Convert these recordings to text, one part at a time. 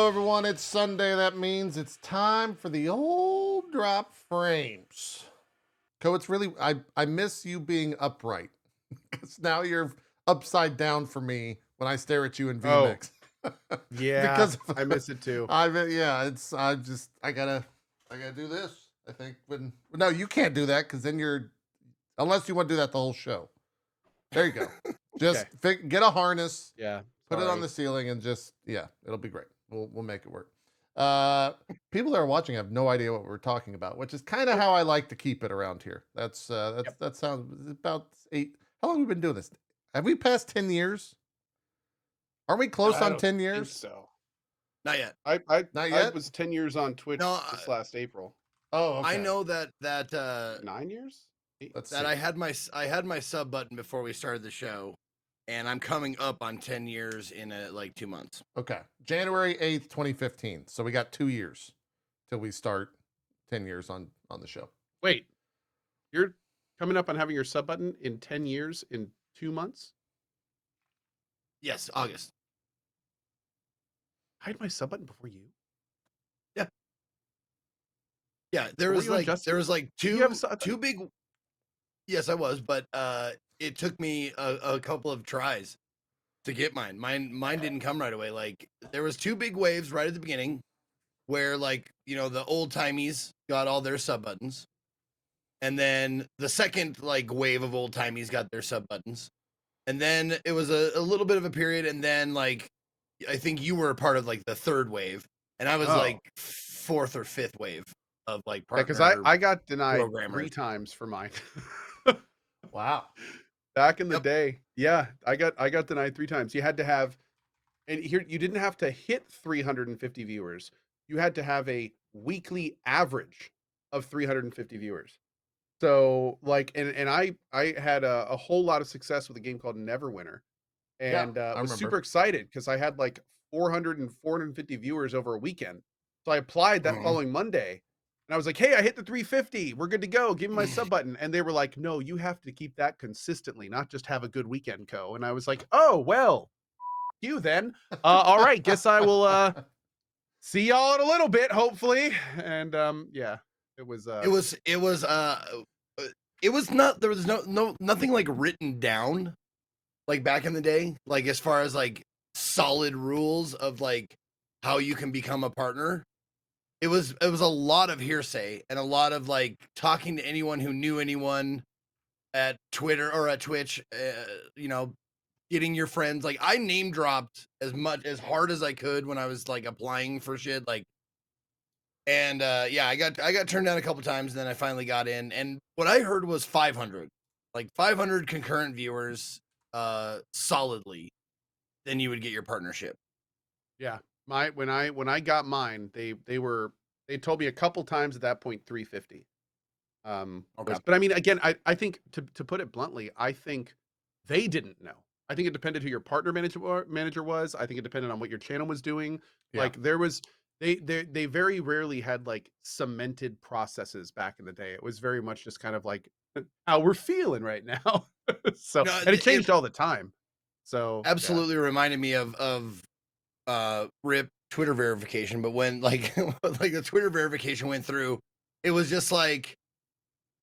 Hello, everyone. It's Sunday. That means it's time for the old drop frames. Co, it's really, I miss you being upright because now you're upside down for me when I stare at you in VMix. Yeah, because I miss it too. I gotta do this. I think no, you can't do that because then unless you want to do that the whole show. There you go. Just get a harness. Yeah. Put it on the ceiling and it'll be great. We'll make it work. People that are watching have no idea what we're talking about, which is kind of how I like to keep it around here. That sounds about 8. How long have we been doing this? Have we passed 10 years? Are we close on 10 years? So not yet. Not yet. I was 10 years on Twitch this last April. Oh, okay. I know that 9 years. I had my sub button before we started the show, and I'm coming up on 10 years in like 2 months. Okay, January 8th, 2015. So we got 2 years till we start 10 years on the show. Wait, you're coming up on having your sub button in 10 years in 2 months? Yes, August. I had my sub button before you. Yeah, there was like two big. Yes, I was, but it took me a couple of tries to get mine. Mine didn't come right away. Like there was 2 big waves right at the beginning, where the old timies got all their sub buttons, and then the second wave of old timies got their sub buttons, and then it was a little bit of a period, and then I think you were a part of the 3rd wave, and I was 4th or 5th wave of partner. Because I got denied 3 times for mine. Wow. Back in the day. Yeah, I got denied 3 times. You had to have, and here you didn't have to hit 350 viewers. You had to have a weekly average of 350 viewers. So and I had a whole lot of success with a game called Neverwinter. And I was super excited because I had 400 and 450 viewers over a weekend. So I applied that following Monday. And I was like, hey, I hit the 350. We're good to go. Give me my sub button. And they were like, no, you have to keep that consistently, not just have a good weekend, Co. And I was like, oh, well, you then. All right. Guess I will see y'all in a little bit, hopefully. And it was not, there was nothing written down back in the day, as far as solid rules of how you can become a partner. It was a lot of hearsay and a lot of talking to anyone who knew anyone at Twitter or at Twitch, getting your friends. I name dropped as hard as I could when I was applying for shit. I got turned down a couple times, and then I finally got in. And what I heard was 500, 500 concurrent viewers, solidly, then you would get your partnership. Yeah. When I got mine, they told me a couple times at that point 350. Okay. But I mean, again, I think to put it bluntly, I think they didn't know. I think it depended who your partner manager was. I think it depended on what your channel was doing. Yeah. They very rarely had cemented processes back in the day. It was very much just kind of how we're feeling right now. So and it changed all the time. So absolutely reminded me of RIP Twitter verification, but when the Twitter verification went through, it was just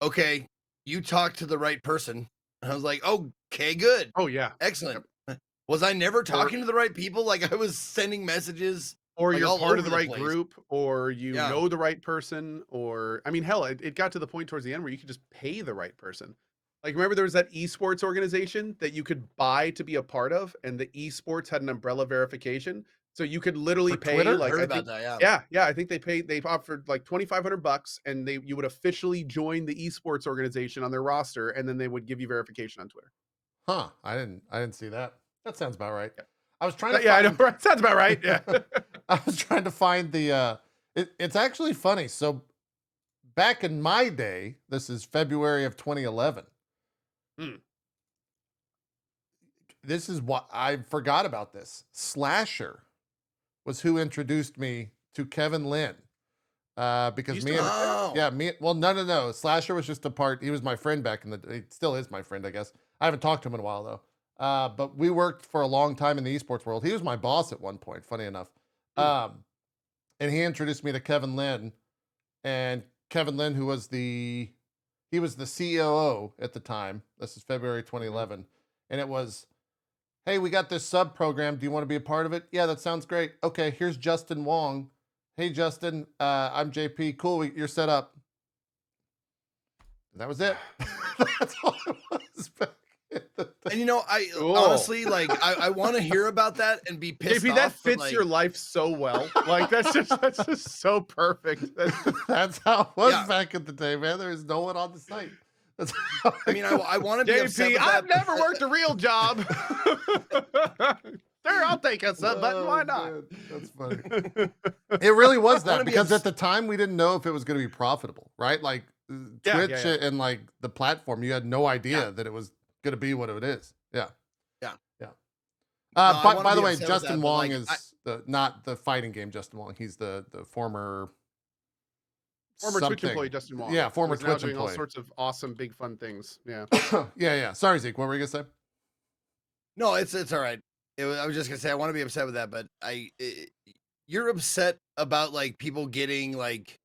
okay, you talked to the right person. And I was like, okay, good. Oh yeah, excellent. Yep. Was I never talking to the right people? I was sending messages, or you're part of the right group, or you know the right person, or I mean, hell, it got to the point towards the end where you could just pay the right person. Remember there was that esports organization that you could buy to be a part of, and the esports had an umbrella verification. So you could literally pay Twitter? I think they offered $2,500, and you would officially join the esports organization on their roster, and then they would give you verification on Twitter. Huh. I didn't see that. That sounds about right. Yeah. I was trying to I know, right? Sounds about right. Yeah. I was trying to find the it's actually funny. So back in my day, this is February of 2011. This is what I forgot about this. Slasher was who introduced me to Kevin Lynn. Because no. Slasher was just a part. He was my friend back in the day. He still is my friend, I guess. I haven't talked to him in a while though. But we worked for a long time in the esports world. He was my boss at one point, funny enough. and he introduced me to Kevin Lynn, and Kevin Lynn, who was he was the COO at the time. This is February 2011, and it was, hey, we got this sub program. Do you want to be a part of it? Yeah, that sounds great. Okay, here's Justin Wong. Hey, Justin, I'm JP. Cool, you're set up. That was it. That's all it was back in the day. And you know, Cool. honestly, like, I want to hear about that and be pissed JP, off. that but, fits like, your life so well. Like that's just so perfect. That's how it was Yeah. back in the day, man. There was no one on the site. That's how I mean, I want to be upset JP, with I've that. never worked a real job. Sure, I'll take a sub button. Why not? Man, that's funny. It really was that wanna be because at the time we didn't know if it was going to be profitable, right? Like Yeah, Twitch yeah, yeah. and like the platform, you had no idea Yeah. that it was going to be what it is. Yeah. Yeah. Yeah. I wanna By the be way, upset with Justin that, but, Wong like, is not the fighting game Justin Wong. He's the former Former Twitch something. employee Justin Wong. Yeah, former who's now Twitch doing all employee. sorts of awesome, big, fun things. Yeah. Yeah. Sorry, Zeke. What were you going to say? No, it's all right. I was just gonna say I want to be upset with that, but you're upset about like people getting like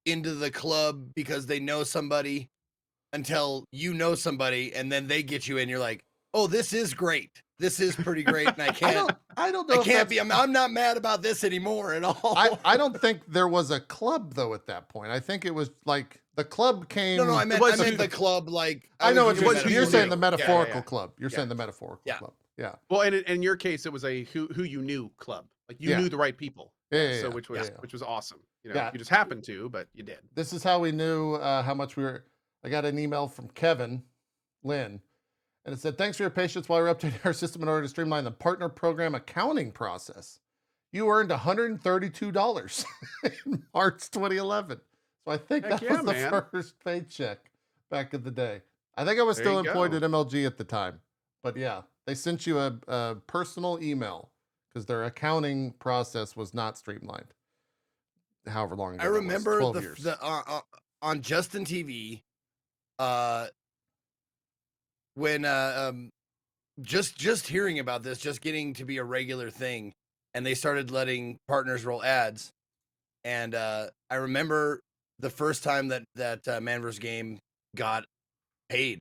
into the club because they know somebody until you know somebody and then they get you in. You're like, oh, this is great. This is pretty great, and I can't. I don't know. I if can't that's- be. I'm not mad about this anymore at all. I don't think there was a club though at that point. I think it was like the club came. No, I meant was- the club. Like I know was what was using you're you saying. knew. The Yeah, metaphorical yeah. club. You're Yeah. saying the metaphorical Yeah. club. Yeah. Well, and in your case, it was a who you knew club. Like you Yeah. knew the right people. Yeah. So which was yeah. awesome. You know, Yeah. you just happened to, but you did. This is how we knew how much we were. I got an email from Kevin Lynn, and it said, "Thanks for your patience while we're updating our system in order to streamline the partner program accounting process. You earned $132 in March 2011." So I think Heck that yeah, was the man. first paycheck back in the day. I think I was There still you employed go. at MLG at the time, but yeah, they sent you a personal email because their accounting process was not streamlined. However long ago I that was, remember 12 the years. on Justin TV, when just hearing about this, just getting to be a regular thing, and they started letting partners roll ads, and I remember the first time that Man vs. Game got paid,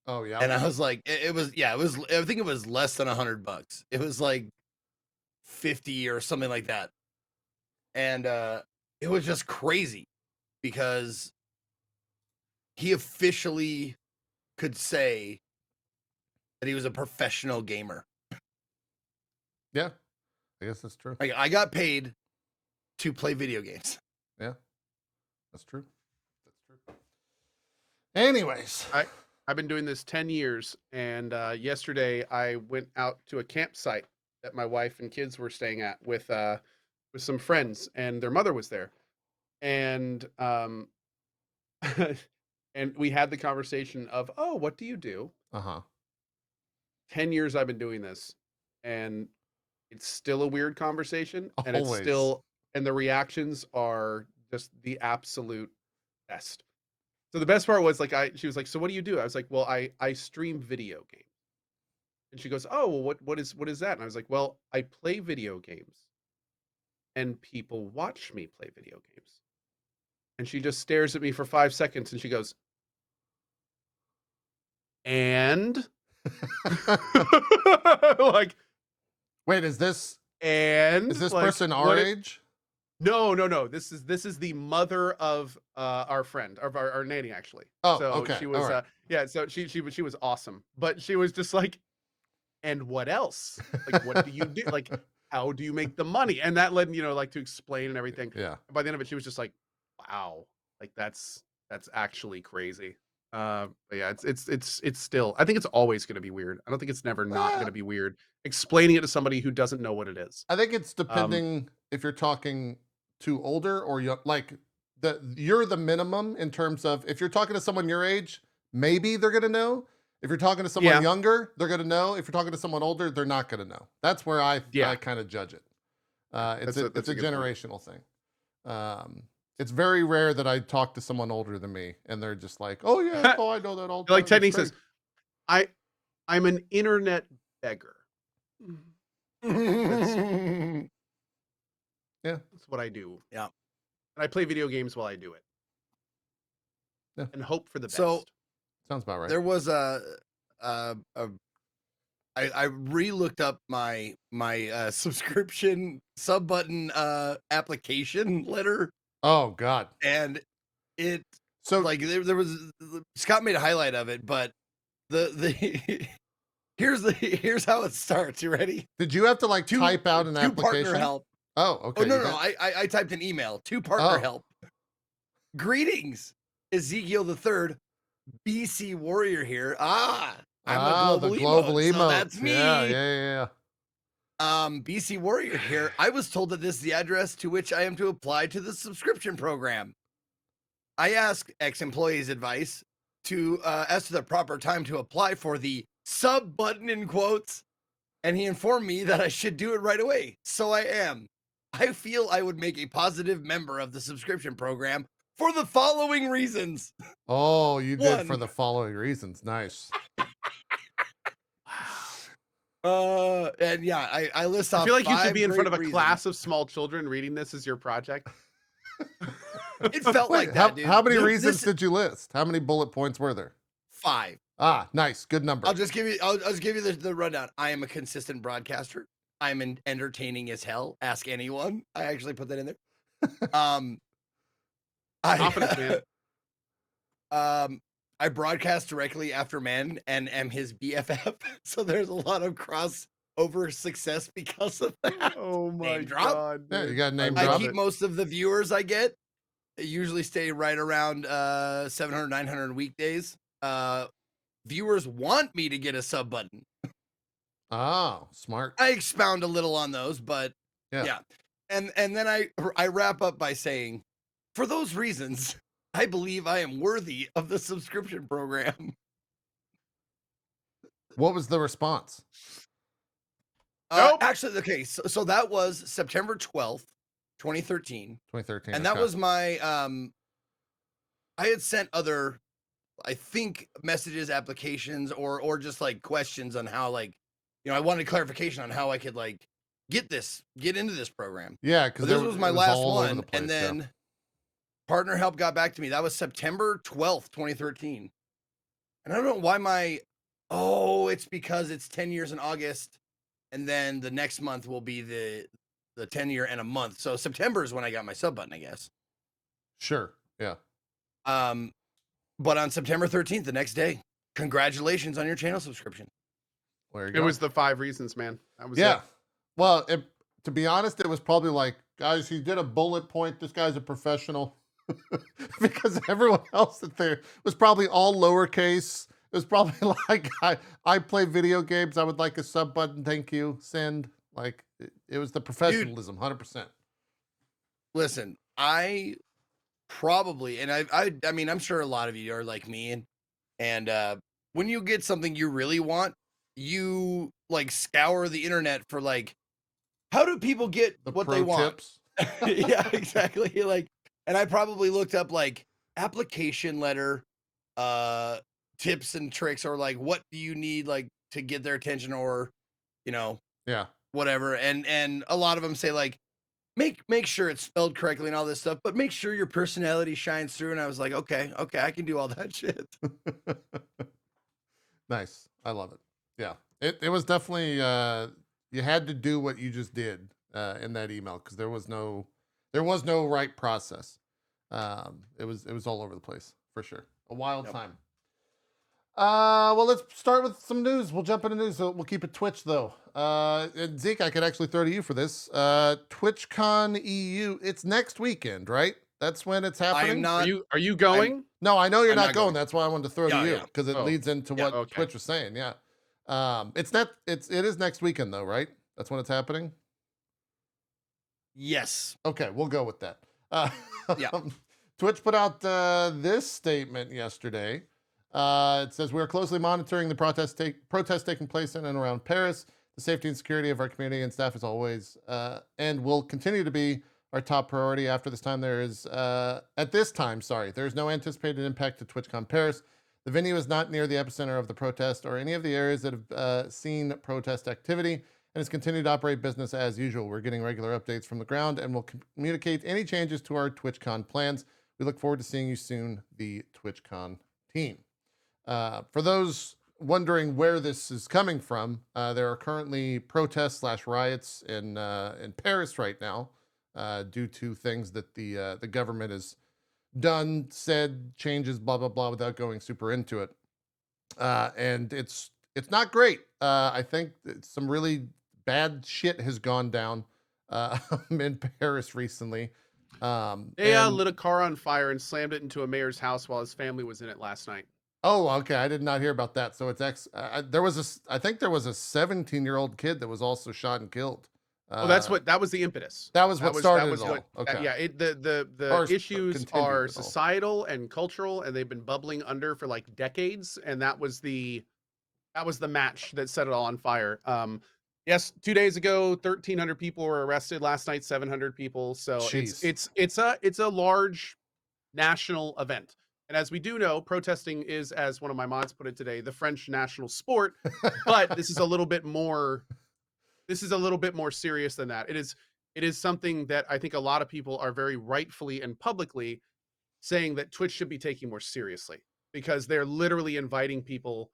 Oh yeah. and I was like, it was I think it was less than $100. It was like 50 or something like that, and it was just crazy because he officially could say that he was a professional gamer. Yeah, I guess that's true. Like, I got paid to play video games. Yeah, that's true. That's true. Anyways, I've been doing this 10 years, and yesterday I went out to a campsite that my wife and kids were staying at with some friends, and their mother was there, and and we had the conversation of, oh, what do you do? 10 years I've been doing this, and it's still a weird conversation, and it's Always. still, and the reactions are just the absolute best. So the best part was like she was like, so what do you do? I was like, well, I stream video games. And she goes, oh, well, what is that? And I was like, well, I play video games and people watch me play video games. And she just stares at me for 5 seconds and she goes, and like, wait, is this and like, what person our it- age? No. This is the mother of our friend, of our nanny, actually. Oh, so okay, she was all right. yeah, so she was awesome. But she was just like, and what else? Like, what do you do? Like, how do you make the money? And that led, like, to explain and everything. Yeah. By the end of it, she was just like, wow, like that's actually crazy. But yeah, it's still, I think it's always going to be weird. I don't think it's never not going to be weird explaining it to somebody who doesn't know what it is. I think it's depending if you're talking to older or young, like you're the minimum in terms of if you're talking to someone your age, maybe they're going to know. If you're talking to someone younger, they're going to know. If you're talking to someone older, they're not going to know. That's where I kind of judge it. It's a generational thing. It's very rare that I talk to someone older than me and they're just like, oh yeah, I know that all the time. Like Teddy says, I'm an internet beggar. Yeah. That's what I do. Yeah. And I play video games while I do it. Yeah. And hope for the best. So Sounds about right. there was I re-looked up my subscription sub button application letter, Oh God. and it So like there was Scott made a highlight of it, but the here's how it starts. You ready? did you have to like type out an Two application? partner help. Oh, okay. Oh no you no, got- I typed an email. Two partner Oh. help. Greetings, Ezekiel the Third, BC Warrior here. I'm a global the global emote, emote. so that's me. Yeah. BC Warrior here. I was told that this is the address to which I am to apply to the subscription program. I asked ex-employees advice as to the proper time to apply for the sub button in quotes, and he informed me that I should do it right away. So I am. I feel I would make a positive member of the subscription program for the following reasons. Oh, you did for One. the following reasons. Nice. And yeah, I list off. I feel like you should 5 be in front of a great class of small children reading this as your project. reasons. It felt Wait, like that, dude. how many This- reasons this- did you list? How many bullet points were there? 5. Ah, nice. Good number. I'll just give you the rundown. I am a consistent broadcaster. I'm entertaining as hell. Ask anyone. I actually put that in there. Confidence, man. I broadcast directly after men and am his BFF. So there's a lot of crossover success because of that. Oh my Name drop. god. Yeah, dude. you got a name I I drop love keep it. most of the viewers I get. They usually stay right around 700, 900 weekdays. Viewers want me to get a sub button. Oh, smart. I expound a little on those, but Yeah. yeah. And then I wrap up by saying, for those reasons, I believe I am worthy of the subscription program. What was the response? Nope. Actually, okay, so that was September 12th, 2013. 2013. And that okay. was my I had sent other, I think, messages, applications, or just like questions on how, like, I wanted clarification on how I could like get into this program. Yeah, But because this was my last all over one, the place, and yeah. then partner help got back to me. That was September 12th, 2013. And I don't know why it's because it's 10 years in August, and then the next month will be the 10-year and a month. So September is when I got my sub button, I guess. Sure. Yeah. But on September 13th, the next day, congratulations on your channel subscription. There you It go. was the 5 reasons, man. That was Yeah. it. Well, to be honest, it was probably like, guys, he did a bullet point. This guy's a professional. Because everyone else that there was probably all lowercase. It was probably like, I play video games. I would like a sub button. Thank you. Send. Like, it was the professionalism, 100%. Listen, I probably, and I mean, I'm sure a lot of you are like me, and when you get something you really want, you like scour the internet for like, how do people get The what pro they want? tips. Yeah, exactly. Like, and I probably looked up like application letter, tips and tricks, or like what do you need like to get their attention, or Yeah. whatever. And a lot of them say like, make sure it's spelled correctly and all this stuff, but make sure your personality shines through. And I was like, okay, I can do all that shit. Nice. I love it. Yeah. It was definitely, you had to do what you just did in that email, because there was no right process. It was all over the place for sure. A wild Yep. time. Well, let's start with some news. We'll jump into news. So we'll keep it Twitch though. And Zeke, I could actually throw to you for this. TwitchCon EU. It's next weekend, right? That's when it's I happening. am not. Are you going? No, I know you're I'm not not going. going. That's why I wanted to throw Yeah, to you, yeah. because it Oh, leads into yeah, what okay. Twitch was saying. Yeah. It is next weekend though, right? That's when it's happening. Yes. Okay, we'll go with that. Yeah. Twitch put out this statement yesterday. It says, we are closely monitoring the protests taking place in and around Paris. The safety and security of our community and staff is always and will continue to be our top priority. After this time, there is no anticipated impact to TwitchCon Paris. The venue is not near the epicenter of the protest or any of the areas that have seen protest activity, and has continued to operate business as usual. We're getting regular updates from the ground and will communicate any changes to our TwitchCon plans. We look forward to seeing you soon, the TwitchCon team. For those wondering where this is coming from, there are currently protests/riots in Paris right now due to things that the government has done, said, changes, blah blah blah, without going super into it. And it's not great. I think some really bad shit has gone down in Paris recently. They And lit a car on fire and slammed it into a mayor's house while his family was in it last night. oh, okay, I did not hear about that. So it's there was I think there was a 17-year-old kid that was also shot and killed. Well, that was the impetus. That was what started it all. Okay. Yeah, the Or issues continued are it all. societal and cultural, and they've been bubbling under for like decades, and that was the match that set it all on fire. Yes, 2 days ago, 1,300 people were arrested. Last night, 700 people. So Jeez. it's a large national event. And as we do know, protesting is, as one of my mods put it today, the French national sport. But this is a little bit more serious than that. It is something that I think a lot of people are very rightfully and publicly saying that Twitch should be taking more seriously, because they're literally inviting people.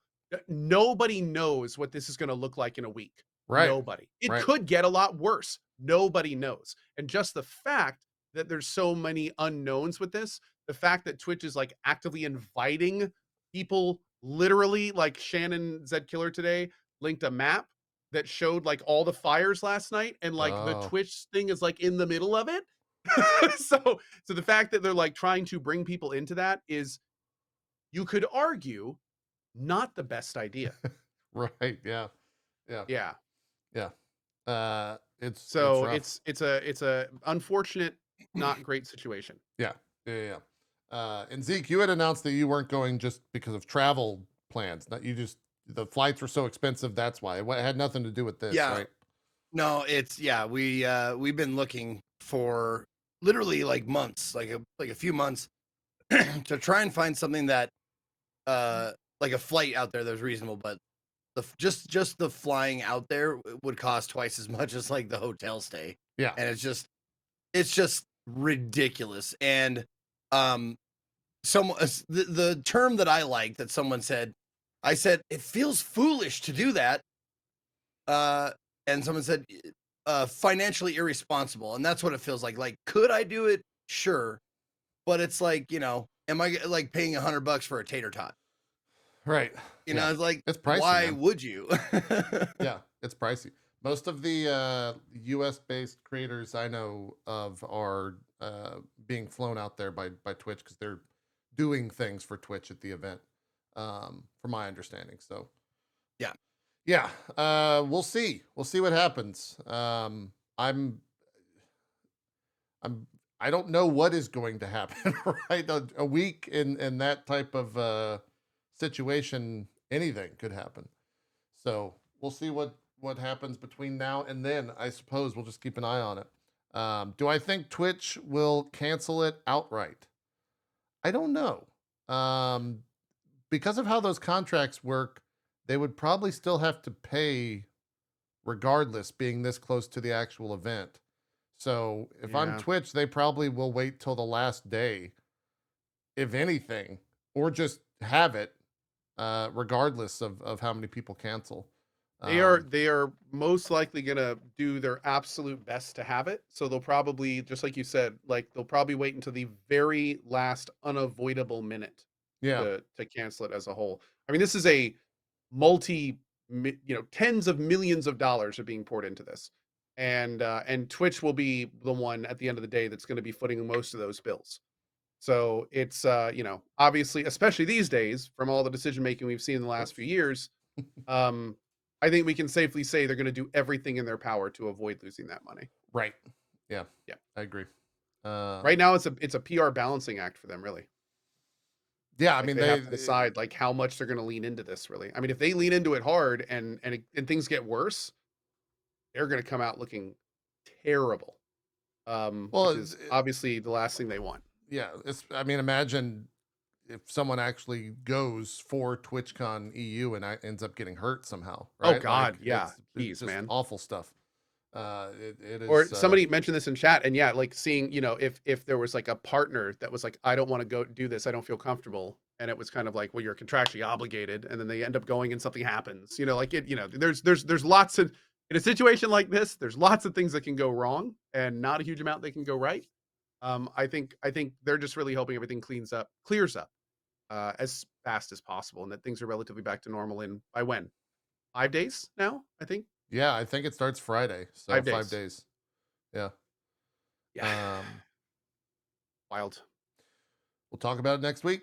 Nobody knows what this is going to look like in a week. Right. Nobody. It Right. could get a lot worse. Nobody knows. And just the fact that there's so many unknowns with this, the fact that Twitch is like actively inviting people, literally, like Shannon Zed Killer today linked a map that showed like all the fires last night, and like the Oh. Twitch thing is like in the middle of it. so the fact that they're like trying to bring people into that is, you could argue, not the best idea. Right. Yeah. Yeah. Yeah. Yeah. It's So rough. it's a unfortunate, not great situation. Yeah. And Zeke, you had announced that you weren't going just because of travel plans. That you just, the flights were so expensive. That's why. It had nothing to do with this, Yeah. right? No, it's we've been looking for literally like months, like a few months to try and find something that like a flight out there that was reasonable, but just the flying out there would cost twice as much as like the hotel stay. Yeah. And it's just ridiculous. And the term that I like that someone said, I said, it feels foolish to do that. And someone said, financially irresponsible. And that's what it feels like. Like, could I do it? Sure. But it's like, am I like paying $100 for a tater tot? Right. You know, it's like, it's pricey, why man. would you? Yeah, it's pricey. Most of the US based creators I know of are being flown out there by Twitch because they're doing things for Twitch at the event, from my understanding. So yeah, we'll see what happens. I don't know what is going to happen. Right, a week in that type of situation, anything could happen. So we'll see what happens between now and then. I suppose we'll just keep an eye on it. Do I think Twitch will cancel it outright? I don't know. Because of how those contracts work, they would probably still have to pay regardless, being this close to the actual event. So if I'm Yeah. Twitch, they probably will wait till the last day, if anything, or just have it, regardless of how many people cancel. They are most likely gonna do their absolute best to have it. So they'll probably, just like you said, like they'll probably wait until the very last unavoidable minute Yeah. to cancel it as a whole. I mean, this is a tens of millions of dollars are being poured into this, and Twitch will be the one at the end of the day that's going to be footing most of those bills. So it's obviously, especially these days, from all the decision making we've seen in the last few years, I think we can safely say they're going to do everything in their power to avoid losing that money. Right. Yeah. Yeah. I agree. Right now, it's a PR balancing act for them, really. Yeah, I Like, mean they have to decide like how much they're going to lean into this. Really, I mean, if they lean into it hard and things get worse, they're going to come out looking terrible. Well, Which is obviously the last thing they want. yeah, I mean, imagine if someone actually goes for TwitchCon EU and ends up getting hurt somehow, Oh right? God, yeah, It's jeez, just man. awful stuff. It Or is. somebody mentioned this in chat, and yeah, like seeing, if there was like a partner that was like, I don't want to go do this, I don't feel comfortable, and it was kind of like, well, you're contractually obligated, and then they end up going and something happens, like it, there's lots of, in a situation like this, there's lots of things that can go wrong, and not a huge amount that can go right. I think they're just really hoping everything clears up, as fast as possible, and that things are relatively back to normal in, by when, 5 days now, I think. Yeah, I think it starts Friday, so 5 5 days. days. Yeah. Yeah. Wild. We'll talk about it next week.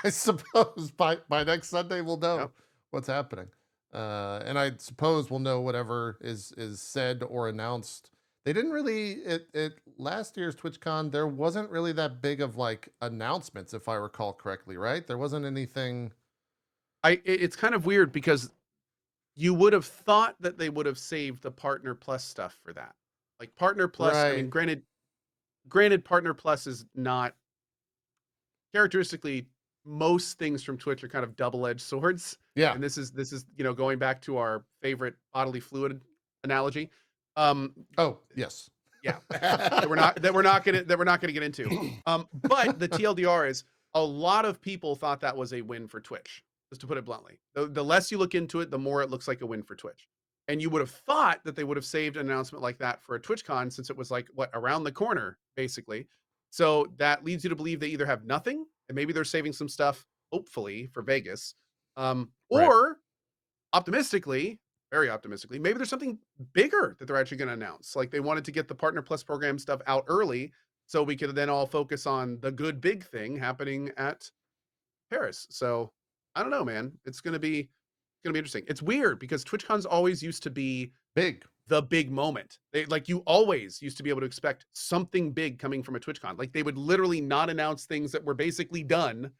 I suppose by next Sunday we'll know Yep. what's happening. And I suppose we'll know whatever is said or announced. They didn't really at last year's TwitchCon, there wasn't really that big of like announcements, if I recall correctly, right? There wasn't anything. It's kind of weird because you would have thought that they would have saved the Partner Plus stuff for that. Like Partner Plus, I mean, Right. granted, Partner Plus is not characteristically, most things from Twitch are kind of double-edged swords. Yeah. And this is going back to our favorite bodily fluid analogy. Oh, yes. Yeah. that we're not gonna get into. But the TLDR is, a lot of people thought that was a win for Twitch, just to put it bluntly. The less you look into it, the more it looks like a win for Twitch. And you would have thought that they would have saved an announcement like that for a TwitchCon, since it was like, what, around the corner, basically. So that leads you to believe they either have nothing, and maybe they're saving some stuff, hopefully, for Vegas. Or optimistically, very optimistically, maybe there's something bigger that they're actually going to announce. Like they wanted to get the Partner Plus program stuff out early, so we could then all focus on the good big thing happening at Paris. So I don't know, man. It's gonna be interesting. It's weird because TwitchCons always used to be Big. the big moment. You always used to be able to expect something big coming from a TwitchCon. Like they would literally not announce things that were basically done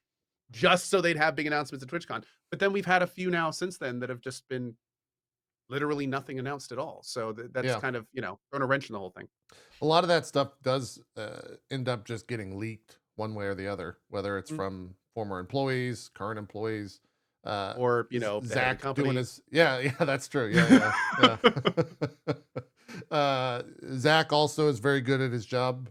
just so they'd have big announcements at TwitchCon. But then we've had a few now since then that have just been literally nothing announced at all. So that's kind of, thrown a wrench in the whole thing. A lot of that stuff does end up just getting leaked one way or the other, whether it's from former employees, current employees, or Zach company. doing his yeah, that's true. Yeah. Zach also is very good at his job,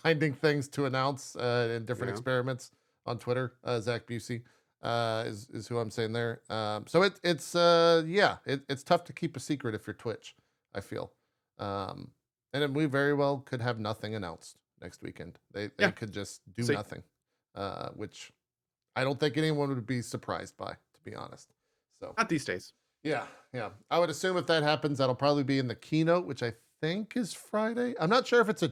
finding things to announce in different experiments on Twitter. Zach Busey is who I'm saying there. So it's tough to keep a secret if you're Twitch, I feel. And then we very well could have nothing announced next weekend. They could just do nothing, which I don't think anyone would be surprised by, to be honest. So not these days. Yeah. I would assume if that happens, that'll probably be in the keynote, which I think is Friday. I'm not sure if if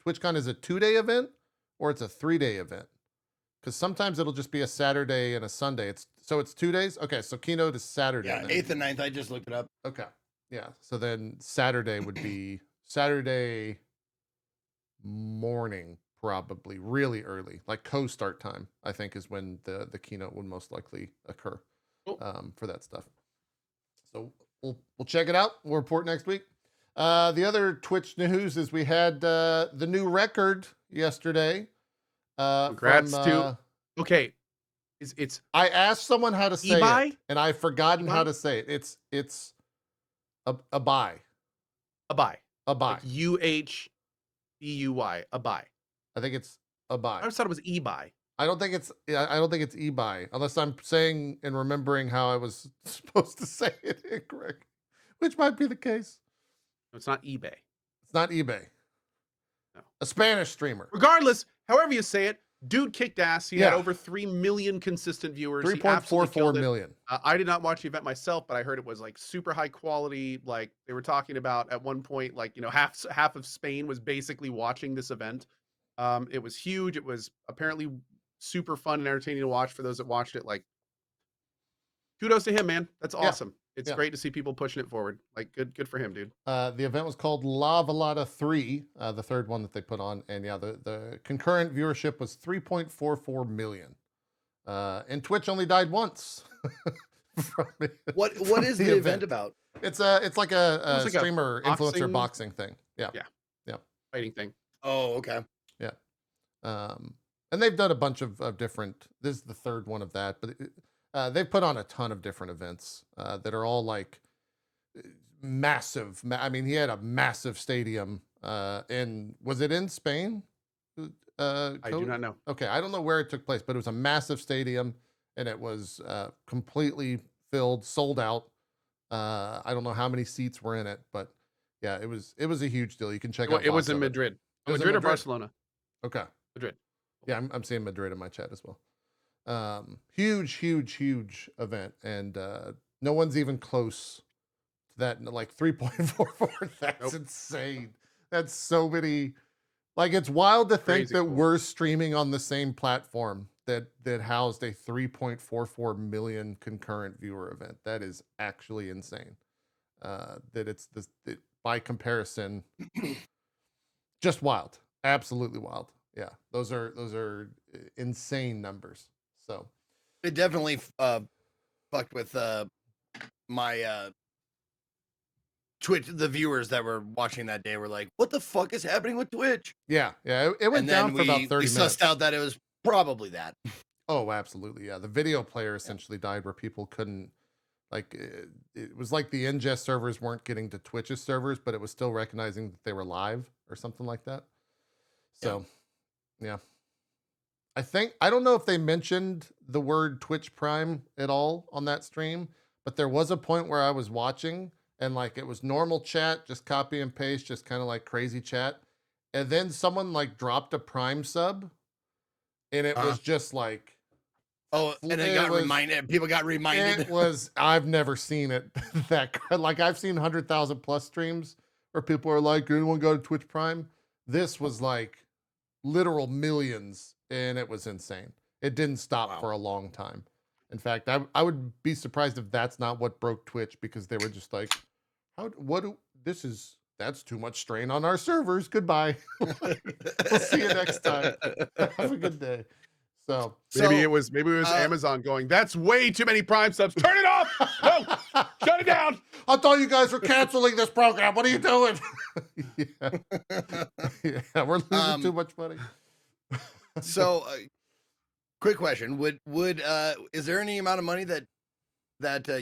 TwitchCon is a 2-day event or it's a 3-day event, because sometimes it'll just be a Saturday and a Sunday. It's 2 days. Okay, so keynote is Saturday. Yeah, 8th and 9th. I just looked it up. Okay. Yeah. So then Saturday would be Saturday morning, probably really early, like co-start time, I think is when the keynote would most likely occur for that stuff. So we'll check it out. We'll report next week. The other Twitch news is we had the new record yesterday. Congrats to okay. It's I asked someone how to say Ibai? it, and I've forgotten Ibai? how to say it. It's Ibai. Ibai. Ibai. Like UHBUY. Ibai. I think it's Ibai. I always thought it was Ibai. I don't think it's Ibai, unless I'm saying and remembering how I was supposed to say it incorrect, which might be the case. No, it's not eBay. It's not eBay. No. A Spanish streamer. Regardless, however you say it, dude kicked ass. He had Yeah. over 3 million consistent viewers. 3.44 million. I did not watch the event myself, but I heard it was like super high quality. Like they were talking about at one point, like, half of Spain was basically watching this event. It was huge. It was apparently super fun and entertaining to watch for those that watched it. Like, kudos to him, man. That's awesome. It's great to see people pushing it forward. Like, good for him, dude. The event was called La Velada 3, the third one that they put on, and the concurrent viewership was 3.44 million. And Twitch only died once. What is the event about? It's like a streamer influencer boxing thing. Yeah. Fighting thing. Oh, okay. Yeah. And they've done a bunch of different. This is the third one of that, but they've put on a ton of different events that are all like massive. I mean, he had a massive stadium. And was it in Spain? I do not know. Okay, I don't know where it took place, but it was a massive stadium, and it was completely filled, sold out. I don't know how many seats were in it, but yeah, it was a huge deal. You can check out. It was lots in of Madrid. It was in Madrid or Madrid. Barcelona? Okay, Madrid. yeah, I'm seeing Madrid in my chat as well. Huge event, and no one's even close to that. Like 3.44. That's Nope. insane. That's so many. Like, it's wild to think Crazy that cool. we're streaming on the same platform that housed a 3.44 million concurrent viewer event. That is actually insane. That it's this by comparison, just wild, absolutely wild. Yeah, those are insane numbers. So It definitely fucked with my Twitch. The viewers that were watching that day were like, "What the fuck is happening with Twitch?" yeah, it went And down then for about we 30 minutes. sussed out that it was probably that. Oh, absolutely. Yeah. The video player essentially died where people couldn't, like, it was like the ingest servers weren't getting to Twitch's servers, but it was still recognizing that they were live or something like that. So, yeah. I don't know if they mentioned the word Twitch Prime at all on that stream, but there was a point where I was watching and like it was normal chat, just copy and paste, just kind of like crazy chat. And then someone like dropped a Prime sub and it was just like, oh, and it got reminded. People got reminded. It was. I've never seen it that like I've seen 100,000 plus streams where people are like, "Anyone go to Twitch Prime?" This was like literal millions, and it was insane. It didn't stop for a long time. In fact, I would be surprised if that's not what broke Twitch because they were just like, that's too much strain on our servers. Goodbye. We'll see you next time. Have a good day. So maybe it was Amazon going, "That's way too many Prime subs. Turn it off. No, shut it down. I thought you guys were canceling this program. What are you doing?" Yeah, we're losing too much money. So, quick question: Would is there any amount of money that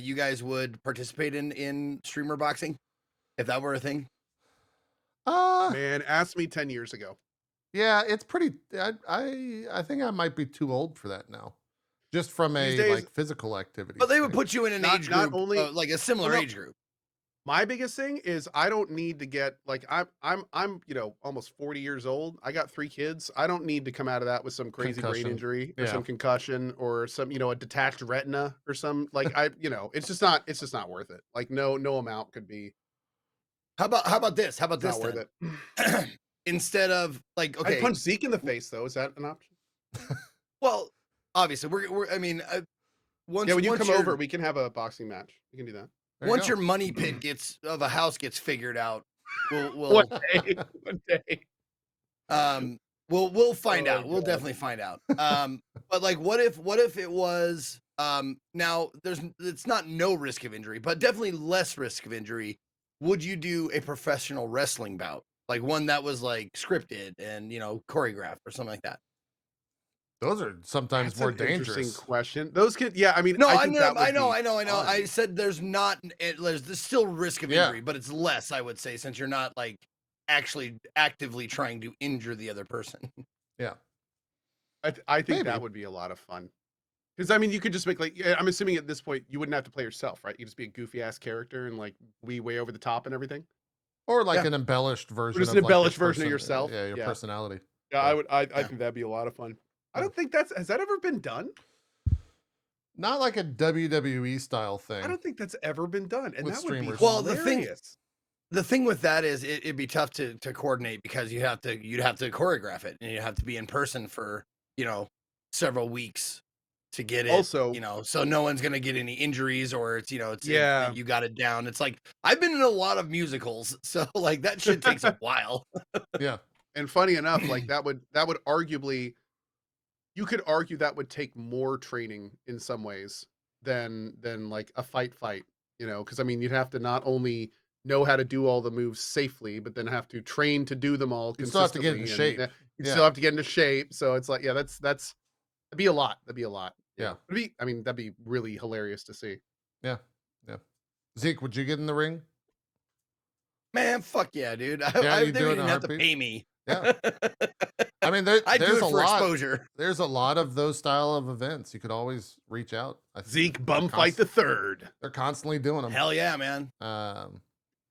you guys would participate in streamer boxing if that were a thing? Man, ask me 10 years ago. Yeah, it's pretty. I think I might be too old for that now, just from like physical activity. But they would put you in an age group, not only like a similar age group. My biggest thing is I don't need to get like I'm almost 40 years old. I got 3 kids. I don't need to come out of that with some crazy brain injury or some concussion or some a detached retina or some like it's just not worth it. Like no amount could be. How about this? How about this? Not worth it. Instead of like, okay, I'd punch Zeke in the face though. Is that an option? Well, obviously we're I mean, once when you come over, we can have a boxing match. We can do that. Once your money pit of a house gets figured out, we'll one day. We'll find out. We'll definitely find out. But like, what if it was now it's not no risk of injury, but definitely less risk of injury. Would you do a professional wrestling bout? Like one that was like scripted and choreographed or something like that. Those are sometimes more dangerous. Interesting question. Those could, I mean, no, I know. I said there's still risk of injury, but it's less, I would say, since you're not like actually actively trying to injure the other person. Yeah, I think that would be a lot of fun. Because I mean, you could just make like I'm assuming at this point you wouldn't have to play yourself, right? You could just be a goofy ass character and like way over the top and everything. Or like an embellished version. Just an embellished version of yourself. Yeah, your personality. Yeah, I think that'd be a lot of fun. I don't think has that ever been done? Not like a WWE style thing. I don't think that's ever been done. And that would be hilarious. The thing with that is it'd be tough to coordinate because you'd have to choreograph it and you have to be in person for, several weeks to get it. Also, so no one's going to get any injuries or it's you got it down. It's like I've been in a lot of musicals, so like that shit takes a while. Yeah. And funny enough, like that would arguably, you could argue that would take more training in some ways than like a fight, because I mean, you'd have to not only know how to do all the moves safely, but then have to train to do them all You still have to consistently. get into shape. You Yeah. still have to get into shape. So it's like, yeah, that'd be a lot. That'd be a lot. Yeah. That'd be really hilarious to see. Yeah. Zeke, would you get in the ring? Man, fuck yeah, dude. Yeah, you They do it in didn't a have to heartbeat? pay me. Yeah. I mean, I do there's it a for lot. exposure. There's a lot of those style of events. You could always reach out. Zeke bum fight the third. They're constantly doing them. Hell yeah, man. I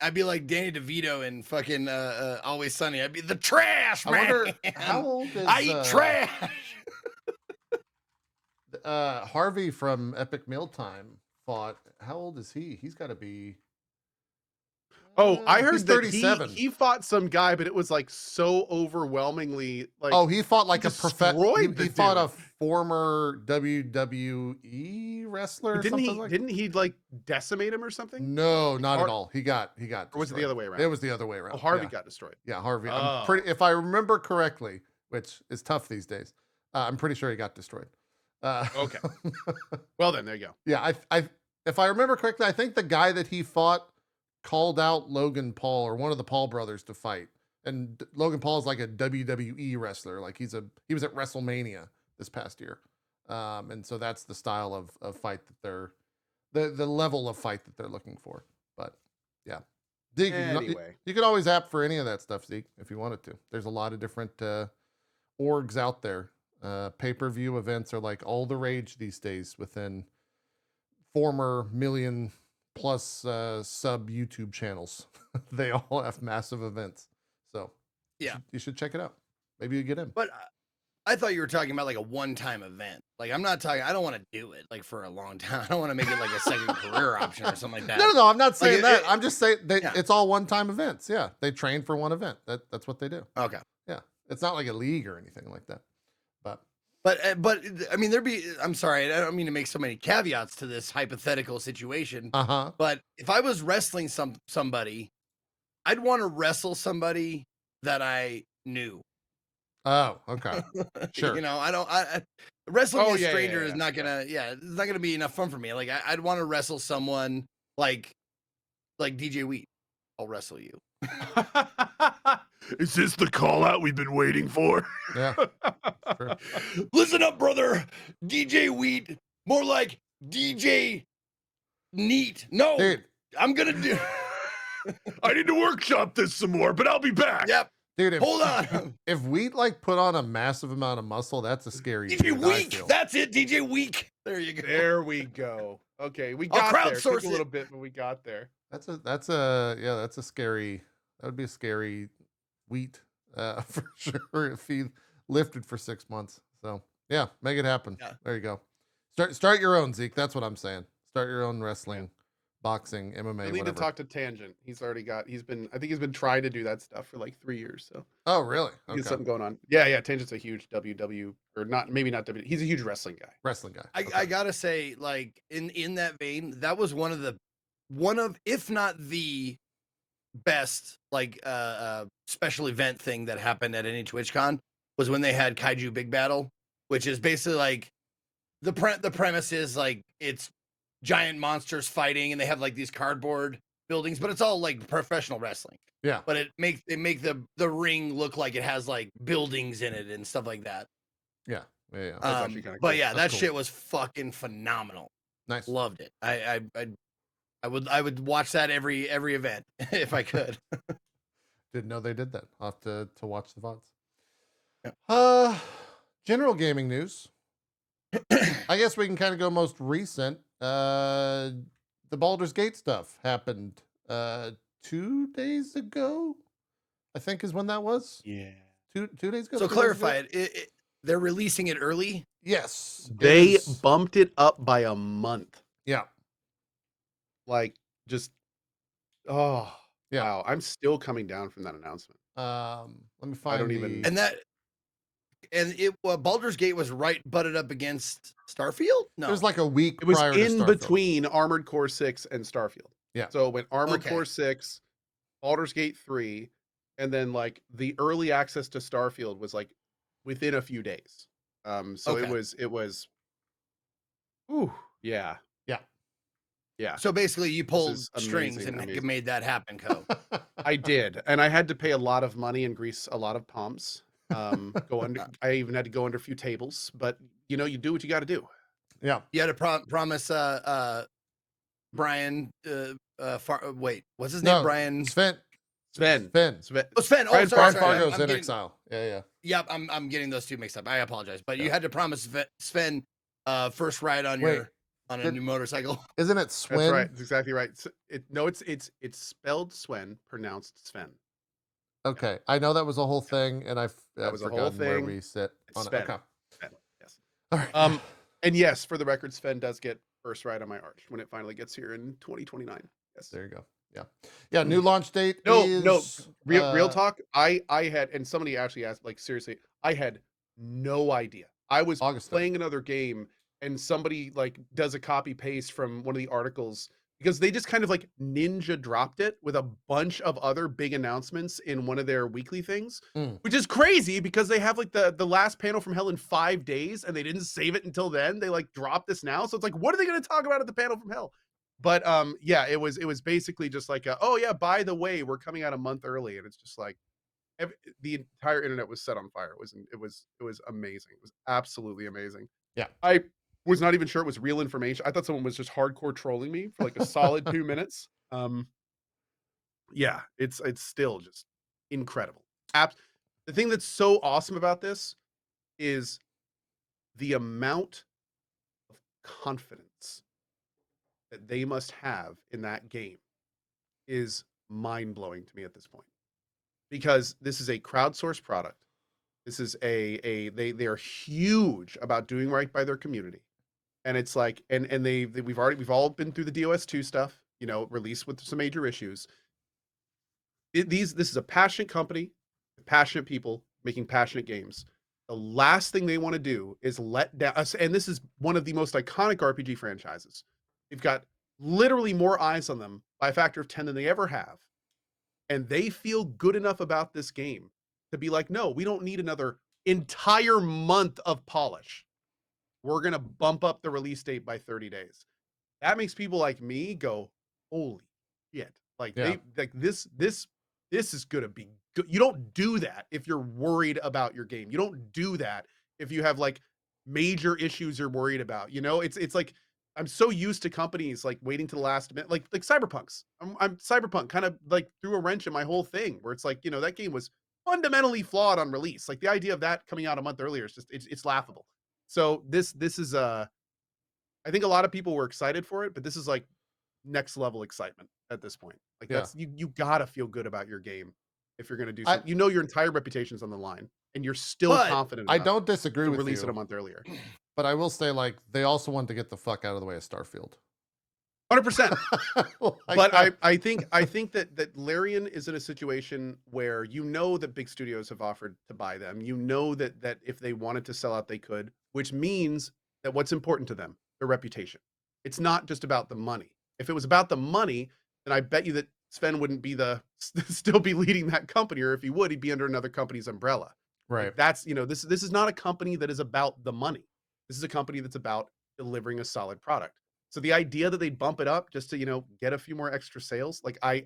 I'd be like Danny DeVito in fucking Always Sunny. I'd be the trash man. wonder how old is I eat trash. Harvey from Epic Mealtime fought. How old is he? He's got to be. Oh, I heard he's that 37. he fought some guy, but it was like so overwhelmingly like. Oh, he fought like a destroyed the He fought a dude. former WWE wrestler. But didn't he? Like Didn't he like decimate him or something? No, not at all. He got. Or was it the other way around? It was the other way around. Oh, Harvey Yeah. got destroyed. Yeah, Harvey. Oh. I'm pretty. If I remember correctly, which is tough these days, I'm pretty sure he got destroyed. Okay. Well, then there you go. Yeah, if I remember correctly, I think the guy that he fought called out Logan Paul or one of the Paul brothers to fight, and Logan Paul is like a WWE wrestler. Like he was at WrestleMania this past year, and so that's the style of fight that they're the level of fight that they're looking for. But yeah, Zeke, Anyway. you could always app for any of that stuff, Zeke, if you wanted to. There's a lot of different orgs out there. Pay-per-view events are like all the rage these days within former million plus sub YouTube channels. They all have massive events. So Yeah. you should check it out. Maybe you get in. But I thought you were talking about like a one-time event. Like I'm not talking. I don't want to do it like for a long time. I don't want to make it like a second career option or something like that. No. I'm not saying Like, that. I'm just saying Yeah. it's all one-time events. Yeah, they train for one event. That's what they do. Okay. Yeah, it's not like a league or anything like that. But I mean, I'm sorry, I don't mean to make so many caveats to this hypothetical situation. But if I was wrestling somebody, I'd want to wrestle somebody that I knew. Oh, okay. Sure. You know, I wrestling a stranger is yeah, not gonna, it's not gonna be enough fun for me. Like I'd want to wrestle someone like DJ Wheat. I'll wrestle you. Is this the call out we've been waiting for? Yeah. Sure. Listen up, brother. DJ Wheat. More like DJ Neat. No, Dude. I'm gonna do. I need to workshop this some more, but I'll be back. Yep. Dude, Hold on. If Wheat like put on a massive amount of muscle, that's a scary DJ dude, I Weak. feel. That's it. DJ Weak. There you go. There we go. Okay, we I'll got there. crowdsource Took a little bit, but we got there. That's a scary. That would be a scary Wheat for sure if he lifted for 6 months. So yeah, make it happen. Yeah. There you go. Start your own, Zeke. That's what I'm saying. Start your own wrestling, boxing, MMA. We need whatever. to talk to Tangent. I think he's been trying to do that stuff for like 3 years. So Oh really? he Okay. has something going on. Yeah. Tangent's a huge WW or not, maybe not W. He's a huge wrestling guy. Wrestling guy. I Okay. gotta say, like in that vein, that was one of if not the best like special event thing that happened at any TwitchCon was when they had Kaiju Big Battle, which is basically like the premise is like it's giant monsters fighting and they have like these cardboard buildings, but it's all like professional wrestling. Yeah. But they make the ring look like it has like buildings in it and stuff like that. Yeah. That's actually kinda But cool. yeah, That's that cool. shit was fucking phenomenal. Nice. Loved it. I would watch that every event if I could. Didn't know they did that. I'll have to watch the VODs. Yeah. General gaming news. I guess we can kind of go most recent. The Baldur's Gate stuff happened 2 days ago. I think is when that was. Yeah. 2 days ago. So 3 days clarify ago? it. They're releasing it early. Yes. it They is- bumped it up by a month. Yeah. Like just Yeah. wow. I'm still coming down from that announcement. Let me find don't the- even- Baldur's Gate was right butted up against Starfield. No, It was like a week It was prior to in Starfield. between Armored Core 6 and Starfield. Yeah. So when Armored Okay. Core 6, Baldur's Gate 3, and then like the early access to Starfield was like within a few days. So Okay. it was ooh, yeah. Yeah. So basically, you pulled is strings amazing, and amazing. made that happen, Co. I did, and I had to pay a lot of money and grease a lot of palms. Go under. I even had to go under a few tables, but you know, you do what you got to do. Yeah. You had to promise Brian. Wait, what's his name? No, Brian. Sven. Sven. Oh, Sven. Oh, Brian sorry. Fargo's I'm in getting, exile. Yeah. Yep, I'm getting those two mixed up. I apologize, but you Yeah. had to promise Sven first ride on Wait, a new motorcycle. Isn't it Swin? That's right. That's exactly right. It's spelled Sven, pronounced Sven. Okay, I know that was a whole thing, and I've was a whole forgotten where thing. we sit It's on it. Sven. Okay. Sven, yes. All right. And yes, for the record, Sven does get first ride on my Arch when it finally gets here in 2029. Yes. There you go. Yeah. New launch date. No, is, real talk. I had, and somebody actually asked, like, seriously, I had no idea. I was August 3rd. playing another game, and somebody like does a copy paste from one of the articles because they just kind of like ninja dropped it with a bunch of other big announcements in one of their weekly things, which is crazy because they have like the last panel from hell in 5 days and they didn't save it until then. They like dropped this now, so it's like, what are they going to talk about at the panel from hell? But yeah, it was basically just like oh yeah, by the way, we're coming out a month early, and it's just like the entire internet was set on fire. It was amazing. It was absolutely amazing. Yeah. I was not even sure it was real information. I thought someone was just hardcore trolling me for like a solid 2 minutes. Yeah, it's still just incredible. The thing that's so awesome about this is the amount of confidence that they must have in that game is mind-blowing to me at this point. Because this is a crowdsourced product. This is they are huge about doing right by their community. And it's like, and we've all been through the DOS2 stuff, you know, released with some major issues. This is a passionate company, passionate people making passionate games. The last thing they want to do is let down us. And this is one of the most iconic RPG franchises. They've got literally more eyes on them by a factor of 10 than they ever have. And they feel good enough about this game to be like, no, we don't need another entire month of polish. We're going to bump up the release date by 30 days. That makes people like me go, holy shit. Like this is going to be good. You don't do that if you're worried about your game. You don't do that if you have like major issues you're worried about. You know, it's like, I'm so used to companies like waiting to the last minute, like Cyberpunks. I'm Cyberpunk kind of like threw a wrench in my whole thing where it's like, you know, that game was fundamentally flawed on release. Like the idea of that coming out a month earlier is just, it's laughable. So this is I think a lot of people were excited for it, but this is like next level excitement at this point. Like that's, you gotta feel good about your game if you're going to do something. You know, your entire reputation's on the line and you're still confident. I don't disagree to with release you. it a month earlier. But I will say, like, they also wanted to get the fuck out of the way of Starfield. 100%. But I think that Larian is in a situation where you know that big studios have offered to buy them. You know that if they wanted to sell out, they could, which means that what's important to them, their reputation. It's not just about the money. If it was about the money, then I bet you that Sven wouldn't be still be leading that company, or if he would, he'd be under another company's umbrella. Right. Like that's, you know, this is not a company that is about the money. This is a company that's about delivering a solid product. So the idea that they'd bump it up just to, you know, get a few more extra sales, like I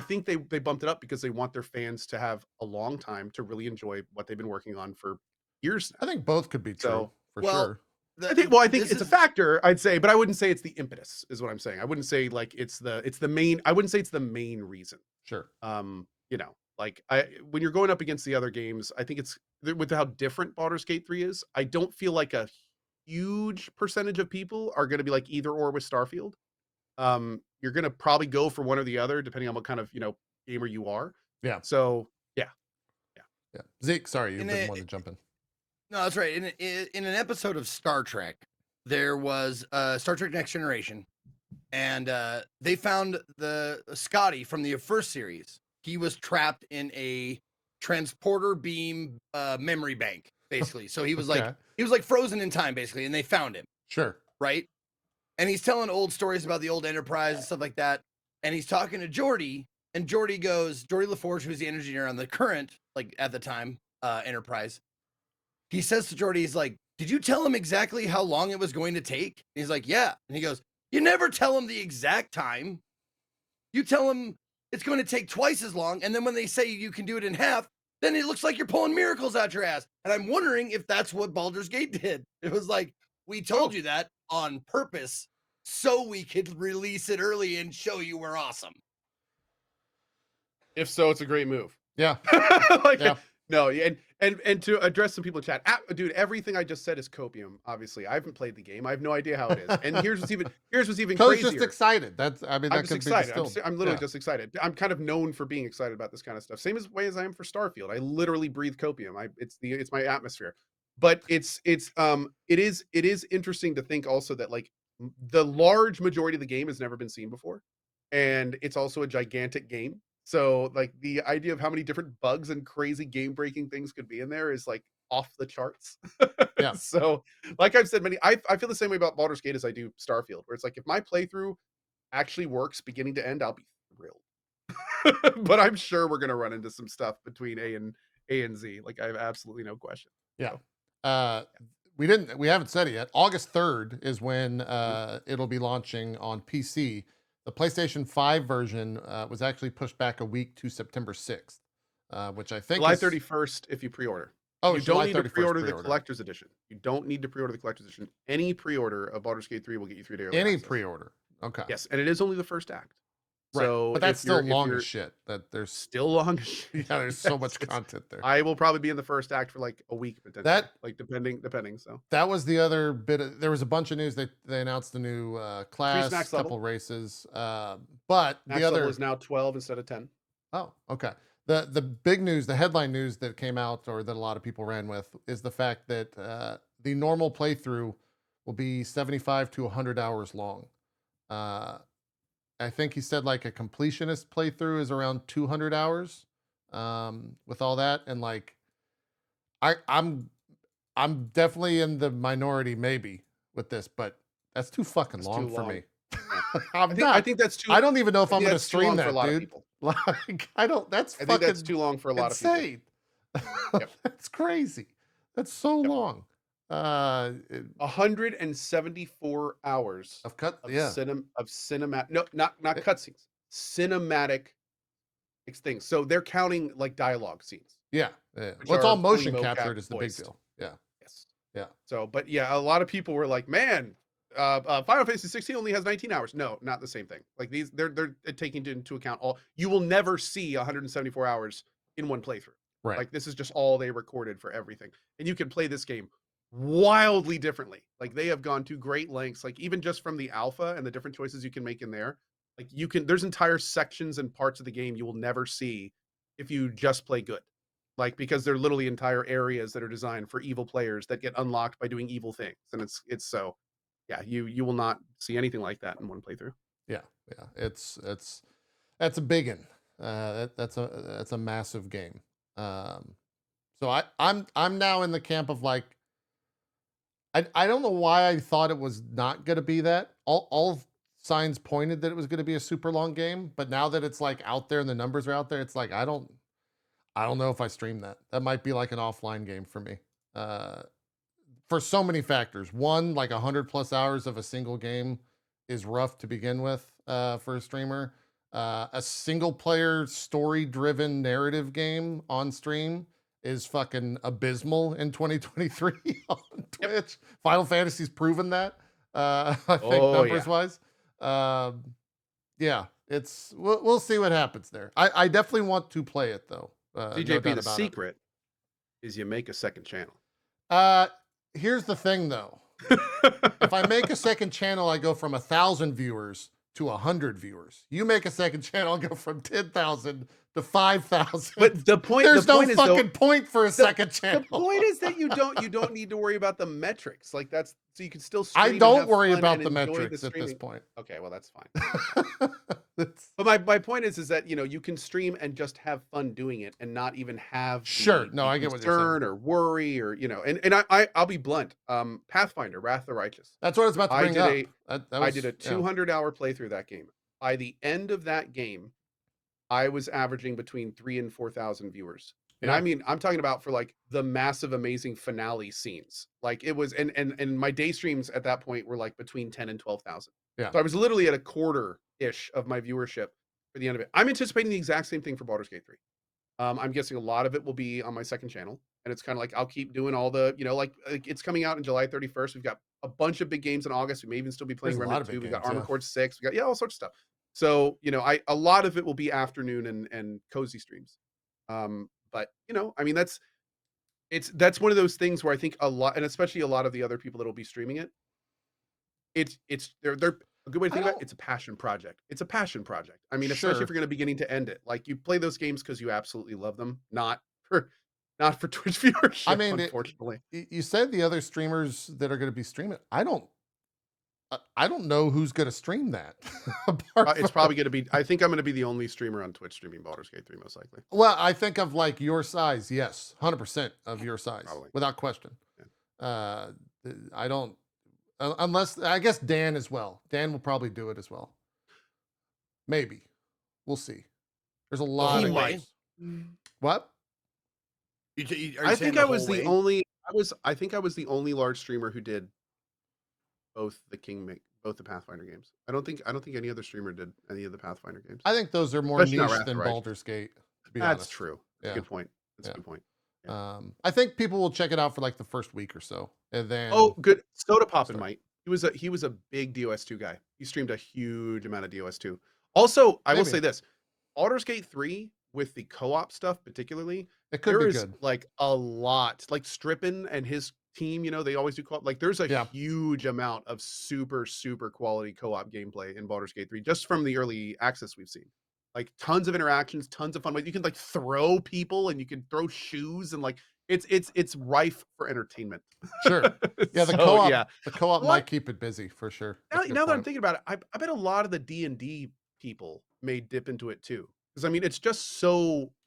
think they bumped it up because they want their fans to have a long time to really enjoy what they've been working on for years now. I think both could be true for sure. I think it's a factor, I'd say, but I wouldn't say it's the impetus, is what I'm saying. I wouldn't say like it's the main, I wouldn't say it's the main reason. Sure. You know, like when you're going up against the other games, I think it's with how different Baldur's Gate 3 is. I don't feel like a huge percentage of people are going to be like either or with Starfield. You're going to probably go for one or the other, depending on what kind of, you know, gamer you are. Yeah. So yeah. Zeke, sorry, you didn't want to jump in. No, that's right. In an episode of Star Trek, there was Star Trek Next Generation, and they found the Scotty from the first series. He was trapped in a transporter beam memory bank, basically. So he was like frozen in time, basically, and they found him. Sure. Right. And he's telling old stories about the old Enterprise and stuff like that. And he's talking to Geordi, and Geordi LaForge, who's the engineer on the current, like at the time, Enterprise. He says to Geordi, he's like, did you tell him exactly how long it was going to take? And he's like, yeah. And he goes, You never tell them the exact time. You tell them it's going to take twice as long, and then when they say you can do it in half, then it looks like you're pulling miracles out your ass. And I'm wondering if that's what Baldur's Gate did. It was like, we told you that on purpose so we could release it early and show you we're awesome. If so, it's a great move. Yeah. Like, Yeah. no, and to address some people in chat, dude, everything I just said is copium. Obviously, I haven't played the game. I have no idea how it is. And here's what's even Cody's crazier. just excited. That's I mean, that I'm just could excited. be distilled. I'm literally just excited. I'm kind of known for being excited about this kind of stuff. Same way as I am for Starfield. I literally breathe copium. It's my atmosphere. But it is interesting to think also that like the large majority of the game has never been seen before, and it's also a gigantic game. So like the idea of how many different bugs and crazy game breaking things could be in there is like off the charts. Yeah. So like I've said I feel the same way about Baldur's Gate as I do Starfield, where it's like if my playthrough actually works beginning to end, I'll be thrilled. But I'm sure we're gonna run into some stuff between A and Z. Like I have absolutely no question. Yeah. We haven't said it yet. August 3rd is when it'll be launching on PC. The PlayStation 5 version was actually pushed back a week to September 6th, which I think July 31st if you pre-order. Oh, you July don't need to 31st pre-order the collector's edition. You don't need to pre-order the collector's edition. Any pre-order of Baldur's Gate 3 will get you 3 days. Any pre-order. Okay. Yes, and it is only the first act. Right. So but that's still long as shit. That there's still long as shit. Yeah, there's so much content there. I will probably be in the first act for like a week potentially. Like depending. So that was the other bit. There was a bunch of news. They announced the new class, couple races. But max the other level is now 12 instead of 10. Oh, okay. The big news, the headline news that came out, or that a lot of people ran with, is the fact that the normal playthrough will be 75 to 100 hours long. I think he said like a completionist playthrough is around 200 hours with all that. And like, I'm definitely in the minority maybe with this, but that's too fucking long for me. I think that's too. I don't even know if I'm going to stream that, for a lot dude. of people. Like, I don't. I think that's too long for a lot of people. Yep. That's crazy. That's so long. 174 hours of cinematic. No, not cutscenes. Cinematic things. So they're counting like dialogue scenes. Yeah. Well, it's all motion captured is the big deal. Yeah. Yes. Yeah. So, but yeah, a lot of people were like, man. Final Fantasy 16 only has 19 hours. No, not the same thing. Like these, they're taking into account all. You will never see 174 hours in one playthrough. Right. Like this is just all they recorded for everything, and you can play this game wildly differently. Like they have gone to great lengths. Like even just from the alpha and the different choices you can make in there. Like you can. There's entire sections and parts of the game you will never see if you just play good. Like because they're literally entire areas that are designed for evil players that get unlocked by doing evil things, and it's so. Yeah, you will not see anything like that in one playthrough. Yeah, it's that's a big one. That's a massive game. So I'm now in the camp of like, I don't know why I thought it was not going to be that. All signs pointed that it was going to be a super long game, but now that it's like out there and the numbers are out there, it's like I don't know if I stream that. That might be like an offline game for me. For so many factors. One, like 100+ hours of a single game is rough to begin with for a streamer. A single player story-driven narrative game on stream is fucking abysmal in 2023 on Twitch. Yep. Final Fantasy's proven that, I think, numbers-wise. Yeah, we'll see what happens there. I definitely want to play it, though. DJP, the secret is you make a second channel. Here's the thing, though. If I make a second channel, I go from 1,000 viewers to 100 viewers. You make a second channel, go from 10,000 to 5,000. But the point, there's no fucking point for a second channel. The point is that you don't need to worry about the metrics. Like that's so you can still stream. I don't worry about the metrics at this point. Okay, well that's fine. But my point is that you can stream and just have fun doing it and not even have I get what you're saying. Or worry or and I'll be blunt. Pathfinder, Wrath of the Righteous. That's what I was about to bring up. I did a 200-hour playthrough of that game. By the end of that game, I was averaging between 3,000 and 4,000 viewers And I mean, I'm talking about for like the massive, amazing finale scenes. Like it was, and my day streams at that point were like between 10 and 12,000. Yeah. So I was literally at a quarter-ish of my viewership for the end of it. I'm anticipating the exact same thing for Baldur's Gate 3. I'm guessing a lot of it will be on my second channel. And it's kind of like, I'll keep doing all the, like it's coming out on July 31st. We've got a bunch of big games in August. We may even still be playing There's a lot Remnant of 2. big We've got games, Armored yeah. Core 6. We got, all sorts of stuff. So, a lot of it will be afternoon and cozy streams. But I mean, that's one of those things where I think a lot, and especially a lot of the other people that will be streaming it, they're a good way to think about it. It's a passion project. It's a passion project. I mean, especially if you're going to beginning to end it. Like you play those games because you absolutely love them, not for Twitch viewership. I mean, unfortunately, you said the other streamers that are going to be streaming. I don't know who's going to stream that. it's probably going to be. I think I'm going to be the only streamer on Twitch streaming Baldur's Gate 3, most likely. Well, I think of like your size. Yes, 100% of your size, Probably. without question. Yeah. I don't, unless I guess Dan as well. Dan will probably do it as well. Maybe, we'll see. There's a lot of games. What? I think I was the only. I think I was the only large streamer who did both the Pathfinder games. I don't think any other streamer did any of the Pathfinder games. I think those are more Especially niche than Baldur's Gate. To be That's honest. true. That's a good point. That's a good point. Yeah. I think people will check it out for like the first week or so, and then good. Soda Poppin' might. He was a big DOS2 guy. He streamed a huge amount of DOS2. Also, I will say this: Baldur's Gate 3 with the co-op stuff, particularly, it could be good. Like a lot, like Strippin and his team. They always do co-op. Like there's a huge amount of super quality co-op gameplay in Baldur's Gate 3, just from the early access we've seen. Like tons of interactions, tons of fun. Like you can like throw people and you can throw shoes and like it's rife for entertainment. Sure. Yeah, the co-op might keep it busy for sure. Now that I'm thinking about it, I bet a lot of the D&D people may dip into it too. Because I mean, it's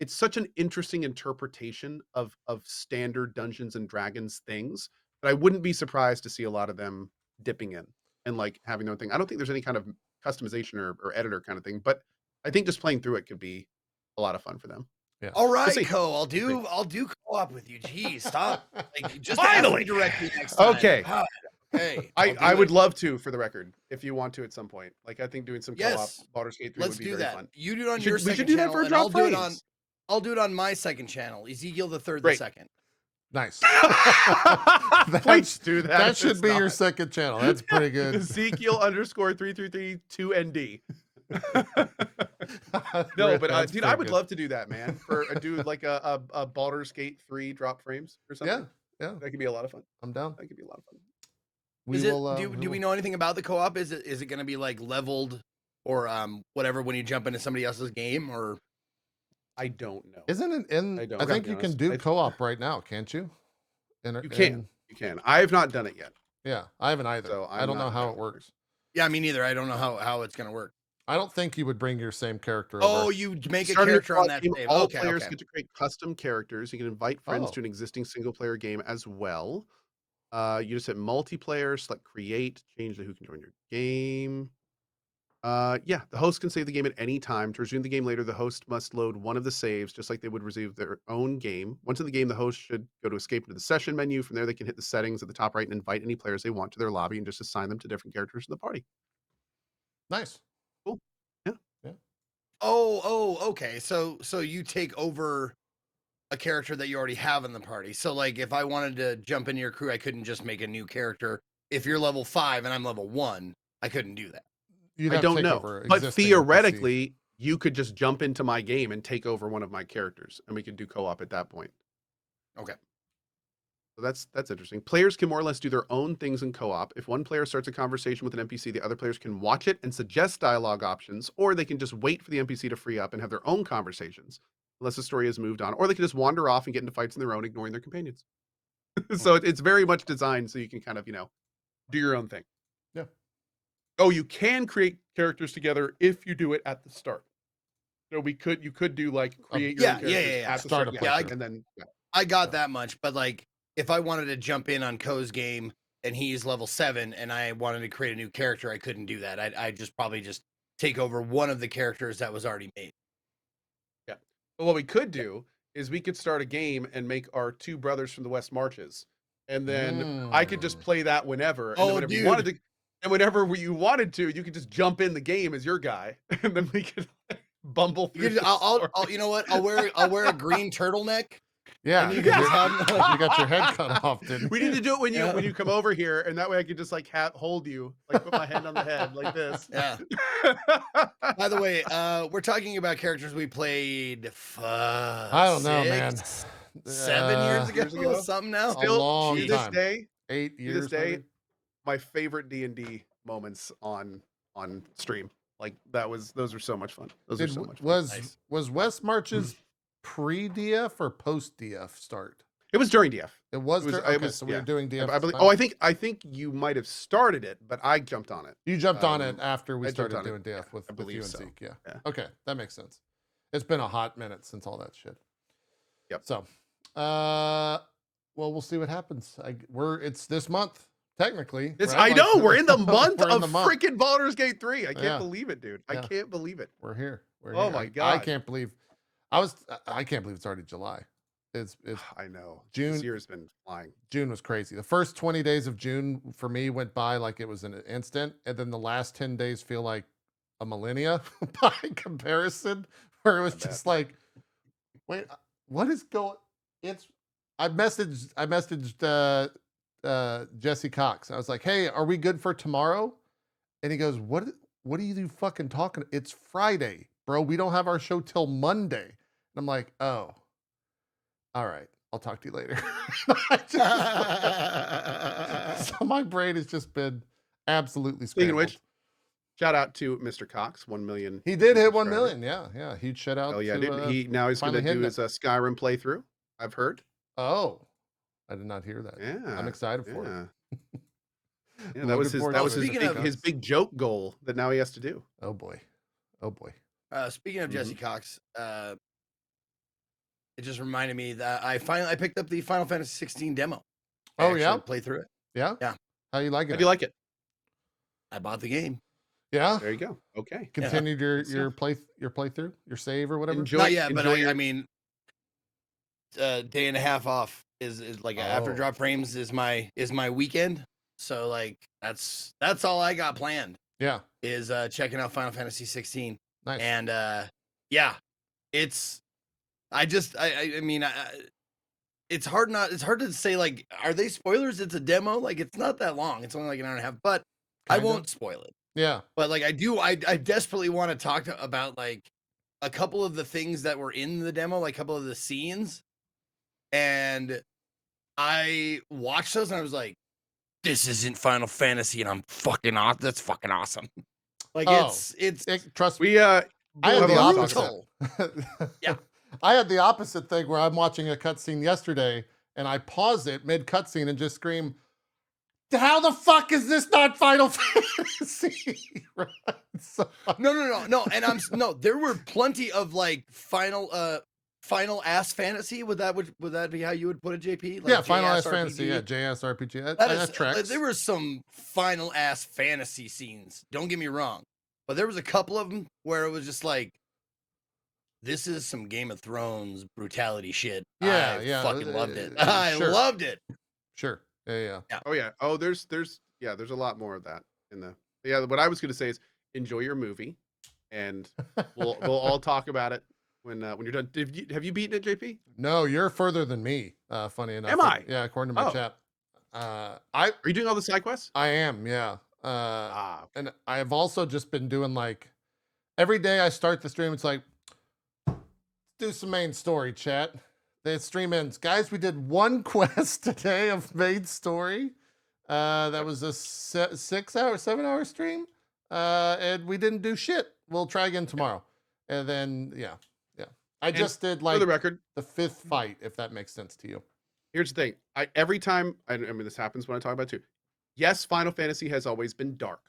such an interesting interpretation of standard Dungeons and Dragons things that I wouldn't be surprised to see a lot of them dipping in and like having their own thing. I don't think there's any kind of customization or editor kind of thing, but I think just playing through it could be a lot of fun for them. Yeah. All right, I'll do co-op with you. Jeez, stop. Like, just finally direct me next time. Okay. Hey, I would love to, for the record, if you want to at some point. Like I think doing some co-op Baldur's Gate 3 would be very fun. You do it on your second channel, and I'll do it on my second channel. Ezekiel the third, the second. Nice. Please do that. That should be your second channel. That's pretty good. Ezekiel _3332ND. No, but dude, I would love to do that, man. Do like a Baldur's Gate 3 drop frames or something. Yeah. That could be a lot of fun. I'm down. That could be a lot of fun. Do we know anything about the co-op? Is it going to be like leveled or whatever when you jump into somebody else's game, or? I don't know. Isn't it in? I think you can do co-op right now, can't you? You can. I have not done it yet. Yeah, I haven't either. So I don't know how it works. Yeah, me neither. I don't know how it's going to work. I don't think you would bring your same character over. Oh, you make a character on that save. All players get to create custom characters. You can invite friends to an existing single-player game as well. You just hit multiplayer, select create, change who can join your game. The host can save the game at any time. To resume the game later, the host must load one of the saves, just like they would resume their own game. Once in the game, the host should go to escape into the session menu. From there, they can hit the settings at the top right and invite any players they want to their lobby and just assign them to different characters in the party. Nice. Cool. Yeah. Oh, okay. So you take over a character that you already have in the party. So like if I wanted to jump into your crew, I couldn't just make a new character. If you're level 5 and I'm level 1, I couldn't do that. I don't know. But theoretically, you could just jump into my game and take over one of my characters, and we could do co-op at that point. Okay. So that's interesting. Players can more or less do their own things in co-op. If one player starts a conversation with an NPC, the other players can watch it and suggest dialogue options, or they can just wait for the NPC to free up and have their own conversations, unless the story has moved on, or they can just wander off and get into fights on their own, ignoring their companions. So it's very much designed so you can kind of, do your own thing. Yeah. Oh, you can create characters together if you do it at the start. So you could do like create your own characters at the start of and then I got that much, but like if I wanted to jump in on Ko's game and he's level 7 and I wanted to create a new character, I couldn't do that. I just probably take over one of the characters that was already made. Yeah. But what we could do is we could start a game and make our two brothers from the West Marches, and then I could just play that whenever. And then whenever you wanted to, and whenever you wanted to, you could just jump in the game as your guy, and then we could bumble through. I'll you know what? I'll wear a green turtleneck. Yeah, And you, you can just have you got your head cut off, didn't we need to do it when you come over here, and that way I could just like hold you, like put my hand on the head like this. Yeah. By the way, we're talking about characters we played. I don't know, man. 7 years ago, something now. A long to this time. day, 8 years. To this day, maybe? my favorite D&D moments on stream. Like those were so much fun. Those are so much fun. Was West Marches pre-DF or post-DF start? It was during DF. It was. So we were doing DF. I believe. I think you might have started it, but I jumped on it. You jumped on it after we started doing DF yeah, with I believe you and so. Zeke. Yeah. Yeah. Okay, that makes sense. It's been a hot minute since all that shit. Yep. So, well, we'll see what happens. It's this month technically. It's, right? I know we're in the month We're in of the month. freaking Baldur's Gate 3. I can't Yeah. believe it, dude. I Yeah. can't believe it. We're here. We're Oh here. my I God. can't believe. I can't believe it's already July. It's I know. June. This year's been flying. June was crazy. The first 20 days of June for me went by like it was an instant, and then the last 10 days feel like a millennia by comparison, where it was just like, wait, what is going? I messaged Jesse Cox. I was like, hey, are we good for tomorrow? And he goes, what are you fucking talking? It's Friday, bro. We don't have our show till Monday. And I'm like, oh, all right. I'll talk to you later. So my brain has just been absolutely scrambled. Speaking of which, shout out to Mr. Cox, 1 million. He did hit 1 million. Yeah. Huge shout out. Oh yeah, to, dude. He's going to do his Skyrim playthrough. I've heard. Oh, I did not hear that. Yeah, I'm excited for it. Yeah, that was his big joke goal that now he has to do. Oh boy. Speaking of Jesse Cox, it just reminded me that I picked up the Final Fantasy 16 demo. Oh yeah, play through it. Yeah. How you like it? How do you like it? I bought the game. Yeah. There you go. Okay. Continued your playthrough, your save or whatever. Not yet, but I mean, day and a half off is like after drop frames is my weekend. So like that's all I got planned. Yeah. Is checking out Final Fantasy 16. Nice. And it's I mean it's hard to say like, are they spoilers? It's a demo. Like it's not that long. It's only like an hour and a half, but I won't spoil it. Yeah. But like I desperately want to talk about like a couple of the things that were in the demo, like a couple of the scenes. And I watched those and I was like, this isn't Final Fantasy and I'm fucking awesome. That's fucking awesome. Like trust me. I had the opposite. Yeah. I had the opposite thing where I'm watching a cutscene yesterday and I pause it mid cutscene and just scream, how the fuck is this not Final Fantasy? Right? So, No. And there were plenty of like final ass fantasy. Would that be how you would put it, JP? Like yeah, final ass RPG? fantasy. Yeah, JS RPG. That tracks. There were some final ass fantasy scenes. Don't get me wrong, but there was a couple of them where it was just like, this is some Game of Thrones brutality shit. I fucking loved it. I loved it. Sure. Yeah. Oh yeah. Oh, there's a lot more of that in the. Yeah, what I was going to say is enjoy your movie, and we'll all talk about it when you're done. Have you beaten it, JP? No, you're further than me. Funny enough. Am I? Yeah, according to my chat. Are you doing all the side quests? I am. Yeah. Okay. And I've also just been doing like every day I start the stream. It's like, do some main story, chat. The stream ends. Guys, we did one quest today of main story. That was a 7-hour stream. And we didn't do shit. We'll try again tomorrow. And then, yeah. I just did like for the record, the 5th fight, if that makes sense to you. Here's the thing. Every time, I mean, this happens when I talk about it too. Yes, Final Fantasy has always been dark.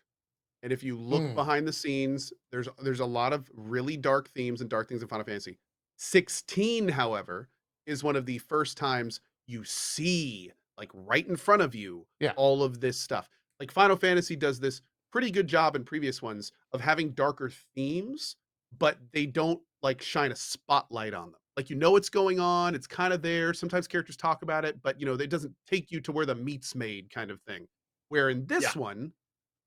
And if you look behind the scenes, there's a lot of really dark themes and dark things in Final Fantasy. 16, however, is one of the first times you see, like right in front of you, all of this stuff. Like Final Fantasy does this pretty good job in previous ones of having darker themes, but they don't like shine a spotlight on them. Like, you know what's going on, it's kind of there. Sometimes characters talk about it, but, it doesn't take you to where the meat's made kind of thing. Where in Yeah. this one,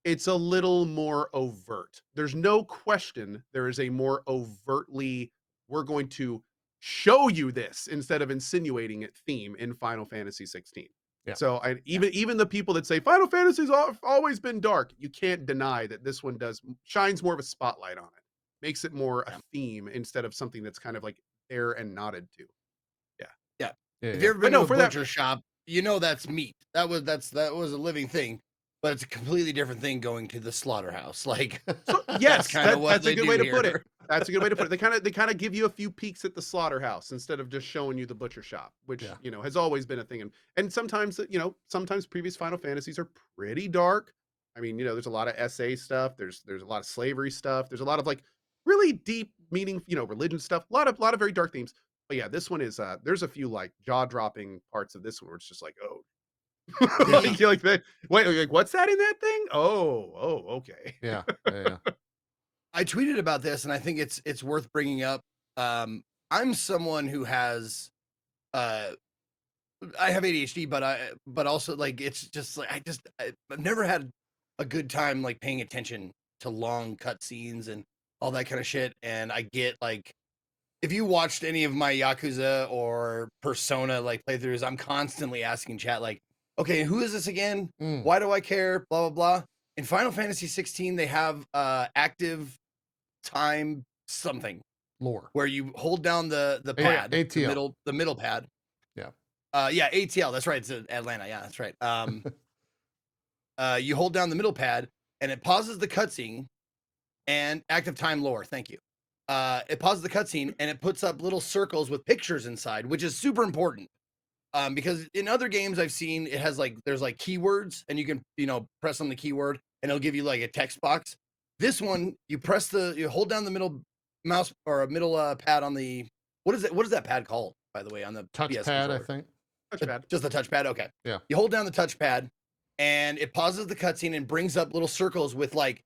it's a little more overt. There's no question there is a more overtly, we're going to show you this instead of insinuating it theme in Final Fantasy 16. Yeah. So even the people that say Final Fantasy's always been dark, you can't deny that this one shines more of a spotlight on it. Makes it more a theme instead of something that's kind of like there and nodded to. Yeah. Yeah. Yeah, If yeah. you ever But been no, to a for that butcher shop, that's meat. That was a living thing, but it's a completely different thing going to the slaughterhouse. Like, So yes, kinda what that's a they good way do to put it. here. That's a good way to put it. They kind of give you a few peeks at the slaughterhouse instead of just showing you the butcher shop, which Yeah. has always been a thing. And sometimes sometimes previous Final Fantasies are pretty dark. I mean, there's a lot of SA stuff. There's a lot of slavery stuff. There's a lot of like really deep meaning, religion stuff. A lot of very dark themes. But yeah, this one is there's a few like jaw dropping parts of this one where it's just like, oh, Yeah. like you're like that. Wait, like what's that in that thing? Oh, okay. Yeah. Yeah. I tweeted about this, and I think it's worth bringing up. I'm someone who has, uh, I have ADHD, but also like it's just like I've never had a good time like paying attention to long cutscenes and all that kind of shit. And I get like, if you watched any of my Yakuza or Persona like playthroughs, I'm constantly asking chat like, okay, who is this again? Mm. Why do I care? Blah blah blah. In Final Fantasy 16, they have active time something Lore. where you hold down the Yeah, pad, ATL. the middle pad. Yeah. Yeah, ATL. That's right. It's Atlanta. Yeah, that's right. You hold down the middle pad and it pauses the cutscene and active time lore. Thank you. It pauses the cutscene and it puts up little circles with pictures inside, which is super important. Because in other games I've seen, it has like, there's like keywords and you can, press on the keyword and it'll give you like a text box. This one, you hold down the middle mouse or a middle pad on the, what is that pad called, by the way, on the PS Touchpad, I controller? think. Touchpad. Just the touchpad. Okay. Yeah. You hold down the touchpad and it pauses the cutscene and brings up little circles with like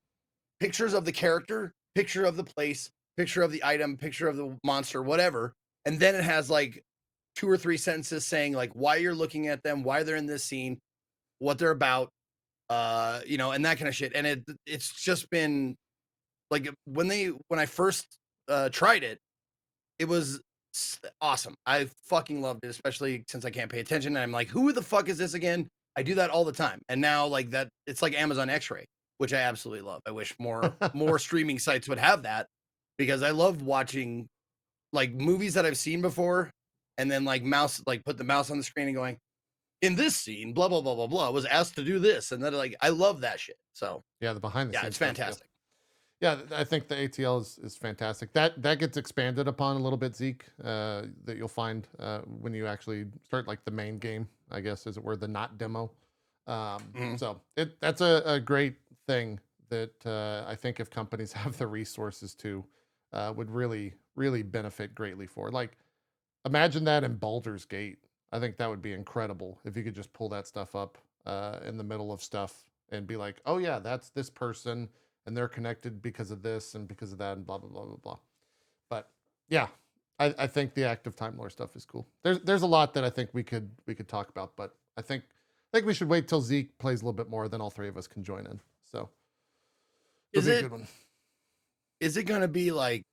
pictures of the character, picture of the place, picture of the item, picture of the monster, whatever. And then it has like 2 or 3 sentences saying like why you're looking at them, why they're in this scene, what they're about, and that kind of shit. And it's just been like when I first tried it, it was awesome. I fucking loved it, especially since I can't pay attention. And I'm like, who the fuck is this again? I do that all the time. And now like that, it's like Amazon X-Ray, which I absolutely love. I wish more streaming sites would have that because I love watching like movies that I've seen before and then like put the mouse on the screen and going, in this scene, blah, blah, blah, blah, blah, was asked to do this. And then like, I love that shit. So Yeah, the behind the scenes. it's stuff, fantastic. Yeah, I think the ATL is fantastic. That gets expanded upon a little bit, Zeke. That you'll find when you actually start like the main game, I guess, as it were, the not demo. So that's a great thing that I think if companies have the resources to, would really benefit greatly for. Like, imagine that in Baldur's Gate. I think that would be incredible if you could just pull that stuff up in the middle of stuff and be like, oh yeah, that's this person and they're connected because of this and because of that and blah blah blah blah blah. But yeah, I think the active time lore stuff is cool. There's a lot that I think we could talk about, but I think we should wait till Zeke plays a little bit more, then all three of us can join in. So it'll be a good one. Is it gonna be like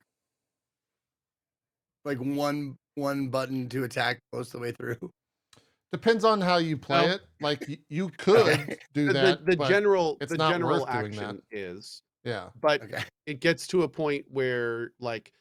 one button to attack most of the way through? Depends on how you play it. Like you could do that. The but general it's the not general worth doing action that. is, Yeah. but Okay. it gets to a point where like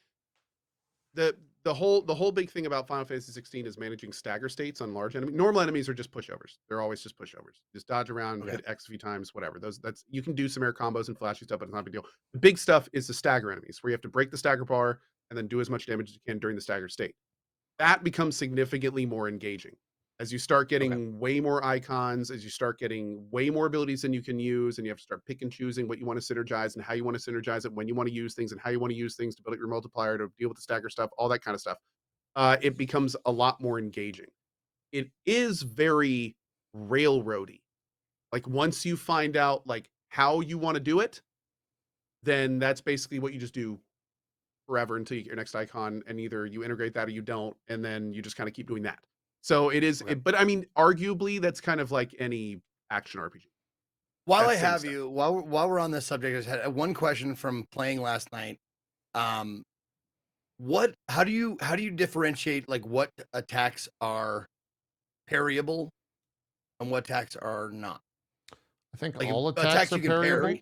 the whole big thing about Final Fantasy 16 is managing stagger states on large enemies. Normal enemies are just pushovers. They're always just pushovers. Just dodge around, hit X few times, whatever. That's you can do some air combos and flashy stuff, but it's not a big deal. The big stuff is the stagger enemies, where you have to break the stagger bar and then do as much damage as you can during the stagger state. That becomes significantly more engaging. As you start getting way more icons, as you start getting way more abilities than you can use, and you have to start pick and choosing what you want to synergize and how you want to synergize it, when you want to use things and how you want to use things to build up your multiplier, to deal with the stagger stuff, all that kind of stuff. It becomes a lot more engaging. It is very railroady. Like once you find out like how you want to do it, then that's basically what you just do forever until you get your next icon, and either you integrate that or you don't, and then you just kind of keep doing that. So it is, Okay. but I mean, arguably, that's kind of like any action RPG. While That I same have stuff. you, while we're on this subject, I just had one question from playing last night. How do you differentiate like what attacks are parryable and what attacks are not? I think Like all attacks are you can parryable.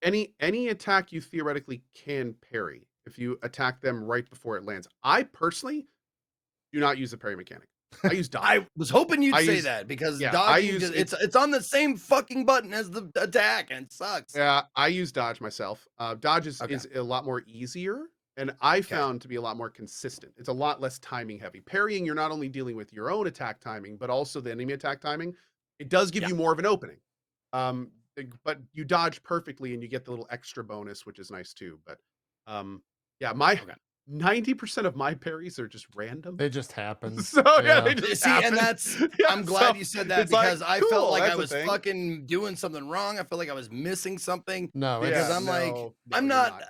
parry. Any attack you theoretically can parry if you attack them right before it lands. I personally do not use the parry mechanic. I use dodge. I was hoping you'd I say use- that because yeah, I dodging use- it's on the same fucking button as the attack and it sucks. Yeah, I use dodge myself. Dodge is Okay. a lot more easier, and I found to be a lot more consistent. It's a lot less timing heavy. Parrying, you're not only dealing with your own attack timing, but also the enemy attack timing. It does give you more of an opening. But you dodge perfectly and you get the little extra bonus, which is nice too. But yeah, 90% of my parries are just random. They just happen. So yeah, they just See, happen. and that's Yeah, I'm glad so you said that it's like, because I felt cool, like I that's a was thing. fucking doing something wrong. I felt like I was missing something. No, Yeah, because I'm like, no, I'm you're not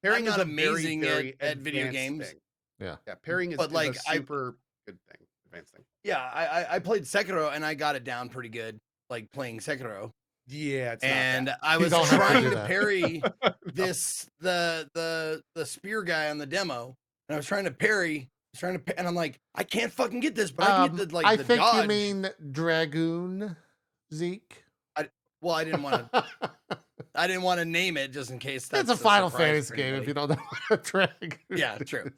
Parrying not is a amazing very at video advanced games. thing. Yeah. Yeah, parrying is, But, like, is a super good thing, advanced thing. Yeah, I played Sekiro and I got it down pretty good, like playing Sekiro. Yeah, it's And not I was don't have to trying do to that. parry the spear guy on the demo, and I was trying to parry, and I'm like, I can't fucking get this, but I can get the I the think dodge. you mean Dragoon, Zeke. Well, I didn't want to name it just in case. That's It's a Final surprise Fantasy for game if anybody. you don't know what a Dragoon Yeah, is. true.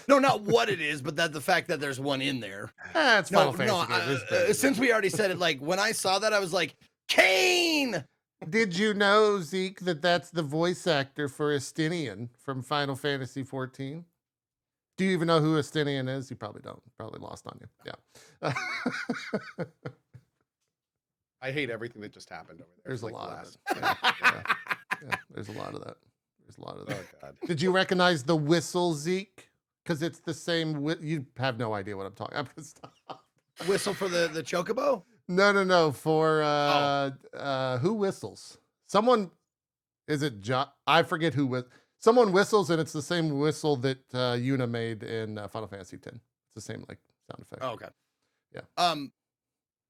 No, not what it is, but the fact that there's one in there. It's No, Final Fantasy game. It's no. Dragoon. Since we already said it, like when I saw that, I was like, Kane. Did you know, Zeke, that that's the voice actor for Estinian from Final Fantasy XIV? Do you even know who Estinian is? You probably don't. Probably lost on you. Yeah. I hate everything that just happened over there. There's a Like lot glass. of it. Yeah, there's a lot of that. There's a lot of that. Oh god. Did you recognize the whistle, Zeke? Because it's the same. You have no idea what I'm talking. I'm gonna stop. Whistle for the chocobo. No. For who whistles? Someone. Is it John? I forget who. Someone whistles, and it's the same whistle that Yuna made in Final Fantasy X. It's the same like sound effect. Oh, okay. Yeah.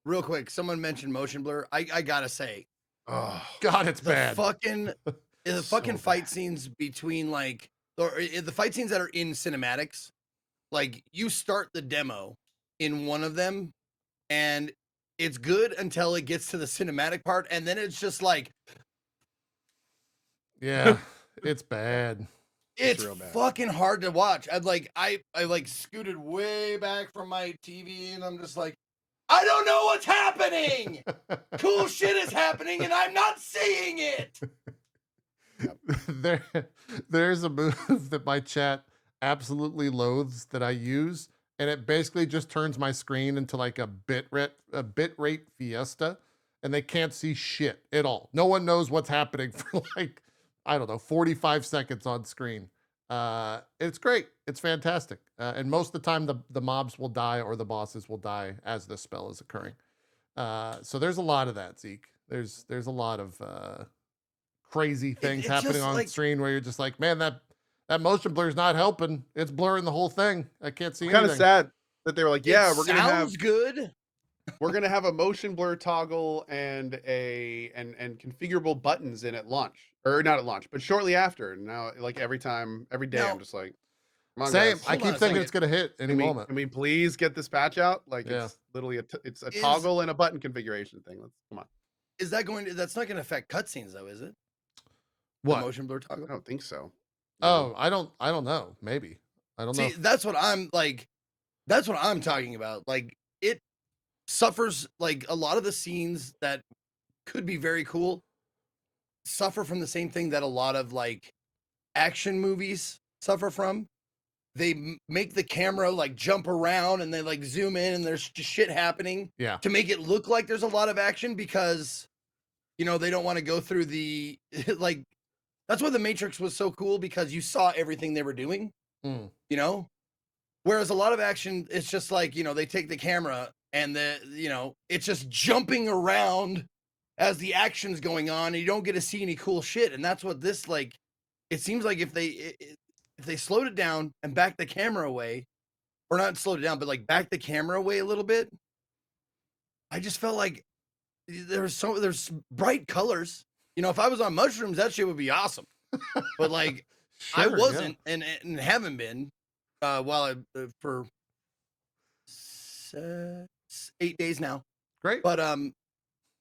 Real quick, someone mentioned motion blur. I gotta say, Oh God, it's the bad. fucking So fight bad. scenes between like the fight scenes that are in cinematics, like you start the demo in one of them, and it's good until it gets to the cinematic part, and then it's just like Yeah, it's bad. it's real bad. fucking hard to watch. I like scooted way back from my TV, and I'm just like, I don't know what's happening. Cool shit is happening, and I'm not seeing it. There's a move that my chat absolutely loathes that I use, and it basically just turns my screen into like a bitrate fiesta, and they can't see shit at all. No one knows what's happening for like, I don't know, 45 seconds on screen. It's great. It's fantastic. And most of the time the mobs will die or the bosses will die as the spell is occurring. So there's a lot of that, Zeke. There's a lot of crazy things it's happening just on like- screen where you're just like, man, that motion blur's not helping. It's blurring the whole thing. I can't see Kind of anything. sad that they were like, yeah, It we're gonna have sounds good. we're gonna have a motion blur toggle and configurable buttons in at launch, or not at launch, but shortly after. And now, like every day, Now- I'm just like, come on, Same. guys. I Hold on keep a thinking second. it's gonna hit any moment. Can we please get this patch out? Like Yeah. it's literally it's a Is- toggle and a button configuration thing. Come on. Is that that's not going to affect cutscenes though, is it? The What? motion blur toggle? I don't think so. Oh, I don't know. Maybe. I don't know. See, that's what I'm like. That's what I'm talking about. Like it suffers. Like a lot of the scenes that could be very cool suffer from the same thing that a lot of like action movies suffer from. They make the camera like jump around and they like zoom in and there's just shit happening Yeah. to make it look like there's a lot of action because they don't want to go through the like. That's why the Matrix was so cool because you saw everything they were doing. Mm. Whereas a lot of action, it's just like, they take the camera and it's just jumping around as the action's going on and you don't get to see any cool shit. And that's what this, like, it seems like if if they slowed it down and backed the camera away, or not slowed it down, but like backed the camera away a little bit, I just felt like there's bright colors. You know, if I was on mushrooms, that shit would be awesome. But like I Sure, yeah. wasn't and haven't been for 8 days now. Great. But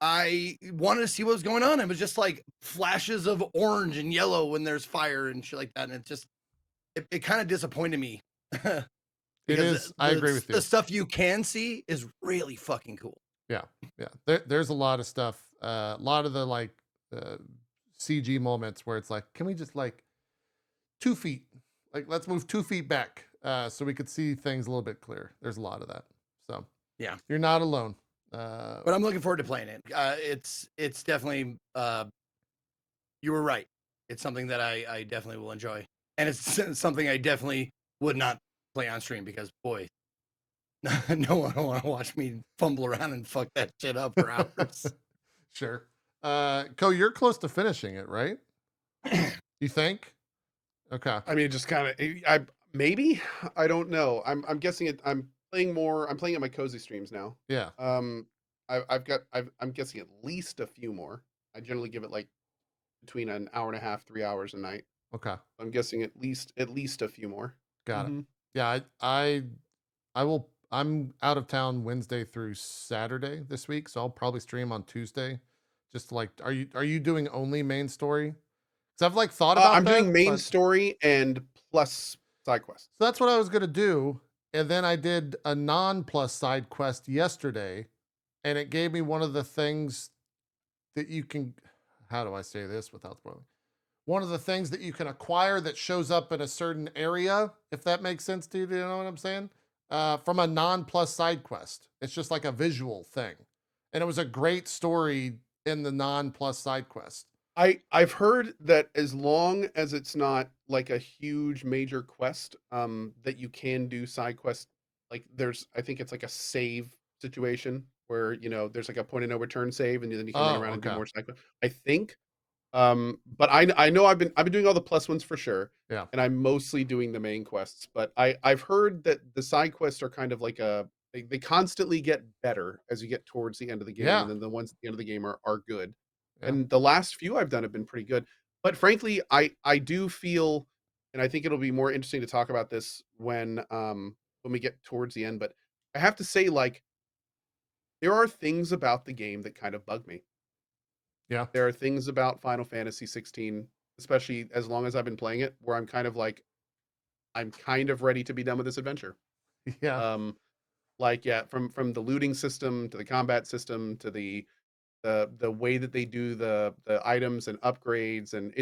I wanted to see what was going on. It was just like flashes of orange and yellow when there's fire and shit like that. And it kind of disappointed me. It Because is. I agree with you. the stuff you can see is really fucking cool. Yeah. There's a lot of stuff. A lot of the like CG moments where it's like, can we just like 2 feet? Like, let's move 2 feet back so we could see things a little bit clearer. There's a lot of that. So Yeah. you're not alone. But I'm looking forward to playing it. It's definitely you were right. It's something that I definitely will enjoy, and it's something I definitely would not play on stream because boy, no one want to watch me fumble around and fuck that shit up for hours. Sure. Co, you're close to finishing it, right? You think? Okay. I mean, just kind of, maybe, I don't know. I'm guessing it. I'm playing at my cozy streams now. Yeah. I'm guessing at least a few more. I generally give it like between an hour and a half, 3 hours a night. Okay. I'm guessing at least a few more. Got it. Yeah, I will. I'm out of town Wednesday through Saturday this week, so I'll probably stream on Tuesday. Just like, are you doing only main story? Because I've like thought about I'm that, doing main but- story and plus side quests. So that's what I was gonna do, and then I did a non-plus side quest yesterday, and it gave me one of the things that you can. How do I say this without spoiling? One of the things that you can acquire that shows up in a certain area, if that makes sense to you. Do you know what I'm saying? From a non-plus side quest. It's just like a visual thing. And it was a great story in the non-plus side quest. I've heard that as long as it's not like a huge major quest, that you can do side quests. Like I think it's like a save situation where, there's like a point of no return save and then you can run around and do more side quests. I think. But I know I've been doing all the plus ones for sure. Yeah. And I'm mostly doing the main quests, but I've heard that the side quests are kind of like they constantly get better as you get towards the end of the game. Yeah. And then the ones at the end of the game are good. Yeah. And the last few I've done have been pretty good. But frankly, I do feel, and I think it'll be more interesting to talk about this when we get towards the end, but I have to say, like, there are things about the game that kind of bug me. Yeah. There are things about Final Fantasy 16, especially as long as I've been playing it, where I'm kind of ready to be done with this adventure. Yeah. Like, yeah, from the looting system to the combat system to the way that they do the items and upgrades, and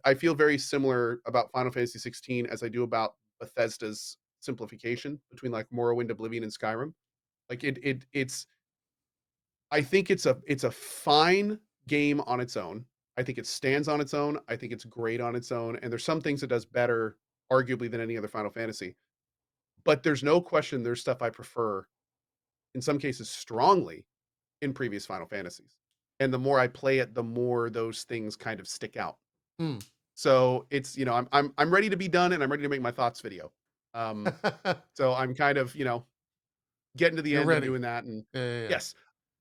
I feel very similar about Final Fantasy 16 as I do about Bethesda's simplification between like Morrowind, Oblivion, and Skyrim. Like it's I think it's a fine game on its own. I think it stands on its own. I think it's great on its own, and there's some things it does better, arguably, than any other Final Fantasy. But there's no question there's stuff I prefer, in some cases strongly, in previous Final Fantasies. And the more I play it, the more those things kind of stick out. Hmm. So it's, I'm ready to be done, and I'm ready to make my thoughts video. So I'm kind of, getting to the end and doing that. And Yeah. yes,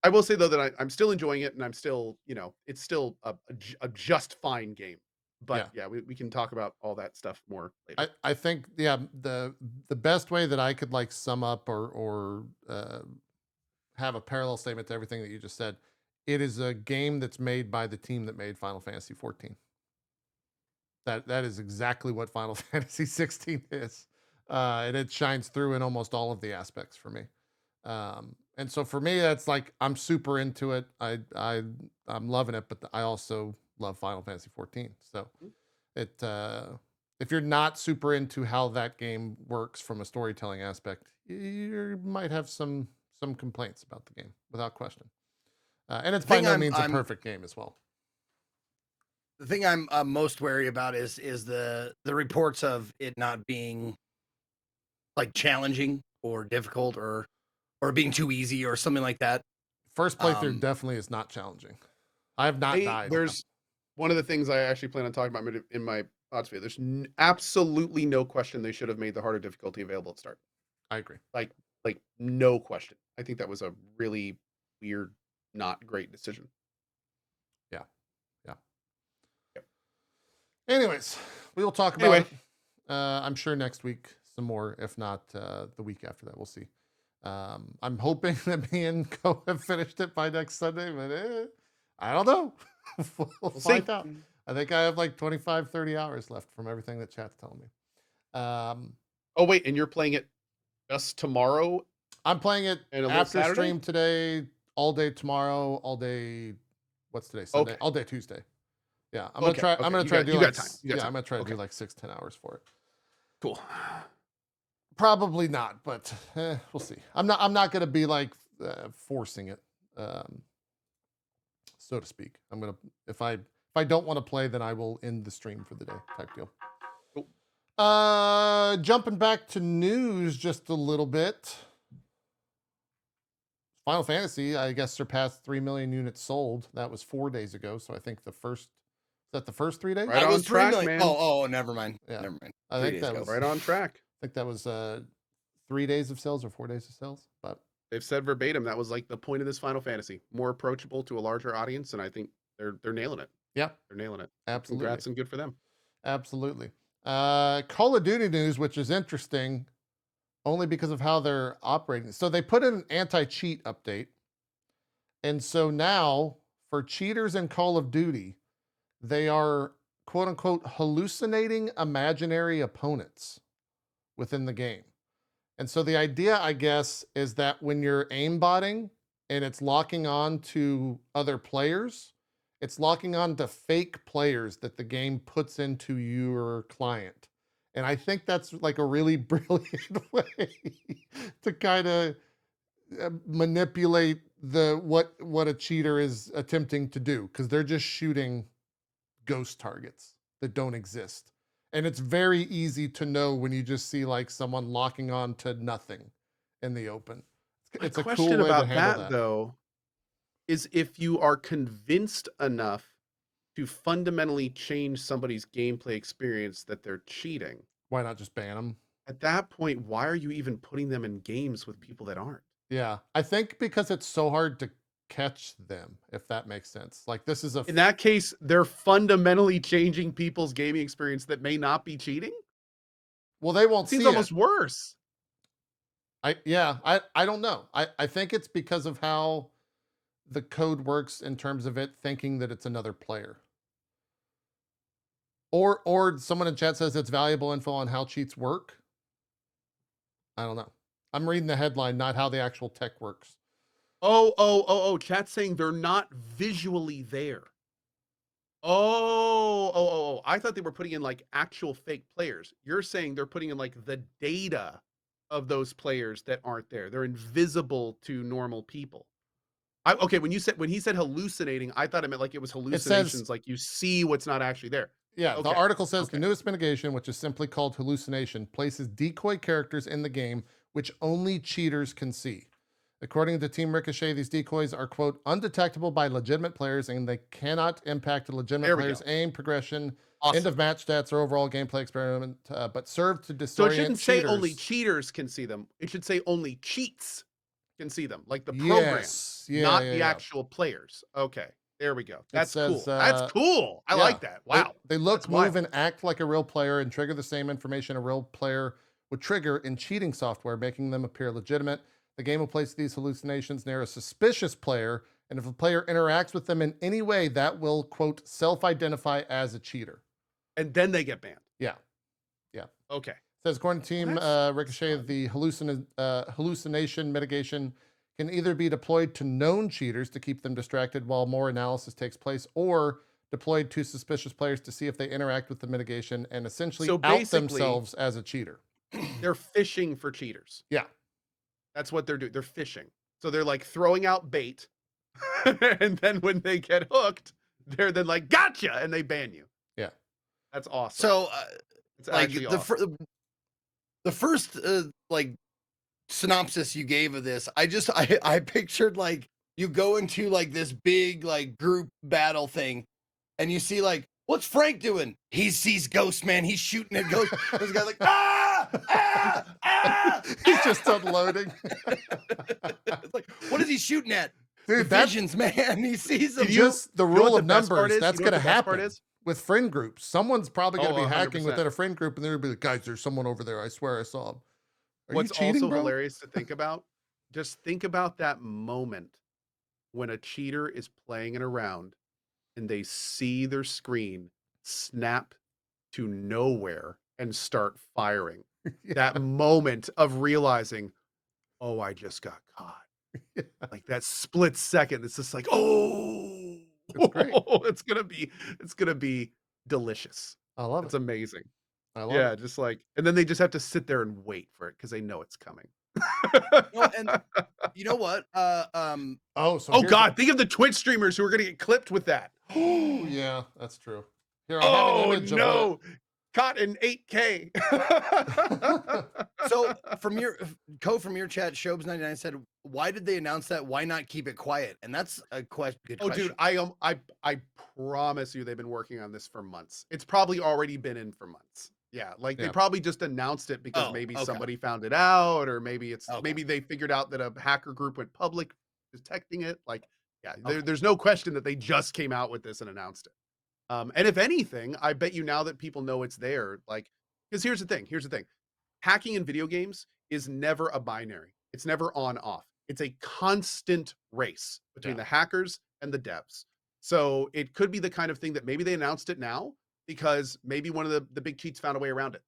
I will say though that I'm still enjoying it, and I'm still, it's still a just fine game. But yeah, we can talk about all that stuff more later. I think, yeah, the best way that I could like sum up or have a parallel statement to everything that you just said, it is a game that's made by the team that made Final Fantasy 14. That is exactly what Final Fantasy 16 is. And it shines through in almost all of the aspects for me. And so for me, that's like, I'm super into it. I'm loving it, but I also love Final Fantasy 14. So if you're not super into how that game works from a storytelling aspect, you might have some complaints about the game without question. And it's by no means a perfect game as well. The thing I'm most wary about is the reports of it not being like challenging or difficult or being too easy or something like that. First playthrough definitely is not challenging. I have not died. There's one of the things I actually plan on talking about in my Odds fair. There's absolutely no question they should have made the harder difficulty available at start. I agree. Like no question. I think that was a really weird, not great decision. Yeah. Yep. Anyways, we will talk about Anyway. it. I'm sure next week some more, if not the week after that. We'll see. I'm hoping that me and Co have finished it by next Sunday, but I don't know. we'll find out. I think I have like 25, 30 hours left from everything that chat's telling me. Oh wait, and you're playing it just tomorrow? I'm playing it And a little after Saturday? stream today, all day tomorrow, all day. What's today? Sunday. Okay. All day Tuesday. Yeah, I'm gonna Okay, try. okay. I'm gonna You try got- to you do got like time. s- You got yeah, time. I'm gonna try to do Okay. like 6-10 hours for it. Cool. Probably not, but we'll see. I'm not gonna be like forcing it, so to speak. I'm gonna if I don't want to play, then I will end the stream for the day type deal. Cool. Jumping back to news just a little bit. Final Fantasy, I guess, surpassed 3 million units sold. That was 4 days ago. So I think the first, is that the first 3 days? Right That on was 3 track, million. man. Oh, never mind. Yeah. Never mind. I 3 think days that ago. was Right on track. I think that was 3 days of sales or 4 days of sales. But They've said verbatim that was like the point of this Final Fantasy, more approachable to a larger audience, and I think they're nailing it. yeah, They're nailing it. absolutely. Congrats and good for them. Absolutely. Call of Duty news, which is interesting only because of how they're operating. So they put in an anti-cheat update. And so now for cheaters in Call of Duty, they are quote unquote hallucinating imaginary opponents within the game. And so the idea, I guess, is that when you're aimbotting and it's locking on to other players, it's locking on to fake players that the game puts into your client. And I think that's like a really brilliant way to kind of manipulate what a cheater is attempting to do, because they're just shooting ghost targets that don't exist. And it's very easy to know when you just see like someone locking on to nothing in the open. It's My a question cool way about to handle that, that. though, is if you are convinced enough to fundamentally change somebody's gameplay experience that they're cheating, Why not just ban them? at that point, why are you even putting them in games with people that aren't? Yeah, I think because it's so hard to catch them, if that makes sense. Like this is a In that case, they're fundamentally changing people's gaming experience that may not be cheating. well, they won't It seems see almost it. worse. I don't know. I think it's because of how the code works in terms of it thinking that it's another player. Or someone in chat says it's valuable info on how cheats work. I don't know. I'm reading the headline, not how the actual tech works. Oh. Chat's saying they're not visually there. Oh. I thought they were putting in like actual fake players. You're saying they're putting in like the data of those players that aren't there. They're invisible to normal people. Okay, when he said hallucinating, I thought it meant like it was hallucinations, like you see what's not actually there. Yeah, the Okay, article says the okay. newest mitigation, which is simply called hallucination, places decoy characters in the game which only cheaters can see. According to Team Ricochet, these decoys are, quote, undetectable by legitimate players and they cannot impact a legitimate There we player's go. aim, progression, Awesome. end of match stats, or overall gameplay experiment, but serve to disorient So it shouldn't say cheaters. only cheaters can see them. It should say only cheats can see them, like the program, Yes. Yeah, not yeah, the yeah. actual players. Okay, there we go. That's says, cool. That's cool. I yeah, like that. Wow. They look, That's move, wild. and act like a real player and trigger the same information a real player would trigger in cheating software, making them appear legitimate. The game will place these hallucinations near a suspicious player, and if a player interacts with them in any way, that will, quote, self-identify as a cheater. And then they get banned. Yeah. Okay. Says according to Team that's Ricochet, fun. the hallucination mitigation can either be deployed to known cheaters to keep them distracted while more analysis takes place, or deployed to suspicious players to see if they interact with the mitigation and essentially So out basically- themselves as a cheater. They're fishing for cheaters. Yeah. That's what they're doing. They're fishing. So they're like throwing out bait. And then when they get hooked, they're then like, gotcha, and they ban you. Yeah. That's awesome. So, It's like actually the awesome. the first like synopsis you gave of this, I pictured like you go into like this big like group battle thing, and you see like What's Frank doing? He sees ghosts, man. He's shooting at ghosts. This guy's like, ah, ah, ah. He's just unloading. It's like, what is he shooting at? Dude, The that's visions, man. He sees them. just the You know rule what of the best part numbers. is? That's You know going what to the best part happen is? with friend groups. Someone's probably going to Oh, be hacking 100%. within a friend group, and they're going to be like, guys, there's someone over there. I swear I saw him. Are What's you cheating, also bro? hilarious to think about, just think about that moment when a cheater is playing in a round and they see their screen snap to nowhere and start firing. Yeah. That moment of realizing, oh, I just got caught. Yeah. Like that split second, it's just like, oh, It's great. it's gonna be delicious. I love It's it. amazing. I love Yeah, it. just like, and then they just have to sit there and wait for it because they know it's coming. No, and you know what? Oh, so Oh here's God, think of the Twitch streamers who are gonna get clipped with that. Oh, yeah, that's true. Here, I have an Oh image of no, caught in 8K. So from your from your chat, Shobes99 said, why did they announce that? Why not keep it quiet? And that's a good Oh, question. dude, I promise you, they've been working on this for months. It's probably already been in for months. Yeah, like they Yeah. probably just announced it because Oh, maybe okay. somebody found it out, or maybe it's Okay. maybe they figured out that a hacker group went public detecting it. Like, yeah, Okay. there's no question that they just came out with this and announced it. And if anything, I bet you now that people know it's there, like, because here's the thing. Hacking in video games is never a binary. It's never on off. It's a constant race between Yeah. the hackers and the devs. So it could be the kind of thing that maybe they announced it now because maybe one of the big cheats found a way around it.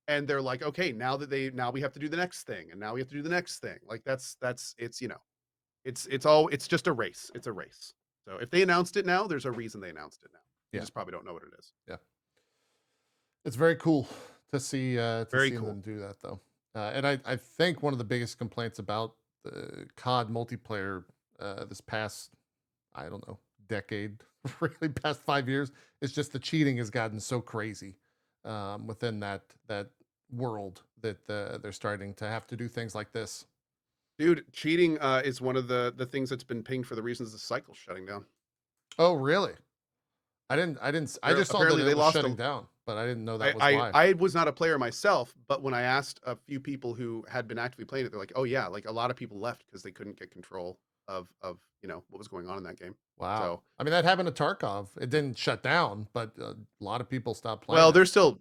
And they're like, okay, now we have to do the next thing, and now we have to do the next thing. Like it's it's just a race. It's a race. So if they announced it now, there's a reason they announced it now. You Yeah. just probably don't know what it is. It's very cool to see Very cool. them do that, though. And I think one of the biggest complaints about the COD multiplayer this past, I don't know, decade, really past 5 years, is just the cheating has gotten so crazy within that world that they're starting to have to do things like this. Dude, cheating is one of the things that's been pinged for the reasons the cycle's shutting down. Oh, really? I just saw that Apparently it they was lost shutting a- down, but I didn't know that was I, why. I was not a player myself, but when I asked a few people who had been actively playing it, they're like, "Oh yeah, like a lot of people left because they couldn't get control of what was going on in that game." Wow. So, I mean, that happened to Tarkov. It didn't shut down, but a lot of people stopped playing. well, it. they're still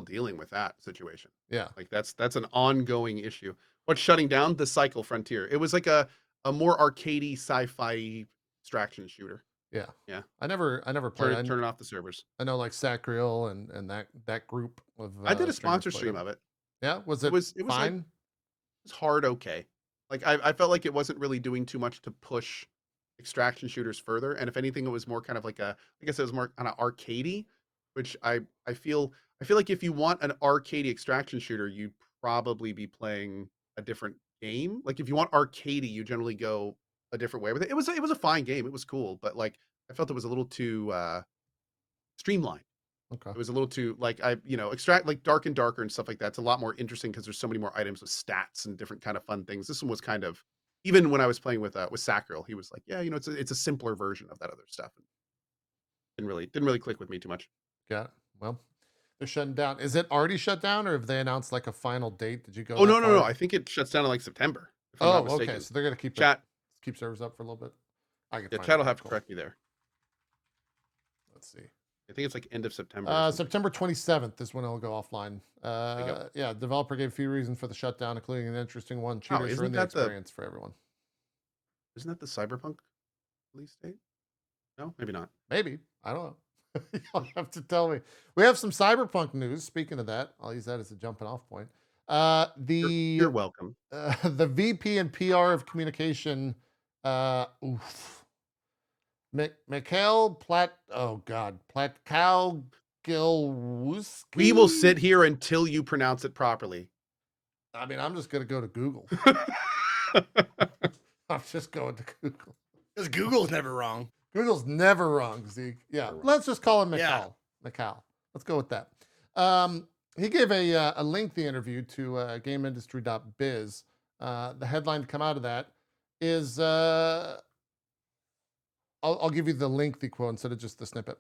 dealing with that situation. Yeah. Like that's an ongoing issue. What's shutting down? The Cycle Frontier. It was like a more arcadey sci-fi extraction shooter. Yeah. Yeah. I never played. Turning off the servers. I know like Sacriel and that group of I did a streamers sponsor played stream it. of it. Yeah, was it, It was fine? like, it's hard okay. Like I felt like it wasn't really doing too much to push extraction shooters further, and if anything, it was more kind of like I guess it was more kind of arcadey, which I feel like if you want an arcadey extraction shooter, you'd probably be playing a different game. Like if you want arcadey, you generally go a different way with it. It was a fine game. It was cool, but like I felt it was a little too streamlined. Okay. It was a little too like extract like dark and darker and stuff like that. It's a lot more interesting because there's so many more items with stats and different kind of fun things. This one was kind of, even when I was playing with Sacriel, he was like, yeah, it's a simpler version of that other stuff. Didn't really click with me too much. Yeah. Well, they're shutting down. Is it already shut down, or have they announced like a final date? Did you go? Oh that no. far? I think it shuts down in like September. If I'm not Oh, mistaken. okay. So they're gonna keep Chat. keep servers up for a little bit. I can. Yeah, find chat the will have to article. correct me there. Let's see. I think it's like end of September. or something. September 27th is when it'll go offline. you go. Yeah, developer gave a few reasons for the shutdown, including an interesting one. Cheaters isn't ruin the that the- experience for everyone. Isn't that the Cyberpunk release date? No, maybe not. Maybe. I don't know. You'll have to tell me. We have some Cyberpunk news. Speaking of that, I'll use that as a jumping off point. You're welcome. The VP and PR of communication, Mikhail Platkow Gilwuski. We will sit here until you pronounce it properly. I mean, I'm just gonna go to Google. I'm just going to Google. Because Google's never wrong. Google's never wrong, Zeke. Yeah, Never wrong. let's just call him Mikhail. Yeah. Mikhail. Let's go with that. He gave a lengthy interview to GameIndustry.biz. The headline to come out of that is I'll give you the lengthy quote instead of just the snippet.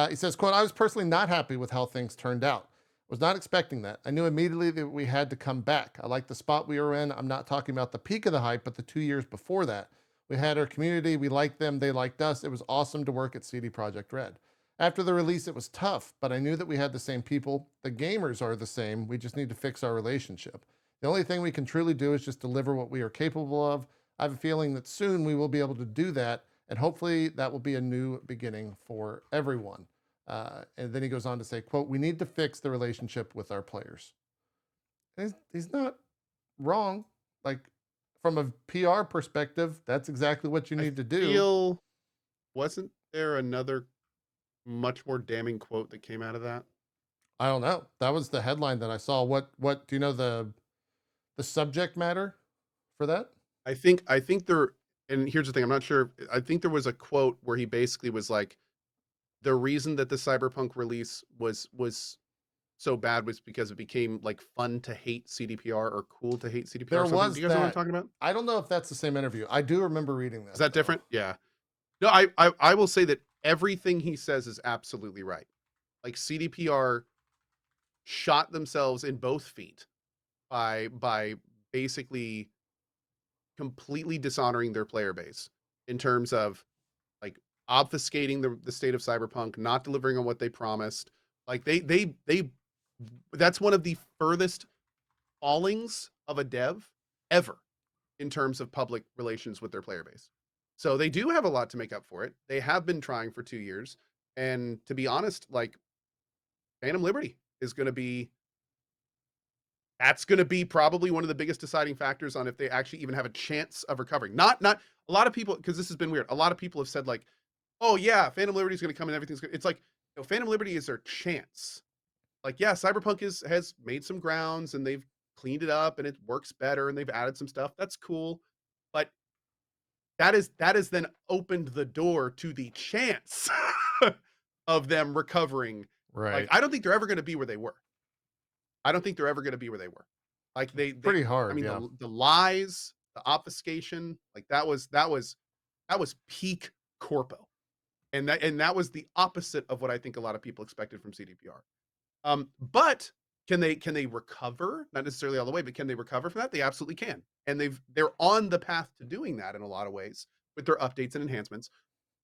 He says, quote, I was personally not happy with how things turned out. Was not expecting that. I knew immediately that we had to come back. I like the spot we were in. I'm not talking about the peak of the hype, but the 2 years before that. We had our community. We liked them. They liked us. It was awesome to work at CD Projekt Red. After the release, it was tough, but I knew that we had the same people. The gamers are the same. We just need to fix our relationship. The only thing we can truly do is just deliver what we are capable of. I have a feeling that soon we will be able to do that, and hopefully that will be a new beginning for everyone. And then he goes on to say, quote, we need to fix the relationship with our players. He's not wrong. Like, from a PR perspective, that's exactly what you need to do. Wasn't there another much more damning quote that came out of that? I don't know. That was the headline that I saw. What do you know the subject matter for that? I think there, and here's the thing, I'm not sure. I think there was a quote where he basically was like, the reason that the Cyberpunk release was so bad was because it became like fun to hate CDPR or cool to hate CDPR. There or something. was Do you guys know what I'm that. talking about? I don't know if that's the same interview. I do remember reading that. Is that though. different? Yeah. No, I will say that everything he says is absolutely right. Like CDPR shot themselves in both feet by basically completely dishonoring their player base in terms of like obfuscating the state of Cyberpunk, not delivering on what they promised. Like they that's one of the furthest fallings of a dev ever in terms of public relations with their player base. So they do have a lot to make up for it. They have been trying for 2 years. And to be honest, like Phantom Liberty is going to be, that's going to be probably one of the biggest deciding factors on if they actually even have a chance of recovering. Not a lot of people, because this has been weird. A lot of people have said like, oh yeah, Phantom Liberty is going to come and everything's good. It's like, you know, Phantom Liberty is their chance. Like, yeah, Cyberpunk has made some grounds and they've cleaned it up and it works better and they've added some stuff. That's cool. But that is then opened the door to the chance of them recovering. Right. Like, I don't think they're ever going to be where they were. I don't think they're ever going to be where they were. Like they pretty hard. I mean, yeah. the lies, the obfuscation, like that was peak corpo. And that was the opposite of what I think a lot of people expected from CDPR. But can they recover? Not necessarily all the way, but can they recover from that? They absolutely can. And they're on the path to doing that in a lot of ways with their updates and enhancements.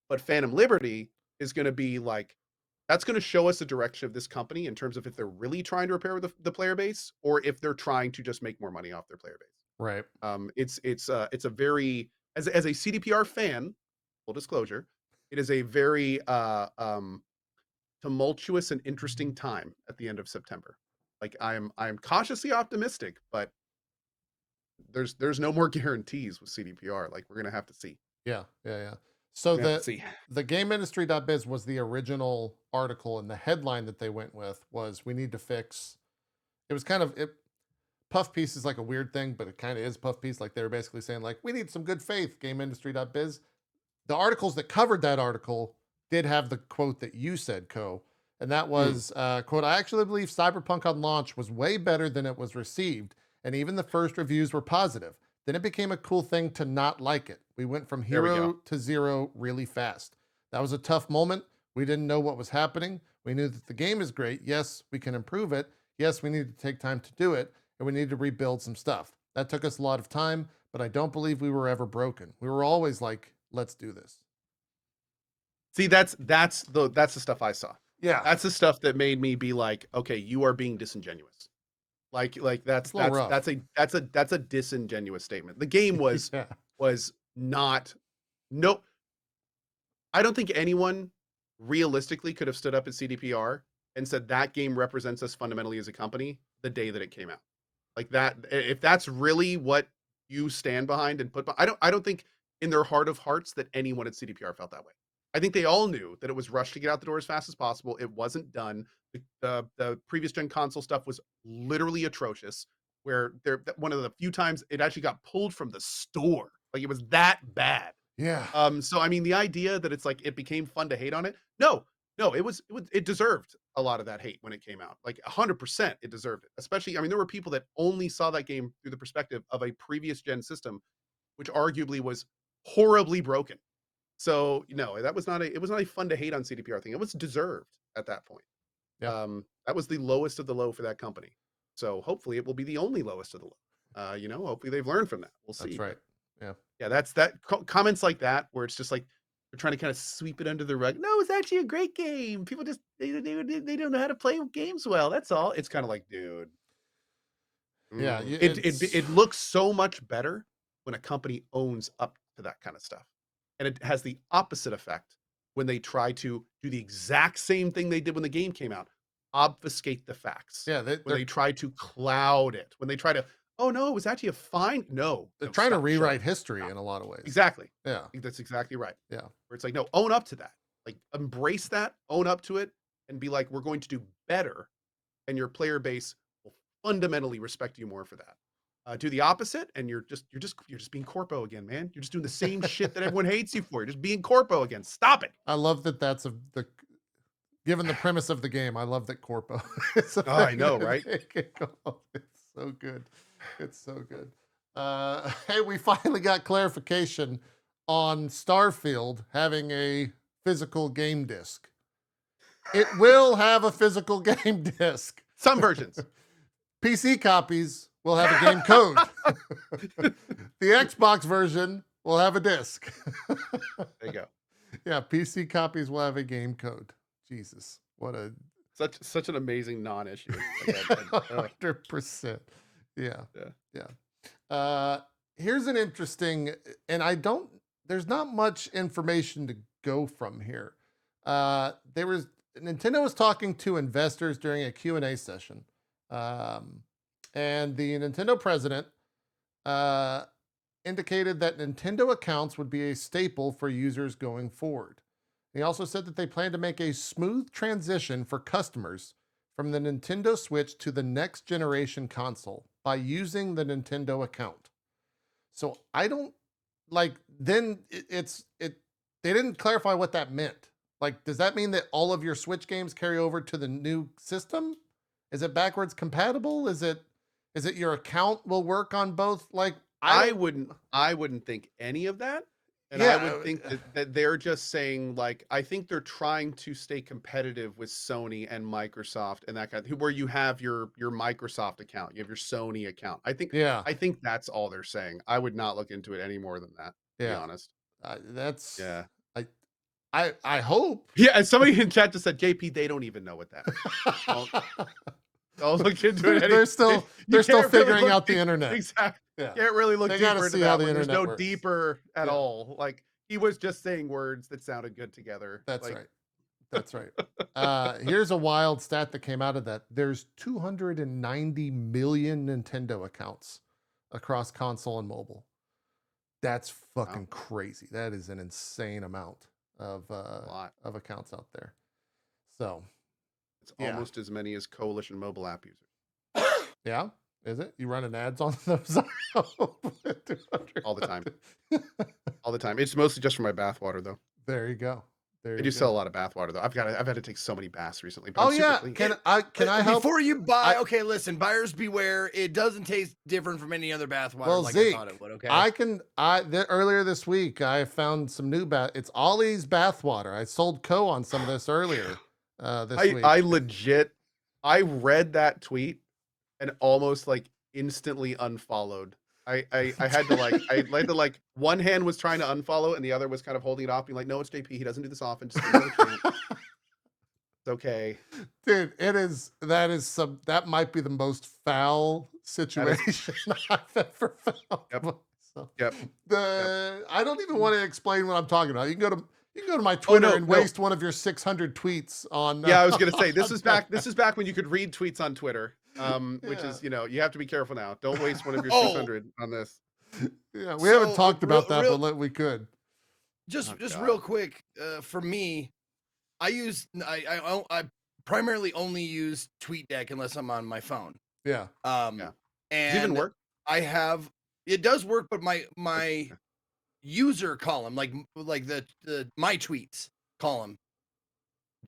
But Phantom Liberty is going to be like, that's going to show us the direction of this company in terms of if they're really trying to repair the player base or if they're trying to just make more money off their player base. Right. It's a very, as a CDPR fan, full disclosure, it is a very tumultuous and interesting time at the end of September. Like I'm cautiously optimistic, but there's no more guarantees with CDPR. Like we're gonna have to see. Yeah. So the GameIndustry.biz was the original article, and the headline that they went with was, "We need to fix." It was kind of it. Puff piece is like a weird thing, but it kind of is puff piece. Like they were basically saying, like, we need some good faith. GameIndustry.biz. The articles that covered that article did have the quote that you said, Co. And that was, quote, I actually believe Cyberpunk on launch was way better than it was received. And even the first reviews were positive. Then it became a cool thing to not like it. We went from hero to zero really fast. That was a tough moment. We didn't know what was happening. We knew that the game is great. Yes, we can improve it. Yes, we need to take time to do it. And we need to rebuild some stuff. That took us a lot of time, but I don't believe we were ever broken. We were always like, let's do this. See, that's the stuff I saw. Yeah. That's the stuff that made me be like, okay, you are being disingenuous. Like that's a disingenuous statement. The game was was not I don't think anyone realistically could have stood up at CDPR and said that game represents us fundamentally as a company the day that it came out. Like that, if that's really what you stand behind and put behind, I don't think in their heart of hearts that anyone at CDPR felt that way. I think they all knew that it was rushed to get out the door as fast as possible. It wasn't done. The previous gen console stuff was literally atrocious, where one of the few times it actually got pulled from the store. Like it was that bad. Yeah. So I mean, the idea that it's like it became fun to hate on it. No, it deserved a lot of that hate when it came out. Like 100% it deserved it. Especially, I mean, there were people that only saw that game through the perspective of a previous gen system, which arguably was horribly broken. So no, that was not a. It was not a fun to hate on CDPR thing. It was deserved at that point. Yeah. That was the lowest of the low for that company. So hopefully it will be the only lowest of the low. Hopefully they've learned from that. We'll see. That's right. Yeah. Yeah, that's that comments like that where it's just like they're trying to kind of sweep it under the rug. No, it's actually a great game. People just they don't know how to play games well. That's all. It's kind of like, dude. Yeah, It looks so much better when a company owns up to that kind of stuff. And it has the opposite effect when they try to do the exact same thing they did when the game came out. Obfuscate the facts. Yeah, when they try to cloud it. When they try to, oh no, it was actually a fine. They're trying to rewrite history in a lot of ways. Exactly. Yeah. I think that's exactly right. Yeah. Where it's like, no, own up to that. Like embrace that, own up to it, and be like, we're going to do better. And your player base will fundamentally respect you more for that. Do the opposite, and you're just being corpo again, man. You're just doing the same shit that everyone hates you for. You're just being corpo again. Stop it. I love that. Given the premise of the game, I love that corpo. I know, right? It's so good. It's so good. Hey, we finally got clarification on Starfield having a physical game disc. It will have a physical game disc. Some versions. PC copies will have a game code. The Xbox version will have a disc. There you go. Yeah, PC copies will have a game code. Jesus, what a such an amazing non-issue. 100%. Yeah. Here's an interesting, and there's not much information to go from here. Nintendo was talking to investors during a Q&A session. And the Nintendo president indicated that Nintendo accounts would be a staple for users going forward. He also said that they plan to make a smooth transition for customers from the Nintendo Switch to the next generation console by using the Nintendo account. So I don't they didn't clarify what that meant. Like, does that mean that all of your Switch games carry over to the new system? Is it backwards compatible? Is it your account will work on both? Like, I wouldn't think any of that. And Yeah. I would think that they're just saying, like, I think they're trying to stay competitive with Sony and Microsoft and that kind of, where you have your Microsoft account, you have your Sony account. I think that's all they're saying. I would not look into it any more than that, to be honest. I hope. Yeah, and somebody in chat just said, JP, they don't even know what that is. I'll look into it. They're still figuring out the internet. Exactly. Yeah. Can't really look deeper into that. There's no works. deeper at all. Like, he was just saying words that sounded good together. That's right. That's right. Here's a wild stat that came out of that. There's 290 million Nintendo accounts across console and mobile. That's fucking crazy. That is an insane amount of accounts out there. So it's almost as many as Coalition mobile app users. Yeah, is it? You running ads on those? All the time. All the time. It's mostly just for my bathwater, though. There you go. I do sell a lot of bathwater, though. I've had to take so many baths recently. But oh yeah, can I help? Before you buy, okay, listen, buyers beware. It doesn't taste different from any other bathwater. Well, like Zeke, I thought it would. Okay. Earlier this week, I found some new It's Ollie's bathwater. I sold on some of this earlier this week. I read that tweet and almost like instantly unfollowed. I had to like one hand was trying to unfollow and the other was kind of holding it off, being like, no, it's JP. He doesn't do this often. Just it's okay. Dude, that might be the most foul situation I've ever found. Yep. I don't even want to explain what I'm talking about. You can go to my Twitter and waste one of your 600 tweets on. Yeah, I was gonna say this is back when you could read tweets on Twitter. Which is, you have to be careful now. Don't waste one of your 600 on this. Yeah, we haven't talked about that, but we could. Just real quick, for me, I primarily only use TweetDeck unless I'm on my phone. Yeah. And does it even work? It does work, but my user column, like the my tweets column,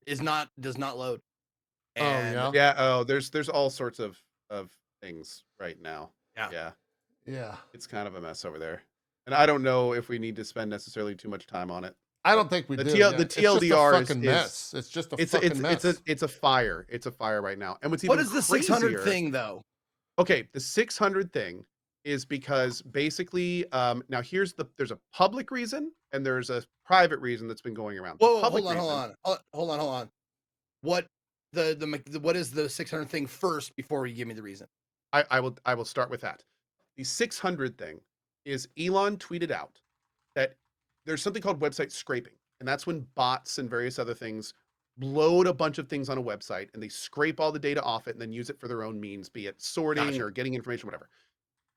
does not load. And there's all sorts of things right now. Yeah. It's kind of a mess over there, and I don't know if we need to spend necessarily too much time on it. I don't think we The do. TL Yeah. the It's just a TLDR fucking is mess. It's just a it's fucking mess. it's a fire. It's a fire right now. And what's What even is the 600 crazier, thing though? okay, the 600 thing is because basically, now there's a public reason and there's a private reason that's been going around. The Whoa, public hold reason, on. Hold on. What what is the 600 thing first before you give me the reason? I will start with that. The 600 thing is Elon tweeted out that there's something called website scraping, and that's when bots and various other things load a bunch of things on a website and they scrape all the data off it and then use it for their own means, be it sorting Gotcha. or getting information, whatever.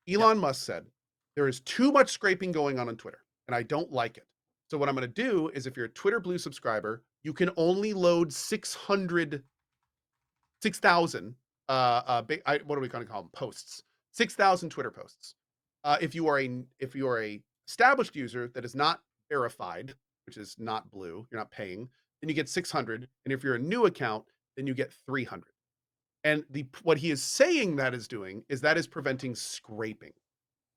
Yep. Elon Musk said, there is too much scraping going on Twitter, and I don't like it. So what I'm going to do is if you're a Twitter Blue subscriber, you can only load 6,000 what are we going to call them? Posts. 6,000 Twitter posts. If you are a established user that is not verified, which is not blue, you're not paying, then you get 600. And if you're a new account, then you get 300. And what he is saying that is doing is that is preventing scraping,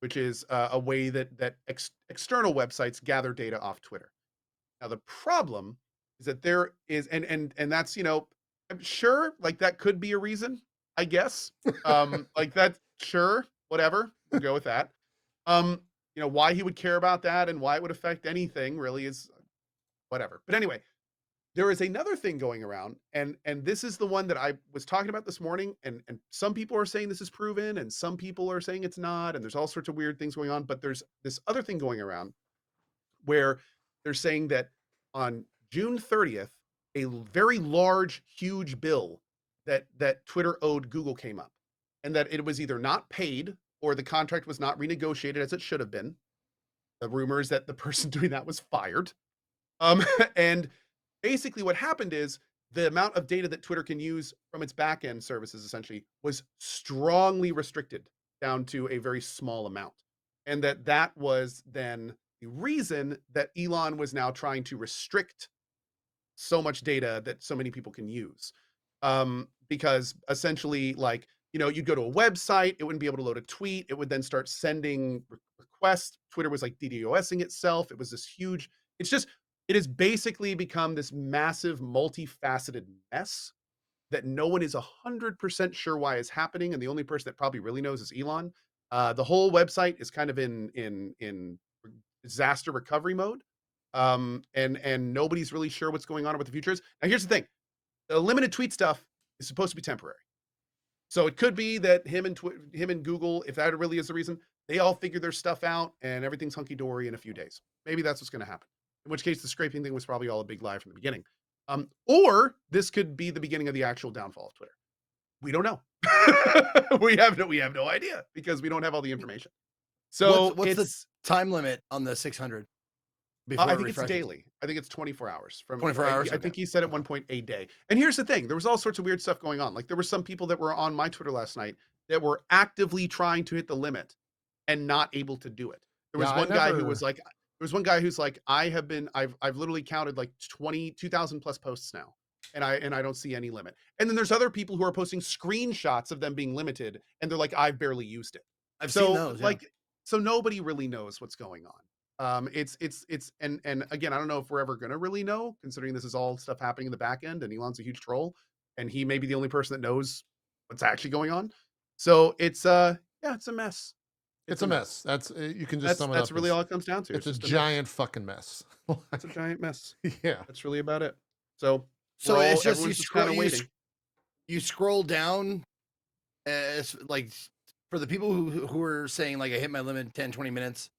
which is a way that external websites gather data off Twitter. Now the problem is that there is, and that's, I'm sure like that could be a reason, I guess. Like that, sure, whatever, we'll go with that. Why he would care about that and why it would affect anything really is whatever. But anyway, there is another thing going around, and this is the one that I was talking about this morning, and some people are saying this is proven, and some people are saying it's not, and there's all sorts of weird things going on. But there's this other thing going around where they're saying that on June 30th, a very large, huge bill that Twitter owed Google came up, and that it was either not paid or the contract was not renegotiated as it should have been. The rumor is that the person doing that was fired. And basically what happened is the amount of data that Twitter can use from its backend services essentially was strongly restricted down to a very small amount. And that was then the reason that Elon was now trying to restrict so much data that so many people can use. Because essentially, like, you'd go to a website, it wouldn't be able to load a tweet. It would then start sending requests. Twitter was like DDoSing itself. It was this huge, it has basically become this massive, multifaceted mess that no one is 100% sure why is happening. And the only person that probably really knows is Elon. The whole website is kind of in disaster recovery mode. And nobody's really sure what's going on with the future is. Now, here's the thing. The limited tweet stuff is supposed to be temporary. So it could be that him and Google, if that really is the reason, they all figure their stuff out and everything's hunky-dory in a few days. Maybe that's what's going to happen. In which case the scraping thing was probably all a big lie from the beginning. Or this could be the beginning of the actual downfall of Twitter. We don't know. we have no idea because we don't have all the information. So what's the time limit on the 600? I think it's daily. I think it's 24 hours. 24 hours. I think he said at one point a day. And here's the thing: there was all sorts of weird stuff going on. Like there were some people that were on my Twitter last night that were actively trying to hit the limit and not able to do it. There was one guy who was like, who's like, I've literally counted like 2,000 plus posts now, and I don't see any limit. And then there's other people who are posting screenshots of them being limited, and they're like, I've barely used it. I've seen those. Yeah. So nobody really knows what's going on. It's and again, I don't know if we're ever gonna really know, considering this is all stuff happening in the back end, and Elon's a huge troll, and he may be the only person that knows what's actually going on. So it's it's a mess. It's a mess. That's you can just sum it up. That's really all it comes down to. It's a giant fucking mess. It's a giant mess. Yeah, that's really about it. So it's just you scroll down. It's like for the people who are saying like I hit my limit 10, 20 minutes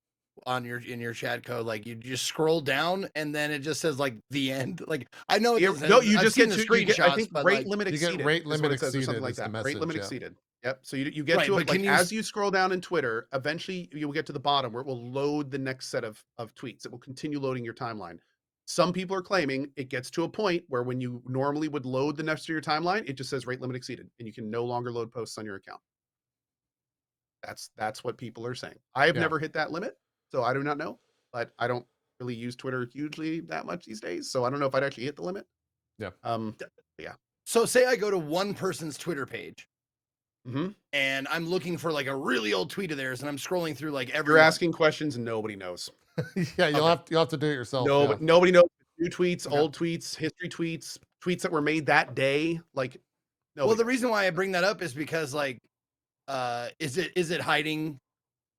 on in your chat code, like you just scroll down and then it just says like the end. Like I know you just get the screenshots. I think rate limit exceeded. You get rate limit exceeded, something like that. Rate limit exceeded. Yep. So you get to it like as you scroll down in Twitter, eventually you will get to the bottom where it will load the next set of tweets. It will continue loading your timeline. Some people are claiming it gets to a point where when you normally would load the next to your timeline, it just says rate limit exceeded and you can no longer load posts on your account. That's what people are saying. I have never hit that limit, so I do not know, but I don't really use Twitter hugely that much these days, so I don't know if I'd actually hit the limit. Yeah. Yeah. So say I go to one person's Twitter page and I'm looking for like a really old tweet of theirs, and I'm scrolling through like every. You're asking questions and nobody knows. Yeah, you'll have to do it yourself. No, yeah. but nobody knows new tweets, Okay. old tweets, history tweets, tweets that were made that day. Like, no. Well, the reason why I bring that up is because like, is it hiding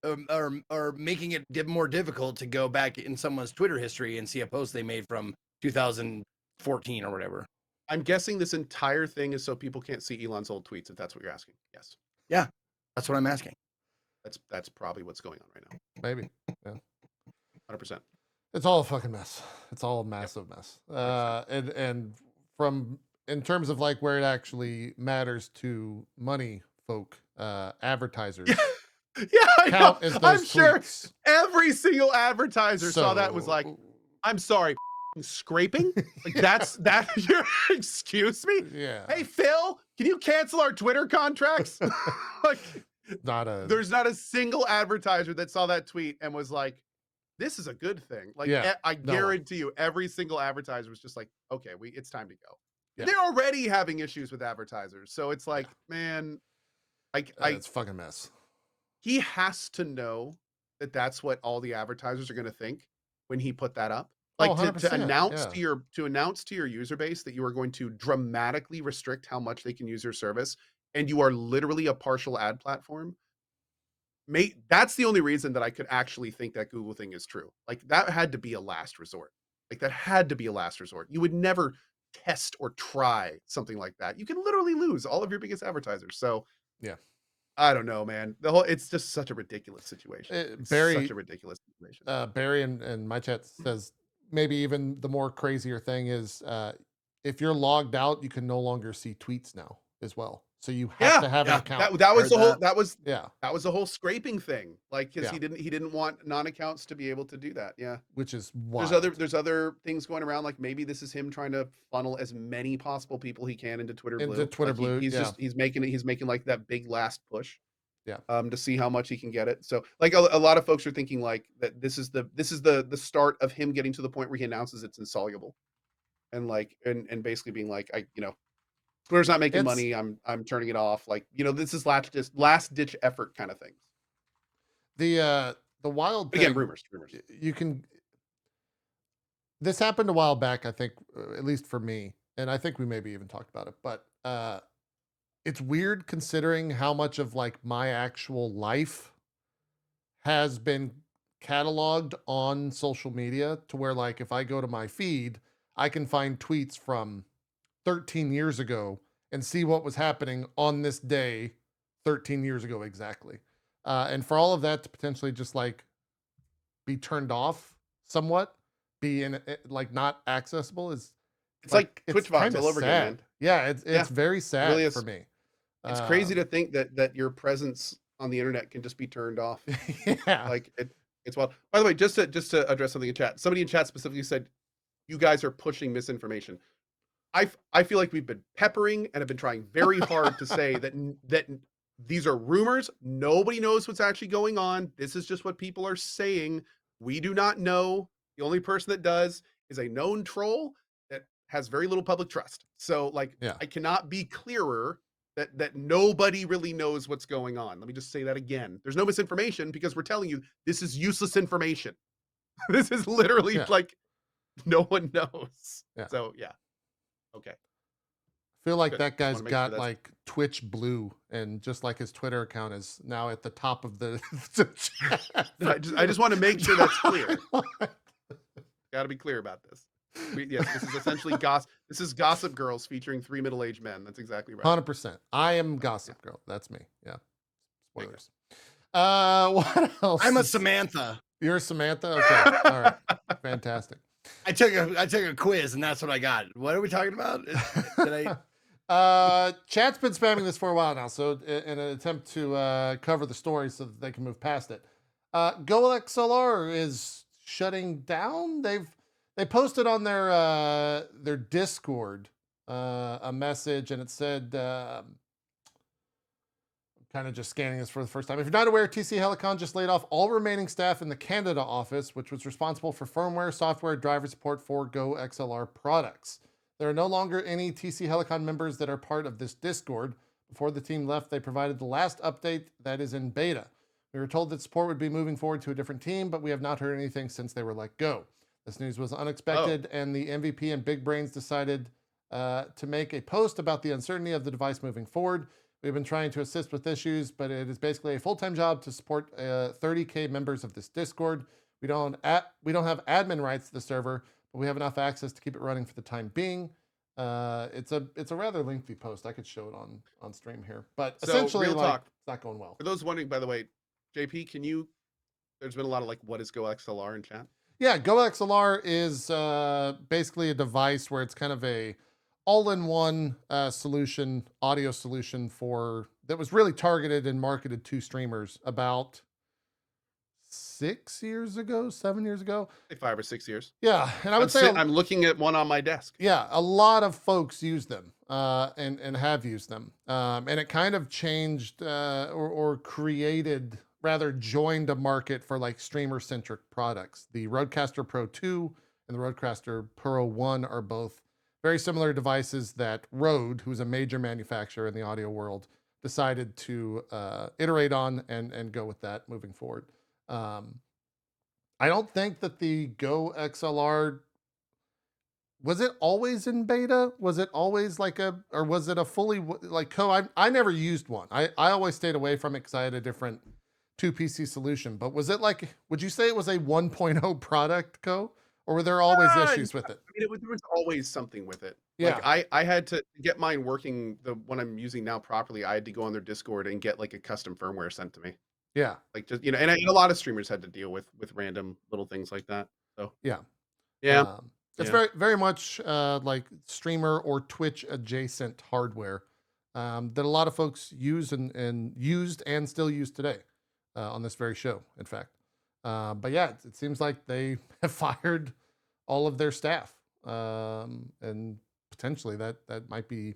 or making it more difficult to go back in someone's Twitter history and see a post they made from 2014 or whatever? I'm guessing this entire thing is so people can't see Elon's old tweets, if that's what you're asking. Yes. Yeah, that's what I'm asking. That's probably what's going on right now. Maybe. Yeah. 100%. It's all a fucking mess. It's all a massive mess. And from in terms of like where it actually matters to money folk, advertisers. Yeah, I know. I'm sure tweets. every single advertiser saw that, was like, I'm sorry, scraping? Like that you're excuse me? Yeah. Hey Phil, can you cancel our Twitter contracts? Like there's not a single advertiser that saw that tweet and was like, this is a good thing. Like I guarantee you every single advertiser was just like, okay, it's time to go. Yeah. They're already having issues with advertisers. So it's like, man, it's a fucking mess. He has to know that that's what all the advertisers are going to think when he put that up. Like to announce to your user base that you are going to dramatically restrict how much they can use your service, and you are literally a partial ad platform. That's the only reason that I could actually think that Google thing is true. Like that had to be a last resort. You would never test or try something like that. You can literally lose all of your biggest advertisers. So yeah. I don't know, man. It's just such a ridiculous situation. Such a ridiculous situation. Barry in my chat says maybe even the more crazier thing is if you're logged out, you can no longer see tweets now as well. So you have to have an account. That was the whole scraping thing. Like because he didn't want non-accounts to be able to do that. Yeah. Which is wild. There's other things going around. Like maybe this is him trying to funnel as many possible people he can into Twitter Blue. He's making like that big last push. Yeah. To see how much he can get it. So like a lot of folks are thinking like that this is the start of him getting to the point where he announces it's insoluble. And like and basically being like, Twitter's not making money. I'm turning it off. Like, this is last ditch effort kind of things. The wild thing, again, rumors. This happened a while back, I think, at least for me, and I think we maybe even talked about it, but it's weird considering how much of like my actual life has been cataloged on social media to where like if I go to my feed, I can find tweets from 13 years ago and see what was happening on this day 13 years ago exactly. And for all of that to potentially just like be turned off somewhat, be in like not accessible it's like Twitch VODs all over again, man. Yeah, it's very sad really for me. It's crazy to think that your presence on the internet can just be turned off. Yeah. Like it's wild. By the way, just to address something in chat, somebody in chat specifically said, you guys are pushing misinformation. I feel like we've been peppering and have been trying very hard to say that these are rumors. Nobody knows what's actually going on. This is just what people are saying. We do not know. The only person that does is a known troll that has very little public trust. So like, I cannot be clearer that nobody really knows what's going on. Let me just say that again. There's no misinformation because we're telling you this is useless information. This is literally like no one knows. Yeah. So yeah. Okay. I feel like that guy's got like Twitch Blue, and just like his Twitter account is now at the top of the chat. I just want to make sure that's clear. Got to be clear about this. Yes, this is essentially gossip. This is Gossip Girls featuring 3 middle-aged men. That's exactly right. 100%. I am Gossip Girl. That's me. Yeah. Spoilers. What else? I'm a Samantha. You're a Samantha? Okay. All right. Fantastic. I took a quiz and that's what I got. What are we talking about? Chat's been spamming this for a while now, so in an attempt to cover the story so that they can move past it. GoXLR is shutting down. They posted on their Discord a message, and it said, I'm kind of just scanning this for the first time. If you're not aware, TC Helicon just laid off all remaining staff in the Canada office, which was responsible for firmware, software, driver support for GoXLR products. There are no longer any TC Helicon members that are part of this Discord. Before the team left, they provided the last update that is in beta. We were told that support would be moving forward to a different team, but we have not heard anything since they were let go. This news was unexpected, and the MVP and Big Brains decided to make a post about the uncertainty of the device moving forward. We've been trying to assist with issues, but it is basically a full-time job to support 30K members of this Discord. We don't have admin rights to the server, but we have enough access to keep it running for the time being. It's a rather lengthy post. I could show it on stream here, but So, essentially, real like, talk. it's not going well. For those wondering, by the way, JP, there's been a lot of like, what is GoXLR in chat? Yeah, GoXLR is basically a device where it's kind of a all-in-one solution, audio solution that was really targeted and marketed to streamers about 7 years ago. Like 5 or 6 years. Yeah, and I would say I'm looking at one on my desk. yeah, a lot of folks use them and have used them, and it kind of changed or created, rather joined a market for like streamer-centric products. The Rodecaster Pro 2 and the Rodecaster Pro 1 are both very similar devices that Rode, who's a major manufacturer in the audio world, decided to iterate on and go with that moving forward. I don't think that the GoXLR, was it always in beta? Was it always or was it a fully, like, I never used one. I always stayed away from it because I had a different 2PC solution. But was it like, would you say it was a 1.0 product, Co? Or were there always issues with it? I mean, there was always something with it. Yeah. Like I had to get mine working, the one I'm using now properly. I had to go on their Discord and get like a custom firmware sent to me. Yeah. Like just, and a lot of streamers had to deal with random little things like that. So Yeah. yeah. It's Yeah. very, very much like streamer or Twitch adjacent hardware that a lot of folks use and used and still use today on this very show, in fact. But yeah, it seems like they have fired all of their staff, and potentially that might be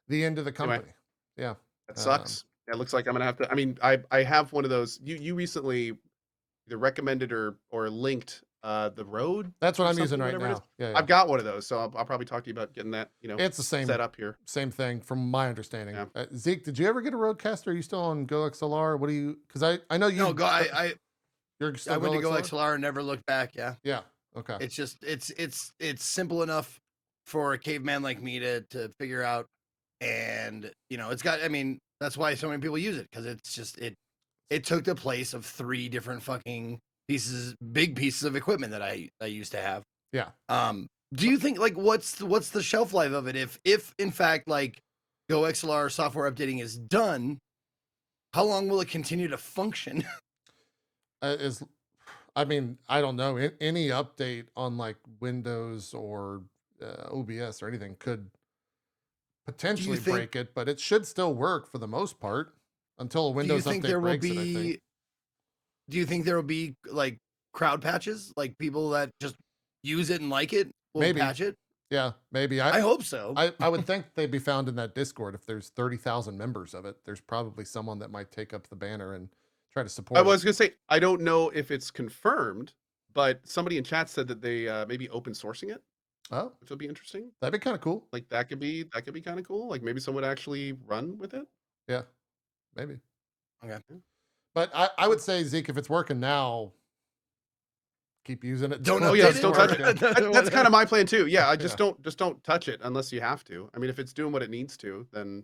the end of the company. Anyway, Yeah, that sucks. It looks like I'm gonna have to. I mean, I have one of those. You recently either recommended or linked the Rode. that's what or I'm using something, right whatever it is. now. Yeah, I've got one of those, so I'll probably talk to you about getting that. it's the same set up here. same thing from my understanding. Yeah. Zeke, did you ever get a Rodecaster? Are you still on GoXLR? What do you? Because I know you. No, You're still I went to GoXLR? GoXLR and never looked back. Yeah. Yeah. Okay. It's just it's simple enough for a caveman like me to figure out, and it's got. I mean, that's why so many people use it, because it's just it took the place of 3 different fucking big pieces of equipment that I used to have. Yeah. Do you think, like, what's the shelf life of it if in fact, like, GoXLR software updating is done? How long will it continue to function? I mean, I don't know. Any update on like Windows or OBS or anything could potentially break it, but it should still work for the most part until a Windows update breaks it, I think. Do you think there will be like crowd patches, like people that just use it and like it will Maybe. patch it? Yeah, maybe. I hope so. I would think they'd be found in that Discord. If there's 30,000 members of it, there's probably someone that might take up the banner and try to support I it. was gonna say, I don't know if it's confirmed, but somebody in chat said that they maybe open sourcing it, Oh, which would be interesting. that'd be kind of cool. Like that could be kind of cool. Like maybe someone would actually run with it. Yeah, maybe. Okay. But I would say, Zeke, if it's working now, keep using it. Don't till Oh yeah, it's still touch working. it. That's kind of my plan too. Yeah, I just don't touch it unless you have to. I mean, if it's doing what it needs to, then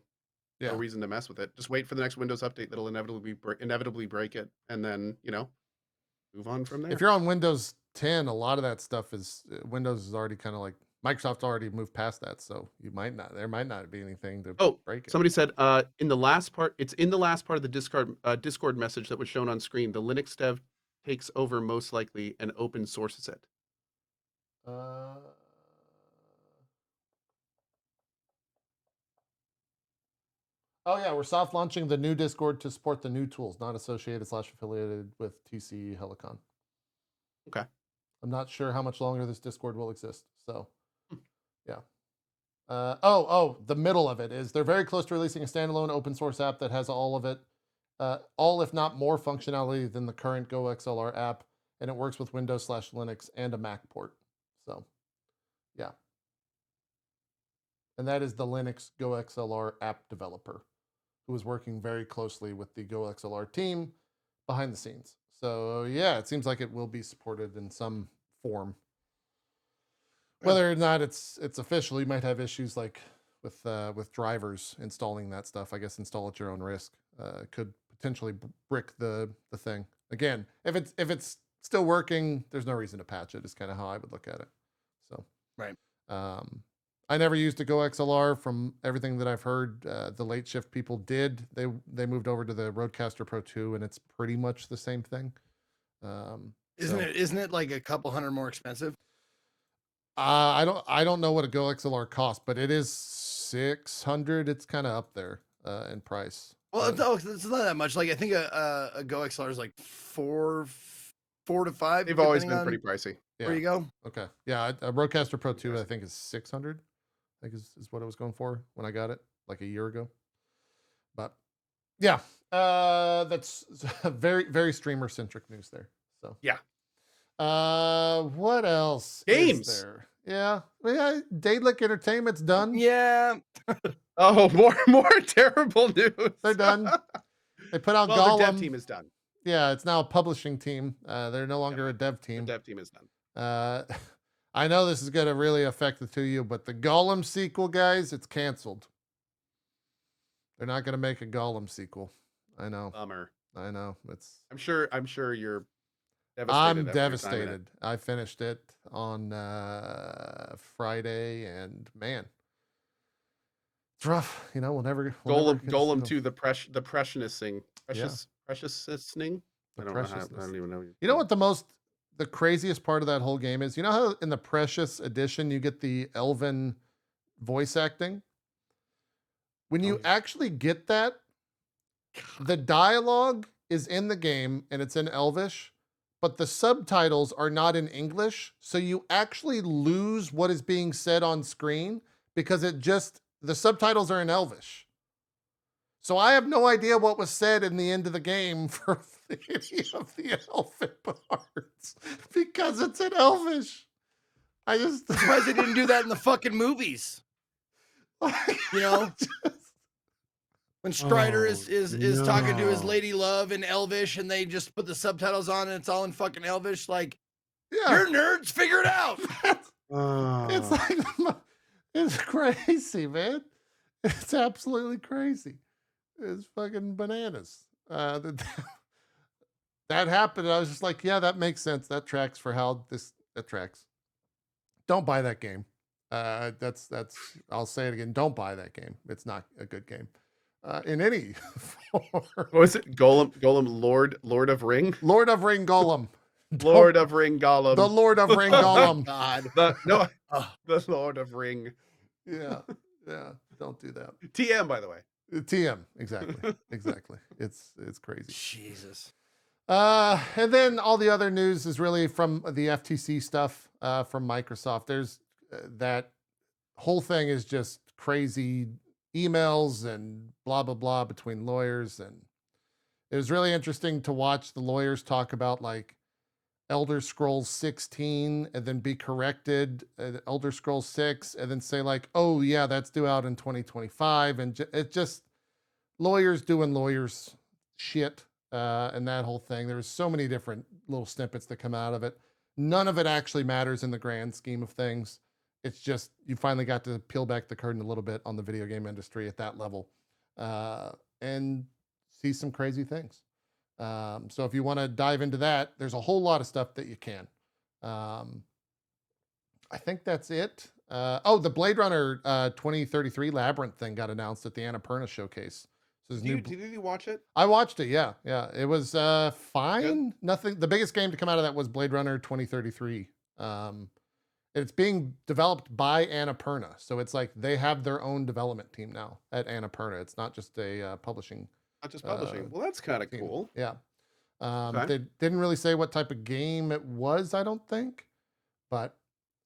Yeah. no reason to mess with it. Just wait for the next Windows update that'll inevitably break it, and then move on from there. If you're on Windows 10, a lot of that stuff is Windows is already kind of like Microsoft already moved past that, so there might not be anything to break it. Somebody said in the last part of the Discord message that was shown on screen, the Linux dev takes over most likely and open sources it. Oh yeah, we're soft launching the new Discord to support the new tools, not associated/affiliated with TC Helicon. Okay. I'm not sure how much longer this Discord will exist. So, yeah. The middle of it is they're very close to releasing a standalone open source app that has all of it, all if not more functionality than the current GoXLR app, and it works with Windows/Linux and a Mac port. So, yeah. And that is the Linux GoXLR app developer. who was working very closely with the GoXLR team behind the scenes. So yeah, it seems like it will be supported in some form. Whether or not it's official, you might have issues like with drivers installing that stuff. I guess install at your own risk. Could potentially brick the thing. Again, if it's still working, there's no reason to patch it. Is kind of how I would look at it. So Right. I never used a GoXLR. From everything that I've heard, the late shift people did. They moved over to the Rodecaster Pro 2, and it's pretty much the same thing. Isn't it like a couple hundred more expensive? I don't know what a GoXLR costs, but it is 600. It's kind of up there in price. Well, it's not that much. Like I think a GoXLR is like four to five. They've always been pretty pricey. Where you go? Okay. Yeah, a Rodecaster Pro 2 I think is 600. I think is what I was going for when I got it like a year ago. But yeah, that's very, very streamer centric news there. So yeah. What else? Games. Is there? Yeah. Daedalic Entertainment's done. Yeah. Oh, more terrible news. They're done. They put out Gollum. Gollum. The dev team is done. Yeah, it's now a publishing team. They're no longer a dev team. The dev team is done. I know this is going to really affect the two of you, but the Gollum sequel, guys, it's canceled. They're not going to make a Gollum sequul. I know. Bummer. I know. I'm sure you're devastated. I'm devastated. I finished it on Friday, and man, it's rough. You know, we'll never Golem 2, the preciousning. I don't even know. You know what the craziest part of that whole game is? You know how in the Precious edition you get the Elven voice acting? When you actually get that, the dialogue is in the game and it's in Elvish, but the subtitles are not in English. So you actually lose what is being said on screen because the subtitles are in Elvish. So I have no idea what was said in the end of the game for any of the Elven parts because it's in Elvish. I'm surprised they didn't do that in the fucking movies. You know, when Strider is talking to his lady love in Elvish, and they just put the subtitles on, and it's all in fucking Elvish. Like, you're nerds, figure it out. It's like it's crazy, man. It's absolutely crazy. It's fucking bananas. That happened. I was just like, yeah, that makes sense. That tracks for how that tracks. Don't buy that game. That's I'll say it again. Don't buy that game. It's not a good game. In any form. What was it? Golem Lord of Ring? Lord of Ring Golem. Lord of Ring Gollum. The Lord of Ring Golem. God. The Lord of Ring. Yeah. Don't do that. TM, by the way. TM, exactly. It's crazy. Jesus. And then all the other news is really from the FTC stuff from Microsoft. There's that whole thing is just crazy emails and blah blah blah between lawyers, and it was really interesting to watch the lawyers talk about like Elder Scrolls 16 and then be corrected Elder Scrolls 6 and then say like, oh yeah, that's due out in 2025, and it just lawyers doing lawyers shit. And that whole thing, there's so many different little snippets that come out of it. None of it actually matters in the grand scheme of things. It's just you finally got to peel back the curtain a little bit on the video game industry at that level and see some crazy things. So if you want to dive into that, there's a whole lot of stuff that you can. I think that's it. The Bladerunner 2033 Labyrinth thing got announced at the Annapurna showcase. Did you watch it? I watched it. Yeah. It was fine. Good. Nothing. The biggest game to come out of that was Blade Runner 2033. It's being developed by Annapurna, so it's like they have their own development team now at Annapurna. It's not just a publishing. Not just publishing. Well, that's kind of cool. Yeah. They didn't really say what type of game it was, I don't think, but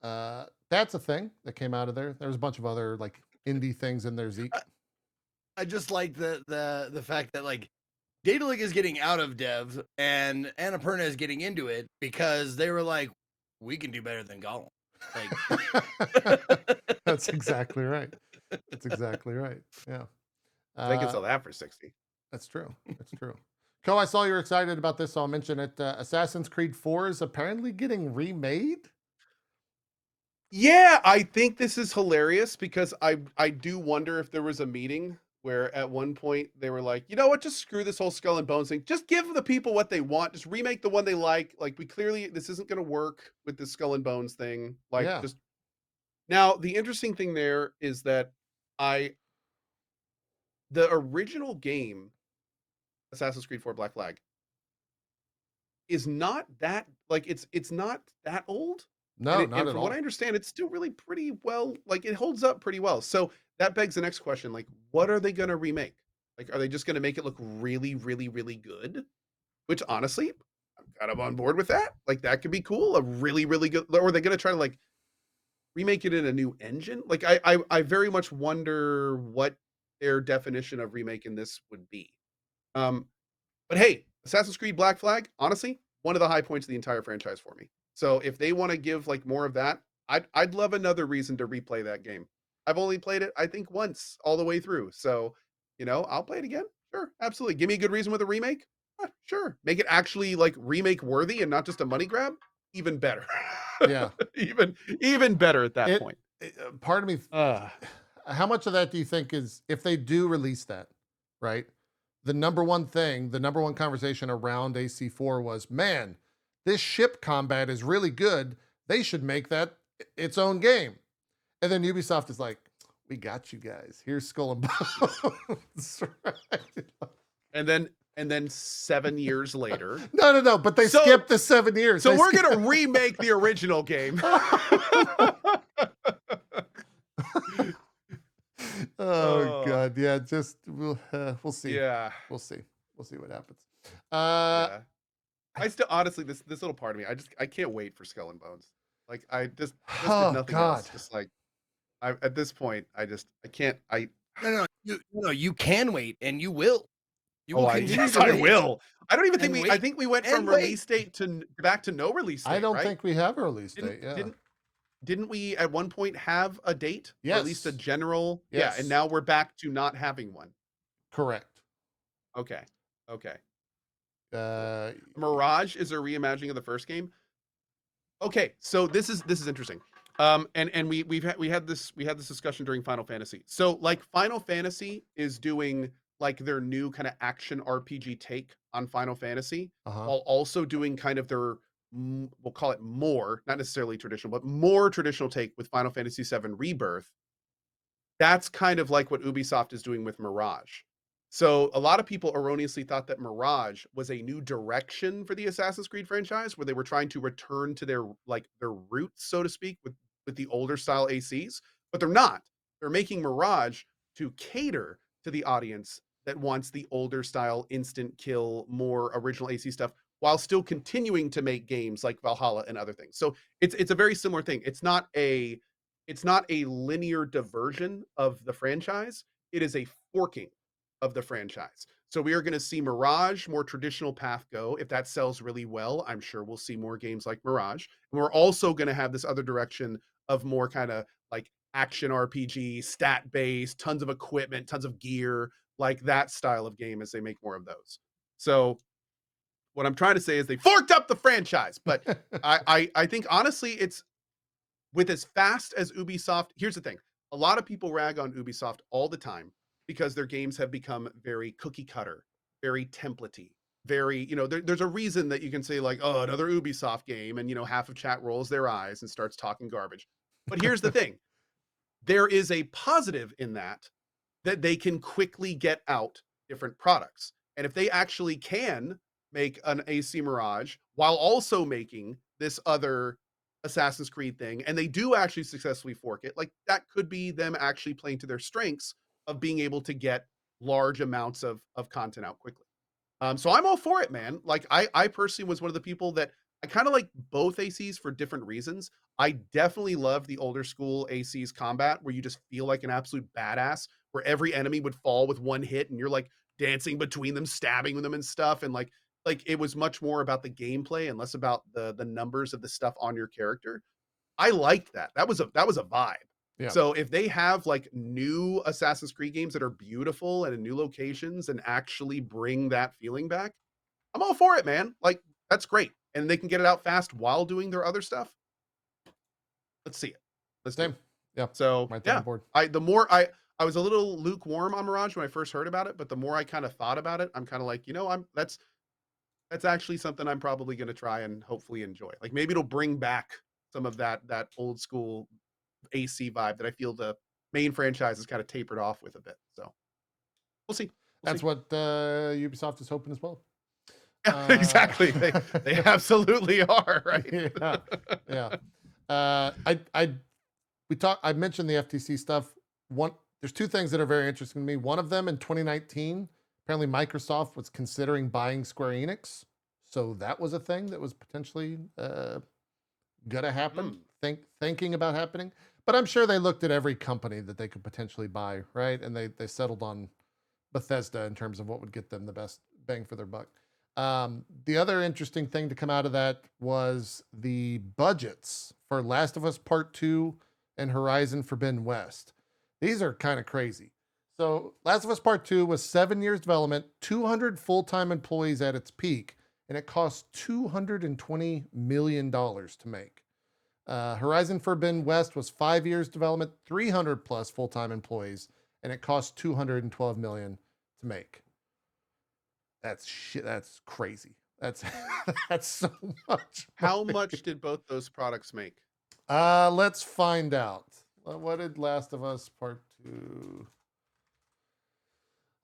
that's a thing that came out of there. There was a bunch of other like indie things in there. Zeke. I just like the fact that like Daedalic is getting out of dev and Annapurna is getting into it because they were like, we can do better than Gollum. Like That's exactly right. Yeah. They can Uh, sell that for 60. that's true. That's true. Co, I saw you were excited about this, so I'll mention it. Assassin's Creed 4 is apparently getting remade. Yeah, I think this is hilarious because I do wonder if there was a meeting where at one point they were like, you know what, just screw this whole Skull and Bones thing. Just give the people what they want. Just remake the one they like. Like we clearly this isn't going to work with this Skull and Bones thing. Like Yeah. just now the interesting thing there is that I the original game Assassin's Creed 4 Black Flag is not that like it's not that old. No, And not at from all. what I understand, it's still really pretty well, like it holds up pretty well. So that begs the next question: like, what are they going to remake? Like, are they just going to make it look really, really, really good? Which honestly, I'm kind of on board with that. Like, that could be cool. A really, really good. Or are they going to try to like remake it in a new engine? Like, I very much wonder what their definition of remaking this would be. Um, but hey, Assassin's Creed Black Flag, honestly, one of the high points of the entire franchise for me. So if they want to give like more of that, I'd love another reason to replay that game. I've only played it, I think, once all the way through. So, I'll play it again. Sure, absolutely. Give me a good reason with a remake. Sure. Make it actually like remake worthy and not just a money grab. Even better. Yeah. even better at that point. Part of me, how much of that do you think is if they do release that, right? The number one conversation around AC4 was, man, this ship combat is really good. They should make that its own game. And then Ubisoft is like, we got you guys. Here's Skull and Bones. Right? And then 7 years later. No. But they skipped the 7 years. So we're going to remake the original game. Oh God, yeah. Just we'll see. Yeah, we'll see what happens. yeah. I still honestly this little part of me, I can't wait for Skull and Bones. Like I just if nothing else. Just like at this point, I can't. You can wait and you will. You will continue to I wait. will. I don't even think And I think we went from wait. release date to back to no release date. I don't right? think we have a release date. Didn't we at one point have a date? Yes. Or at least a general. Yes. Yeah, and now we're back to not having one. Correct. Okay. Uh, Mirage is a reimagining of the first game. Okay, so this is interesting. And we had this discussion during Final Fantasy. So like Final Fantasy is doing like their new kind of action RPG take on Final Fantasy, while also doing kind of their we'll call it more, not necessarily traditional, but more traditional take with Final Fantasy VII Rebirth. That's kind of like what Ubisoft is doing with Mirage. So a lot of people erroneously thought that Mirage was a new direction for the Assassin's Creed franchise, where they were trying to return to their roots, so to speak, with the older style ACs, but they're not. They're making Mirage to cater to the audience that wants the older style instant kill, more original AC stuff, while still continuing to make games like Valhalla and other things. So it's a very similar thing. It's not a linear diversion of the franchise. It is a forking of the franchise. So we are going to see Mirage, more traditional path go. If that sells really well, I'm sure we'll see more games like Mirage. And we're also going to have this other direction of more kind of like action RPG, stat based, tons of equipment, tons of gear, like that style of game as they make more of those. So what I'm trying to say is they forked up the franchise, but I think honestly it's with as fast as Ubisoft. Here's the thing. A lot of people rag on Ubisoft all the time because their games have become very cookie cutter, very templatey, very, there's a reason that you can say like, oh, another Ubisoft game. And, half of chat rolls their eyes and starts talking garbage. But here's the thing. There is a positive in that they can quickly get out different products. And if they actually can make an AC Mirage while also making this other Assassin's Creed thing, and they do actually successfully fork it, like that could be them actually playing to their strengths of being able to get large amounts of content out quickly. So I'm all for it, man. Like I personally was one of the people that I kind of like both ACs for different reasons. I definitely love the older school ACs combat where you just feel like an absolute badass, where every enemy would fall with one hit and you're like dancing between them, stabbing them and stuff. And like it was much more about the gameplay and less about the numbers of the stuff on your character. I liked that. That was a vibe. Yeah. So if they have like new Assassin's Creed games that are beautiful and in new locations and actually bring that feeling back, I'm all for it, man. Like that's great. And they can get it out fast while doing their other stuff. Let's see it. Let's do it. Same. Yeah. So Right there on yeah, board. I was a little lukewarm on Mirage when I first heard about it, but the more I kind of thought about it, I'm kind of like, that's actually something I'm probably going to try and hopefully enjoy. Like maybe it'll bring back some of that old school AC vibe that I feel the main franchise is kind of tapered off with a bit. So we'll see. That's See. what Ubisoft is hoping as well. Yeah, exactly. They absolutely are, right? Yeah. I mentioned the FTC stuff. There's two things that are very interesting to me. One of them in 2019, apparently Microsoft was considering buying Square Enix. So that was a thing that was potentially gonna happen, thinking about happening. But I'm sure they looked at every company that they could potentially buy, right? And they settled on Bethesda in terms of what would get them the best bang for their buck. The other interesting thing to come out of that was the budgets for Last of Us Part 2 and Horizon Forbidden West. These are kind of crazy. So Last of Us Part 2 was 7 years development, 200 full-time employees at its peak, and it cost $220 million to make. Horizon Forbidden West was 5 years development, 300 plus full-time employees, and it cost $212 million to make. That's shit. That's crazy. That's that's so much. How much did both those products make? Let's find out. What did Last of Us Part 2?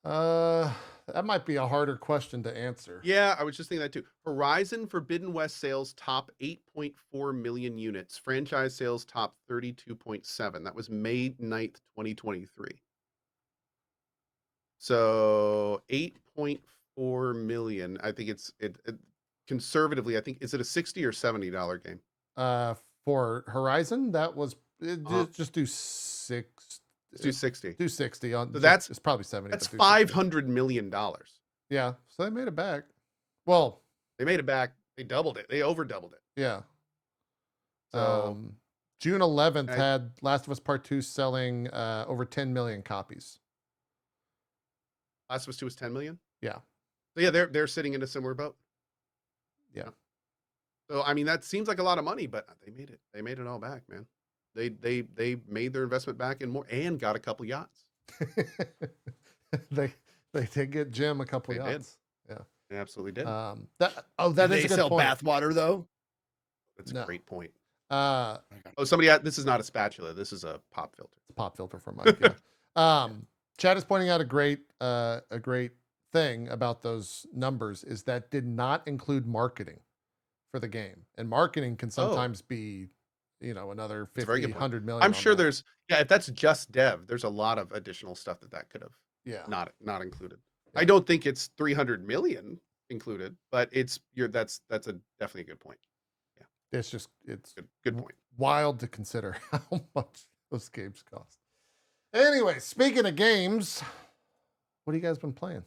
That might be a harder question to answer. Yeah, I was just thinking that too. Horizon Forbidden West sales top 8.4 million units. Franchise sales top 32.7. That was May 9th, 2023. So 8.4 million. I think it conservatively, I think, is it a $60 or $70 game? For Horizon, that was just do 6. Let's do 60. Do 60 on. So it's probably 70. That's $500 million. Yeah, so they made it back. Well, they made it back. They doubled it. They over doubled it. Yeah. So June 11th had Last of Us Part 2 selling over 10 million copies. Last of Us 2 was 10 million? Yeah. So yeah, they're sitting in a similar boat. Yeah. So I mean that seems like a lot of money, but they made it. They made it all back, man. They made their investment back and more and got a couple yachts. They did get Jim a couple yachts. Did. Yeah. They absolutely did. That is they a good sell point. bathwater though? That's a great point. Somebody this is not a spatula. This is a pop filter. It's a pop filter from Mike. Yeah. Chad is pointing out a great thing about those numbers is that did not include marketing for the game, and marketing can sometimes be, another 50, 100 million. I'm sure there's if that's just dev, there's a lot of additional stuff that could have not included. Yeah. I don't think it's 300 million included, but that's definitely a good point. Yeah, it's good point. Wild to consider how much those games cost. Anyway, speaking of games, what have you guys been playing?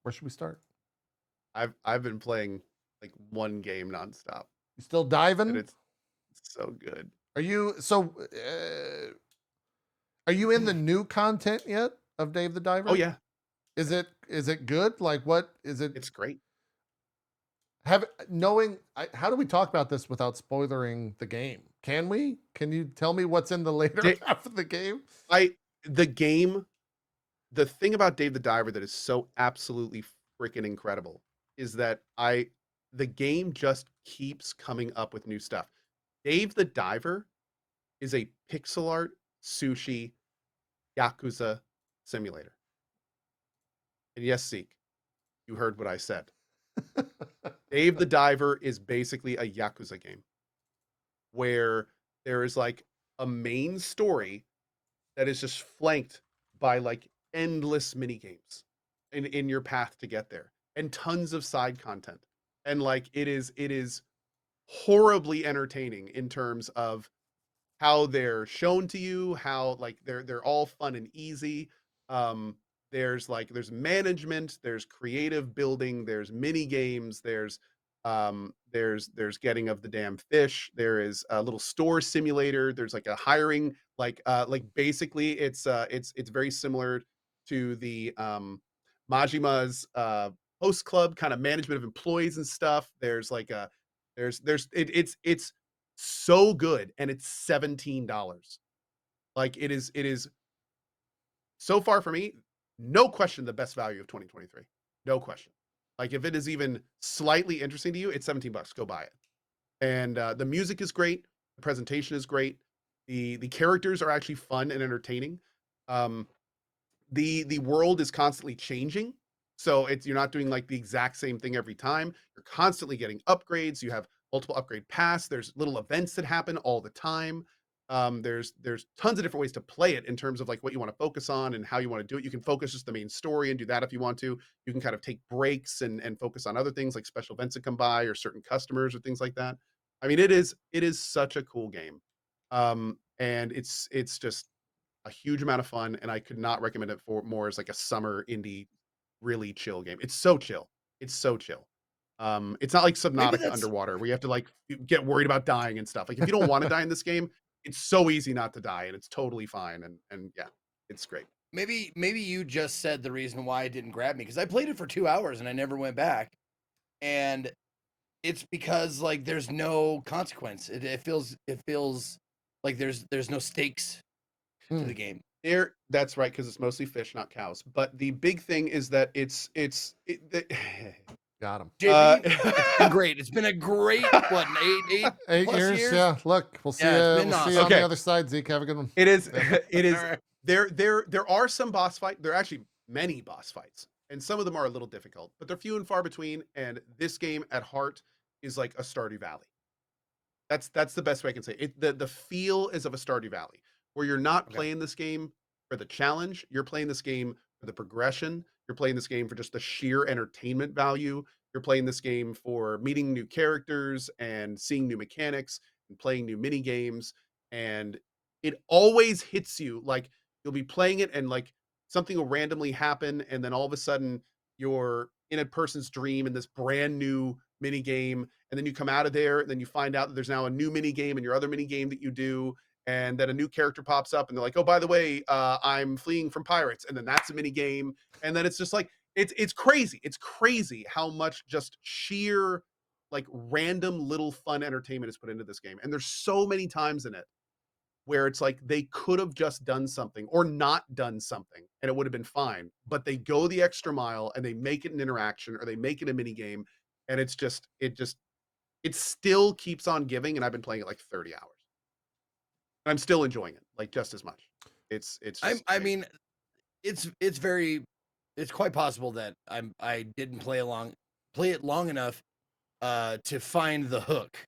Where should we start? I've been playing like one game nonstop. You still diving? And it's so good. Are you in the new content yet of Dave the Diver? Oh yeah. Is it good? Like what is it? It's great. How do we talk about this without spoilering the game? Can we? Can you tell me what's in the later half of the game? The thing about Dave the Diver that is so absolutely freaking incredible is that the game just keeps coming up with new stuff. Dave the Diver is a pixel art sushi Yakuza simulator. And yes, Zeke, you heard what I said. Dave the Diver is basically a Yakuza game where there is like a main story that is just flanked by like endless mini games in your path to get there and tons of side content. And like it is horribly entertaining in terms of how they're shown to you, how like they're all fun and easy. There's management, there's creative building, there's mini games, there's There's getting of the damn fish. There is a little store simulator. There's like a hiring, like basically it's very similar to the Majima's host club kind of management of employees and stuff. There's like a it's so good, and it's $17. Like it is so far for me, no question the best value of 2023. No question. Like if it is even slightly interesting to you, it's 17 bucks. Go buy it. And the music is great. The presentation is great. The characters are actually fun and entertaining. The world is constantly changing. So you're not doing like the exact same thing every time. You're constantly getting upgrades. You have multiple upgrade paths. There's little events that happen all the time. There's tons of different ways to play it in terms of like what you want to focus on and how you want to do it. You can focus just the main story and do that if you want to. You can kind of take breaks and focus on other things like special events that come by or certain customers or things like that. I mean, it is such a cool game. And it's just a huge amount of fun, and I could not recommend it for more as like a summer indie, really chill game. It's so chill. It's so chill. It's not like Subnautica underwater where you have to like get worried about dying and stuff. Like if you don't want to die in this game, it's so easy not to die, and it's totally fine. And yeah, it's great. Maybe you just said the reason why it didn't grab me, because I played it for 2 hours and I never went back, and it's because like there's no consequence. It feels like there's no stakes to the game. That's right, because it's mostly fish, not cows. But the big thing is that Got him. JP, it's been great. It's been a great what, eight years? Yeah. Look, we'll see you awesome. on the other side, Zeke. Have a good one. It is. There are some boss fights. There are actually many boss fights, and some of them are a little difficult, but they're few and far between. And this game at heart is like a Stardew Valley. That's the best way I can say it. The feel is of a Stardew Valley, where you're not playing this game for the challenge. You're playing this game for the progression. You're playing this game for just the sheer entertainment value. You're playing this game for meeting new characters and seeing new mechanics and playing new mini games. And it always hits you. Like you'll be playing it and like something will randomly happen, and then all of a sudden you're in a person's dream in this brand new mini game, and then you come out of there and then you find out that there's now a new mini game in your other mini game that you do, and then a new character pops up and they're like, oh, by the way, I'm fleeing from pirates, and then that's a mini game. And then it's just like it's crazy. It's crazy how much just sheer like random little fun entertainment is put into this game. And there's so many times in it where it's like they could have just done something or not done something and it would have been fine, but they go the extra mile and they make it an interaction or they make it a mini game, and it still keeps on giving. And I've been playing it like 30 hours. I'm still enjoying it like just as much. It's I mean, it's quite possible that I didn't play it long enough to find the hook,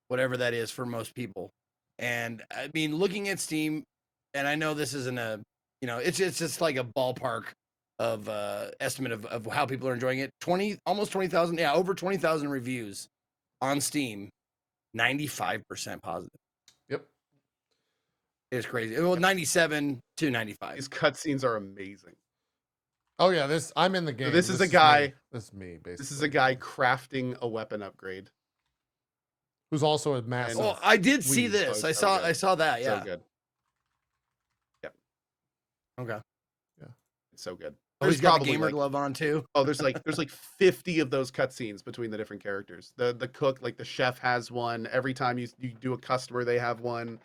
whatever that is for most people. And I mean, looking at Steam, and I know this isn't it's just like a ballpark of estimate of how people are enjoying it. Almost 20,000, over 20,000 reviews on Steam, 95% positive. Yep. It's crazy. Well, 97 to 95. These cutscenes are amazing. Oh yeah, I'm in the game. So this is a guy. This is me, basically. This is a guy crafting a weapon upgrade. Who's also a massive. Oh, I did see this. I saw that. Yeah. So good. Yep. Okay. Yeah. It's so good. Oh, he's got a gamer glove on too. Oh, there's like 50 of those cutscenes between the different characters. The cook, like the chef, has one. Every time you do a customer, they have one.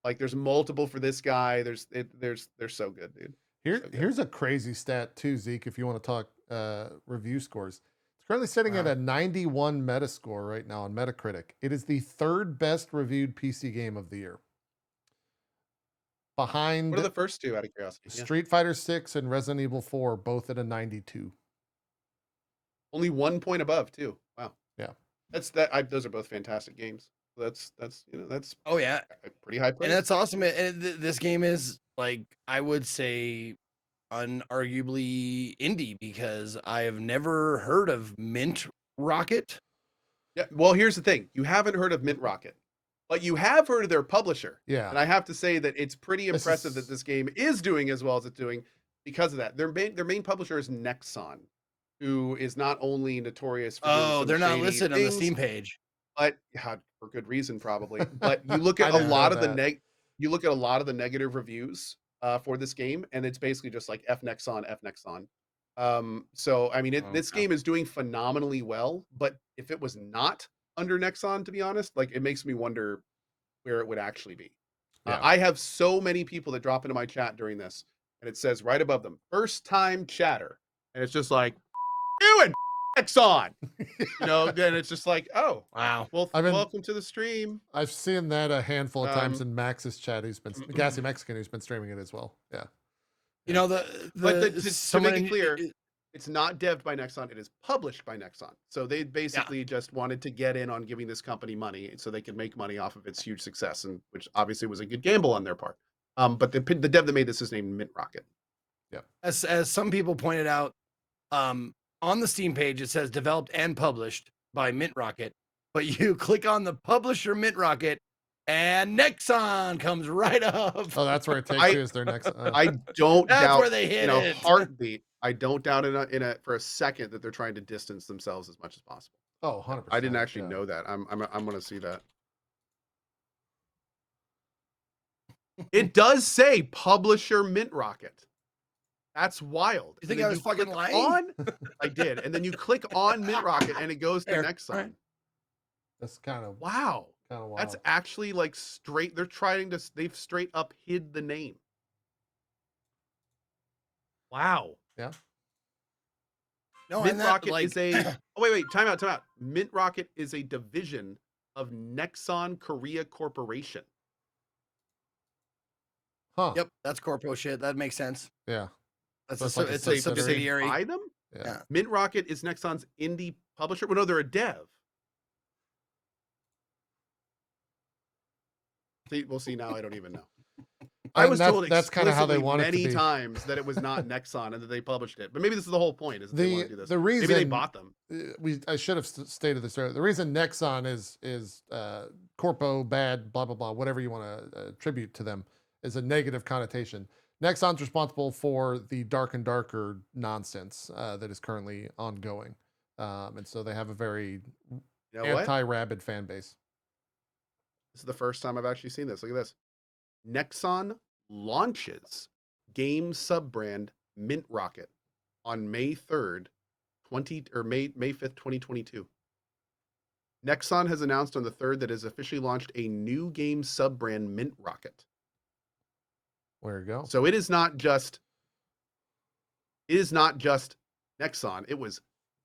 Like there's multiple for this guy. They're so good, dude. Here's a crazy stat too, Zeke. If you want to talk review scores, it's currently sitting at a 91 Metascore right now on Metacritic. It is the third best reviewed PC game of the year. Behind what are the first two, out of curiosity? Street Fighter 6 and Resident Evil 4, both at a 92. Only 1 point above too. Wow. Yeah. Those are both fantastic games. That's oh yeah, pretty high praise. And that's awesome. And this game is like, I would say, unarguably indie, because I have never heard of Mint Rocket. Yeah. Well, here's the thing: you haven't heard of Mint Rocket, but you have heard of their publisher. Yeah. And I have to say that it's pretty impressive that this game is doing as well as it's doing because of that. Their main publisher is Nexon. who is not only notorious for doing Oh, some they're not shady listed on the things, Steam page. but yeah, for good reason probably. But you look I at a didn't know lot of the that. you look at a lot of the negative reviews for this game, and it's basically just like F Nexon, F Nexon. So I mean, this Okay. game is doing phenomenally well, but if it was not under Nexon, to be honest, like it makes me wonder where it would actually be. Yeah. I have so many people that drop into my chat during this, and it says right above them, first time chatter. And it's just like, you and Nexon. Then it's just like, oh, Wow. well, I've been- welcome to the stream. I've seen that a handful of times Um, in Max's chat. He's been Gassy Mexican, who's been streaming it as well. Yeah. You know, But to someone make it in- clear, it's not devved by Nexon, it is published by Nexon. So they basically just wanted to get in on giving this company money so they could make money off of its huge success, and which obviously was a good gamble on their part. But the dev that made this is named Mint Rocket. as some people pointed out, on the Steam page it says developed and published by Mint Rocket, but you click on the publisher Mint Rocket, and Nexon comes right up. Oh, that's where it takes you as their next. I don't That's doubt where they hit in a it. heartbeat. I don't doubt in a for a second that they're trying to distance themselves as much as possible. Oh, 100%. I didn't actually yeah. know that. I'm going to see that. It does say publisher Mint Rocket. That's wild. You think And I then was fucking click lying? On, I did. And then you click on Mint Rocket and it goes to There, Nexon. alright. That's kind of Wow. wild. That's actually like straight. They've straight up hid the name. Wow. Yeah. No, Mint and that, Rocket like, is a. Oh, wait. Time out. Mint Rocket is a division of Nexon Korea Corporation. Huh. Yep, that's corpo shit. That makes sense. Yeah. That's So it's like a it's a Did they subsidiary. buy them? Yeah. Mint Rocket is Nexon's indie publisher. Well, no, they're a dev. We'll see now. I don't even know. I And was that- told that's kinda how they explicitly want it to many be. times that it was not Nexon and that they published it. But maybe this is the whole point. Is that they want to do this? The reason Maybe they bought them. I should have stated this earlier. The reason Nexon is corpo bad, blah blah blah, whatever you want to attribute to them, is a negative connotation. Nexon's responsible for the dark and darker nonsense that is currently ongoing, and so they have a very You know what? anti-rabid fan base. This is the first time I've actually seen this. Look at this. Nexon launches game sub-brand Mint Rocket on May 3rd, May 5th, 2022. Nexon has announced on the 3rd that it has officially launched a new game sub-brand Mint Rocket. Where you go? So it is not just Nexon. It was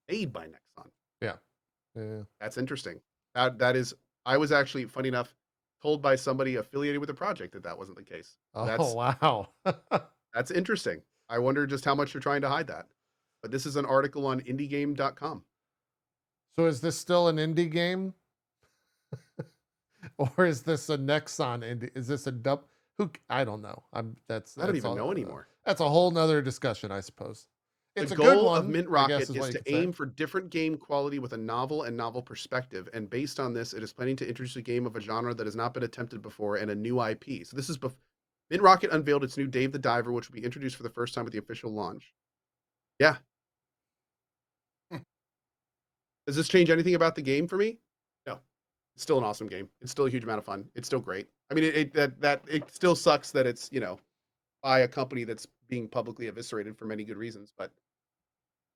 made by Nexon. Yeah. That's interesting. That is. I was actually, funny enough, told by somebody affiliated with the project that wasn't the case. Oh wow. That's interesting. I wonder just how much they're trying to hide that. But this is an article on indiegame.com. So is this still an indie game? Or is this a Nexon indie? Is this a dub? I don't know. I don't even know anymore. That's a whole nother discussion, I suppose. It's The a good goal one, of Mint I Rocket guess is what you to could say. aim for different game quality with a novel perspective. And based on this, it is planning to introduce a game of a genre that has not been attempted before and a new IP. So this is Mint Rocket unveiled its new Dave the Diver, which will be introduced for the first time at the official launch. Yeah. Does this change anything about the game for me? No. It's still an awesome game. It's still a huge amount of fun. It's still great. I mean, it still sucks that it's, by a company that's being publicly eviscerated for many good reasons, but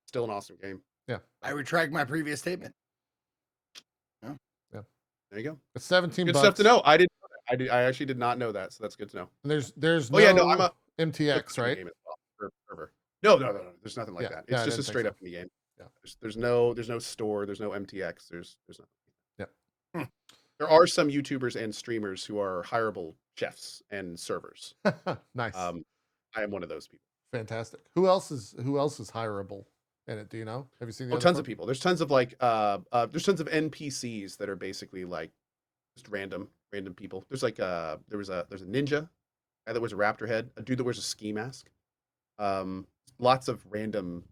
still an awesome game. Yeah. I retract my previous statement. There you go. It's 17 Good bucks. stuff to know. I actually did not know that, so that's good to know. And there's Oh yeah, no, I'm a MTX, right? game as well, forever. No. There's nothing like Yeah. that. Yeah, It's I just a didn't think straight so. up indie game. Yeah. There's no store. There's no MTX. There's nothing. Yep. There are some YouTubers and streamers who are hireable chefs and servers. Nice. I am one of those people. Fantastic. Who else is hireable in it? Do you know? Have you seen the Oh, other tons of folks? people. There's tons of there's tons of NPCs that are basically like just random people. There's like there's a ninja, guy that wears a raptor head, a dude that wears a ski mask. Lots of random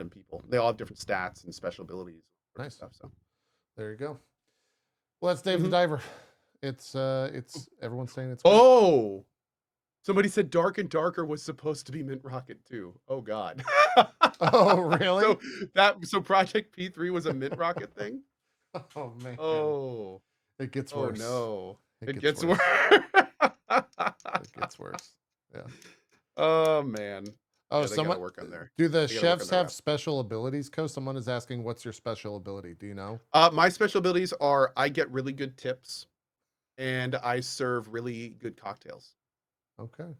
people. They all have different stats and special abilities. Nice. Stuff. So There you go. Well, that's Dave the Diver. It's everyone's saying it's good. oh, Somebody said Dark and Darker was supposed to be Mint Rocket too. Oh God. Oh, really? So Project P3 was a Mint Rocket thing? Oh man. Oh. It gets Oh worse. no. It gets worse. worse. It gets worse. Yeah. Oh man. Oh, Yeah, they gotta someone work on there. do the They gotta work on chefs their have rep. special abilities? Co, someone is asking, what's your special ability? Do you know? My special abilities are I get really good tips and I serve really good cocktails. Okay.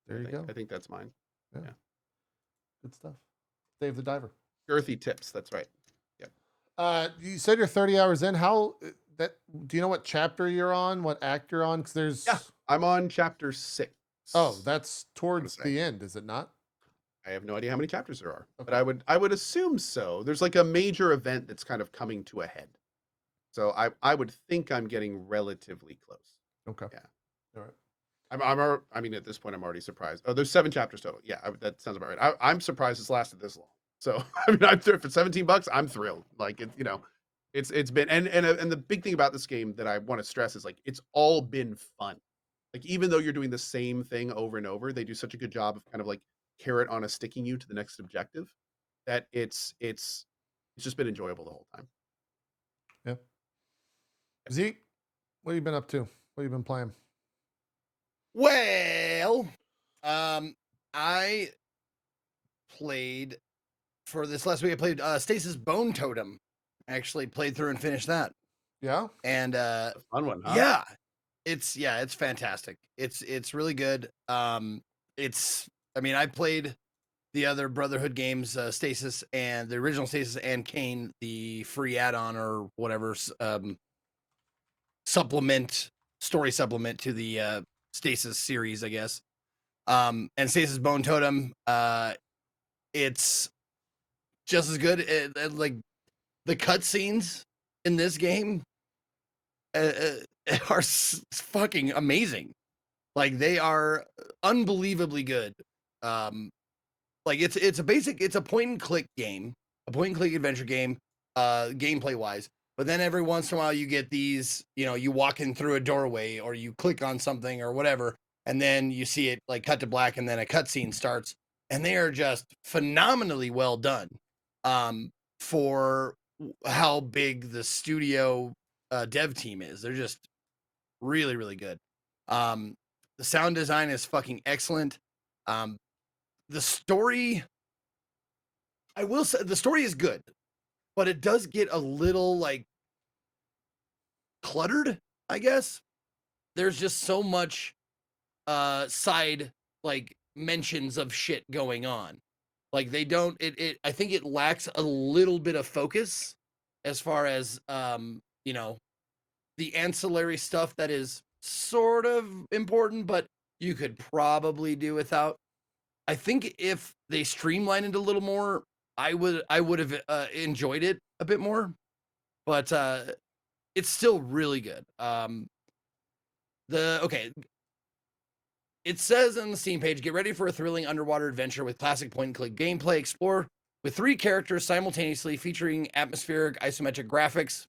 There you go. I think that's mine. Yeah. Yeah. Good stuff. Dave the Diver. Girthy tips, that's right. You said you're 30 hours in. How that do you know what chapter you're on? What act you're on? Because there's I'm on chapter 6. Oh, that's towards the end, is it not? I have no idea how many chapters there are, Okay. but I would assume so. There's like a major event that's kind of coming to a head. So I would think I'm getting relatively close. Okay. Yeah. All right. I mean, at this point, I'm already surprised. Oh, there's 7 chapters total. Yeah, that sounds about right. I'm surprised it's lasted this long. So I mean, I'm for $17, I'm thrilled. Like it's been and the big thing about this game that I want to stress is like it's all been fun. Like even though you're doing the same thing over and over, they do such a good job of kind of like carrot on a sticking you to the next objective that it's just been enjoyable the whole time. Yeah. Zeke, what have you been up to? What have you been playing? Well, I played for this last week. I played Stasis Bone Totem. I actually played through and finished that. Yeah. And A fun one, huh? yeah, it's fantastic. It's really good. I mean, I played the other Brotherhood games, Stasis and the original Stasis and Kane, the free add-on or whatever story supplement to the Stasis series, I guess. And Stasis Bone Totem, it's just as good. Like the cutscenes in this game are fucking amazing. Like they are unbelievably good. Like it's a point and click game, a point and click adventure game, gameplay wise. But then every once in a while you get these, you walk in through a doorway or you click on something or whatever, and then you see it like cut to black and then a cutscene starts, and they are just phenomenally well done. For how big the studio dev team is. They're just really, really good. The sound design is fucking excellent. The story, I will say, the story is good, but it does get a little like cluttered, I guess. There's just so much side like mentions of shit going on. Like they don't I think it lacks a little bit of focus as far as the ancillary stuff that is sort of important, but you could probably do without. I think if they streamlined it a little more, I would have enjoyed it a bit more. But it's still really good. It says on the Steam page, get ready for a thrilling underwater adventure with classic point-and-click gameplay. Explore with 3 characters simultaneously, featuring atmospheric isometric graphics,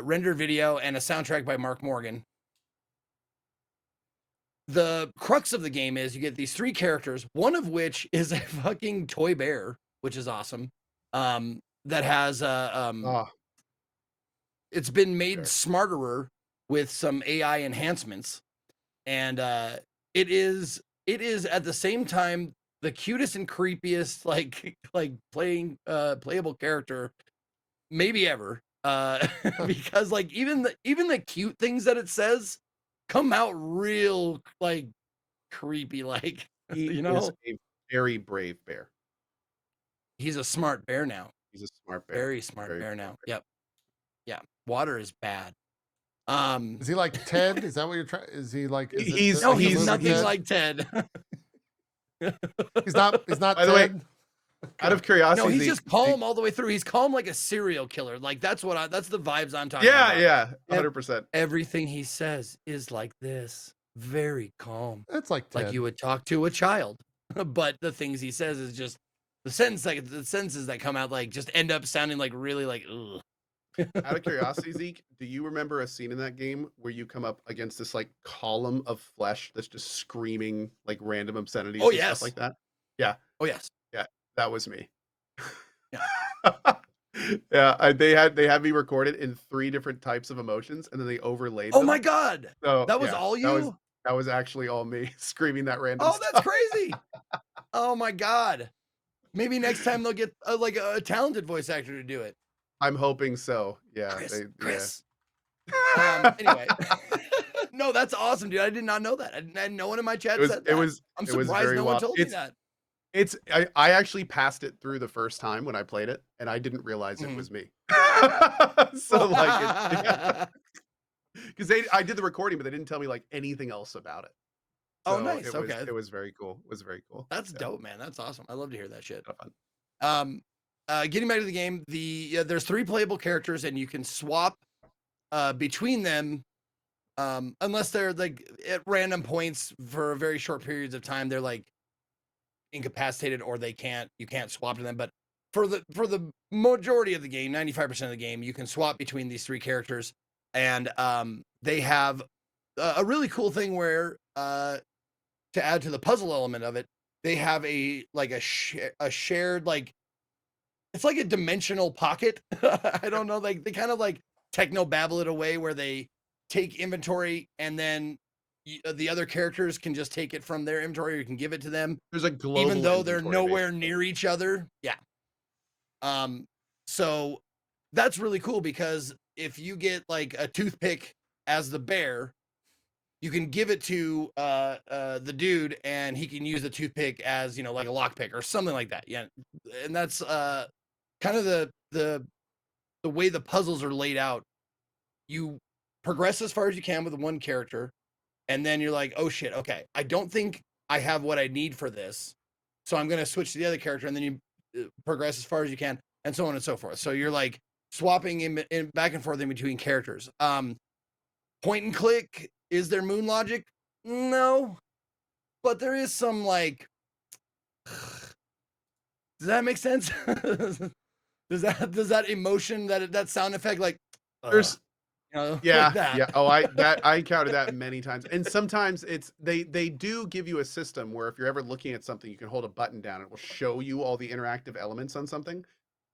rendered video, and a soundtrack by Mark Morgan. The crux of the game is you get these 3 characters, one of which is a fucking toy bear, which is awesome. That has it's been made smarter with some AI enhancements, and it is at the same time the cutest and creepiest like playable character maybe ever. Because like even the cute things that it says come out real like creepy, like He is a very brave bear. He's a smart bear now. He's a smart bear. Very smart bear now. Yep. Yeah. Water is bad. Is he like Ted? Is that what you're trying? Is he like? He's nothing like Ted. He's not. By the way, out of curiosity, no, he's just calm all the way through. He's calm like a serial killer. Like that's the vibes I'm talking about. Yeah, 100%. Everything he says is like this, very calm. It's like Ted. Like you would talk to a child, but the things he says is just the sentences that come out like just end up sounding like really like ugh. Out of curiosity, Zeke, do you remember a scene in that game where you come up against this like column of flesh that's just screaming like random obscenities Oh and stuff yes. like that? Yeah, Oh yes. yeah, that was me. Yeah. Yeah, they had me recorded in 3 different types of emotions, and then they overlaid Oh my them. god. So, That was yeah, all you? that was actually all me screaming that random Oh, that's stuff. crazy. Oh my god. Maybe next time they'll get like a talented voice actor to do it. I'm hoping so. Yeah, Chris. yeah. Anyway. No, that's awesome, dude. I did not know that. And no one in my chat said that. I'm It was surprised very no one wild. told me that. I actually passed it through the first time when I played it, and I didn't realize it Mhm. was me. So, like, yeah. 'Cause I did the recording, but they didn't tell me, like, anything else about it. Oh, So, nice. Okay. it was very cool. It was very cool. That's Yeah, dope, man. That's awesome. I love to hear that shit. a lot of fun. Getting back to the game, there's 3 playable characters, and you can swap between them, unless they're like at random points for very short periods of time. They're like incapacitated, or you can't swap to them. But for the majority of the game, 95% of the game, you can swap between these 3 characters, and they have a really cool thing where to add to the puzzle element of it, they have a shared like it's like a dimensional pocket. I don't know, like they kind of like techno babble it away where they take inventory and then the other characters can just take it from their inventory or you can give it to them, There's a even global though they're inventory, nowhere basically. near each other. Yeah. So that's really cool because if you get like a toothpick as the bear, you can give it to the dude and he can use the toothpick as, you know, like a lockpick or something like that. Yeah. And that's kind of the way the puzzles are laid out. You progress as far as you can with one character, and then you're like, oh shit, okay, I don't think I have what I need for this, so I'm gonna switch to the other character, and then you progress as far as you can, and so on and so forth. So you're like swapping in back and forth in between characters. Point and click, is there moon logic? No, but there is some like. Does that make sense? does that emotion, that sound effect, like There's you know, like Yeah, that? yeah. Oh, I encountered that many times, and sometimes it's they do give you a system where if you're ever looking at something, you can hold a button down, and it will show you all the interactive elements on something.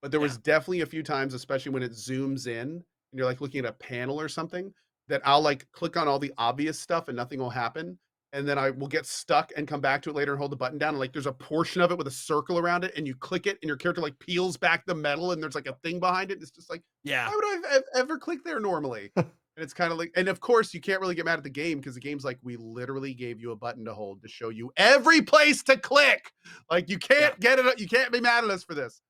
But there Yeah. was definitely a few times, especially when it zooms in and you're like looking at a panel or something, that I'll like click on all the obvious stuff and nothing will happen. And then I will get stuck and come back to it later and hold the button down. And like there's a portion of it with a circle around it, and you click it, and your character like peels back the metal, and there's like a thing behind it. It's just like, Yeah. why would I ever click there normally? And it's kind of like, and of course, you can't really get mad at the game because the game's like, we literally gave you a button to hold to show you every place to click. Like you can't get it. You can't be mad at us for this.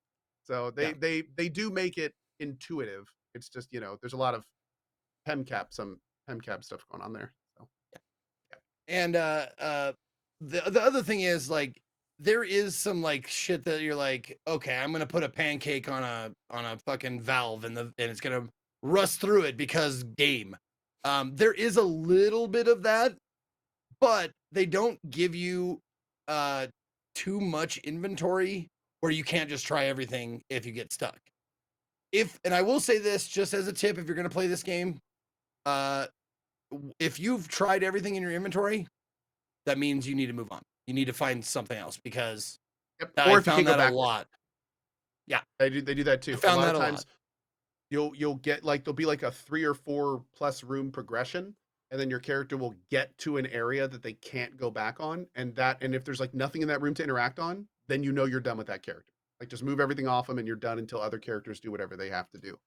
So they do make it intuitive. It's just, you know, there's a lot of some PemCap stuff going on there. So And the other thing is like there is some like shit that you're like, okay, I'm gonna put a pancake on a fucking valve and it's gonna rust through it because game. There is a little bit of that, but they don't give you too much inventory where you can't just try everything if you get stuck. And I will say this just as a tip, if you're gonna play this game, if you've tried everything in your inventory, that means you need to move on. You need to find something else because yep. I Or if you found can't go that a backwards, lot. Yeah, they do that I too. A found lot that of a times lot. you'll get like there'll be like a 3 or 4 plus room progression, and then your character will get to an area that they can't go back on, and if there's like nothing in that room to interact on, then you know you're done with that character. Like just move everything off them and you're done until other characters do whatever they have to do.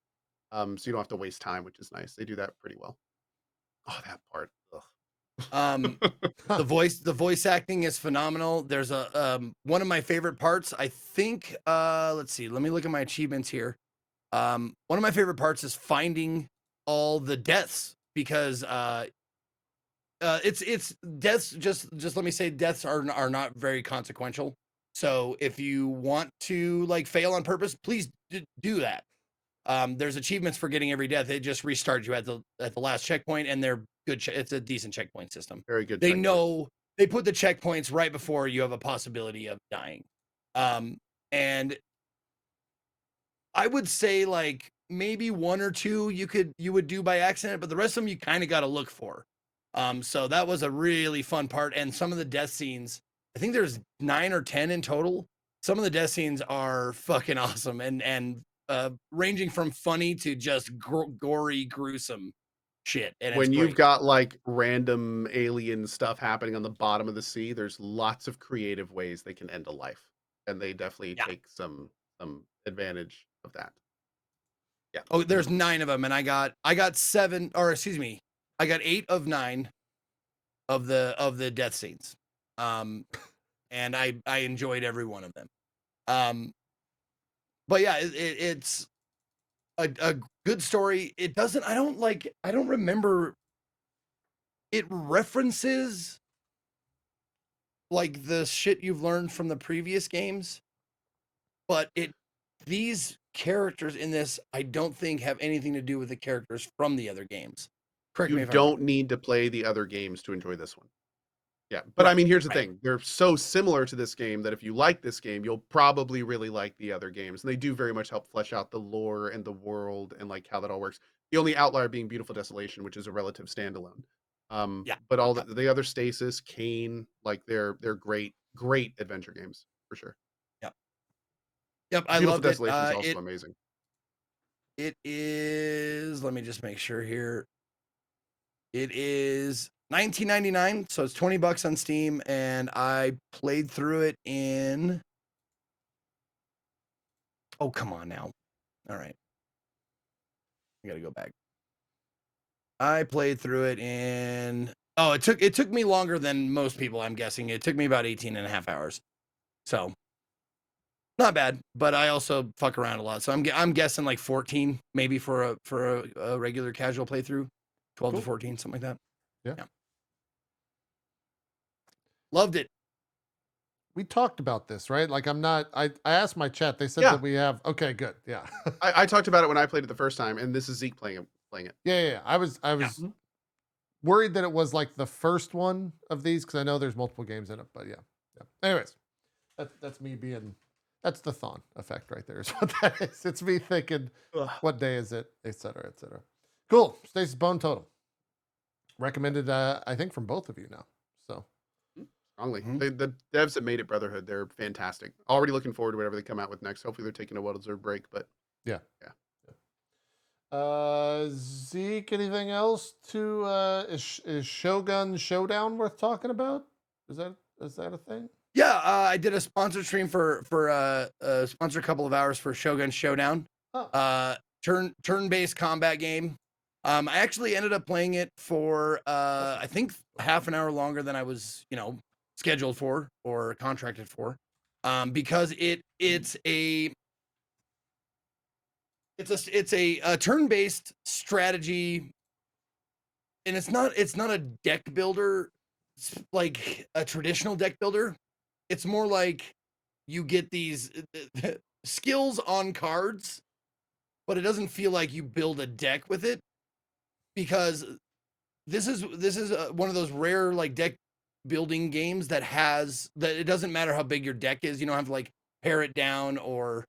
So you don't have to waste time, which is nice. They do that pretty well. Oh, that part. Ugh. Um, the voice acting is phenomenal. There's a one of my favorite parts. I think let's see. Let me look at my achievements here. One of my favorite parts is finding all the deaths because it's deaths. Just let me say, deaths are not very consequential. So if you want to like fail on purpose, please do that. There's achievements for getting every death. It just restarts you at the last checkpoint, and they're good. It's a decent checkpoint system. Very good They checkpoints. know they put the checkpoints right before you have a possibility of dying. And I would say like maybe one or two you would do by accident, but the rest of them you kind of got to look for. So that was a really fun part, and some of the death scenes, I think there's 9 or 10 in total. Some of the death scenes are fucking awesome, and ranging from funny to just gory, gruesome shit. And When it's you've great. got like random alien stuff happening on the bottom of the sea, there's lots of creative ways they can end a life, and they definitely Yeah. take some advantage of that. Yeah. Oh, there's 9 of them, and I got 7, or excuse me, I got 8 of 9 of the death scenes. And I enjoyed every one of them. But yeah, it's a good story. It doesn't, I don't remember, it references like the shit you've learned from the previous games, but these characters in this, I don't think have anything to do with the characters from the other games. Correct me You if I'm wrong. don't need to play the other games to enjoy this one. Yeah, but I Right, mean, here's the right. thing. They're so similar to this game that if you like this game, you'll probably really like the other games. And they do very much help flesh out the lore and the world and like how that all works. The only outlier being Beautiful Desolation, which is a relative standalone. Yeah. But all Yeah. the other Stasis, Kane, like they're great adventure games for sure. Yep. Yep. I Beautiful loved it. Desolation is also amazing. It is, let me just make sure here. It is $19.99, so it's $20 on Steam, and I played through it in. Oh, come on now. All right. I gotta go back. I played through it in. Oh, it took me longer than most people, I'm guessing. It took me about 18 and a half hours. So not bad, but I also fuck around a lot. So I'm guessing like 14, maybe for a regular casual playthrough. 12 to 14, something like that. Yeah. Loved it. We talked about this, right? Like I asked my chat. They said Yeah. that we have. Okay, good. Yeah. I talked about it when I played it the first time, and this is Zeke playing it. Yeah. I was worried that it was like the first one of these because I know there's multiple games in it. But yeah. Anyways, that's me being. That's the Thon effect right there. Is what that is. It's me thinking, what day is it, et cetera, et cetera. Cool. Stasis Bone Totem. Recommended, I think, from both of you now. So. Strongly. The devs that made it Brotherhood, they're fantastic. Already looking forward to whatever they come out with next. Hopefully they're taking a well-deserved break, but Yeah. Zeke, anything else to is Shogun Showdown worth talking about? Is that a thing? Yeah, I did a sponsor stream for sponsor a couple of hours for Shogun Showdown. Oh. Turn-based combat game. I actually ended up playing it for I think half an hour longer than I was, scheduled for or contracted for. Because it's a turn-based strategy, and it's not a deck builder like a traditional deck builder. It's more like you get these skills on cards, but it doesn't feel like you build a deck with it, because this is one of those rare like deck building games that it doesn't matter how big your deck is. You don't have to like pare it down or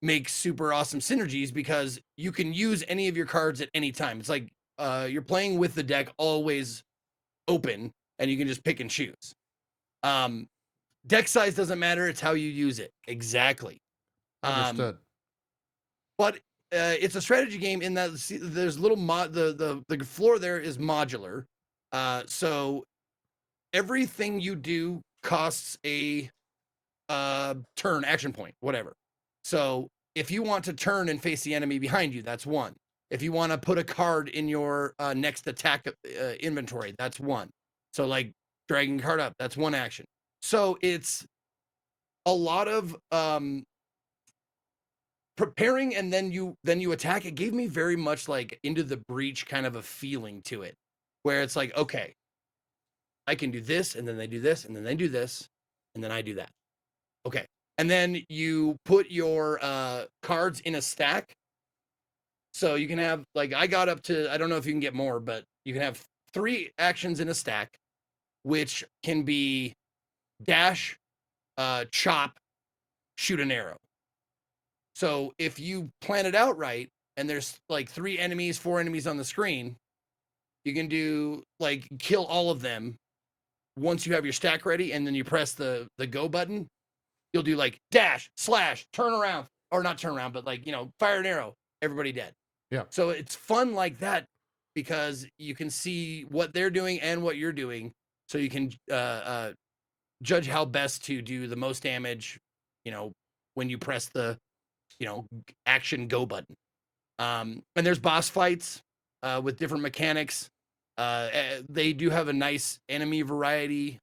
make super awesome synergies, because you can use any of your cards at any time. It's like you're playing with the deck always open, and you can just pick and choose. Deck size doesn't matter, it's how you use it. Exactly. Understood. But it's a strategy game in that there's little the floor there is modular. So everything you do costs a turn, action point, whatever. So if you want to turn and face the enemy behind you, that's 1. If you want to put a card in your next attack inventory, that's 1. So like dragging a card up, that's 1 action. So it's a lot of preparing, and then you attack. It gave me very much like Into the Breach kind of a feeling to it, where it's like, okay, I can do this, and then they do this, and then they do this, and then I do that. Okay. And then you put your cards in a stack. So you can have, like, I got up to, I don't know if you can get more, but you can have 3 actions in a stack, which can be dash, chop, shoot an arrow. So if you plan it out right, and there's like 3 enemies, 4 enemies on the screen, you can do like kill all of them once you have your stack ready, and then you press the go button. You'll do like dash, slash, turn around, or not turn around, but like, you know, fire an arrow, everybody dead. Yeah. So it's fun like that because you can see what they're doing and what you're doing, so you can judge how best to do the most damage, you know, when you press the, you know, action go button. And there's boss fights with different mechanics. They do have a nice enemy variety.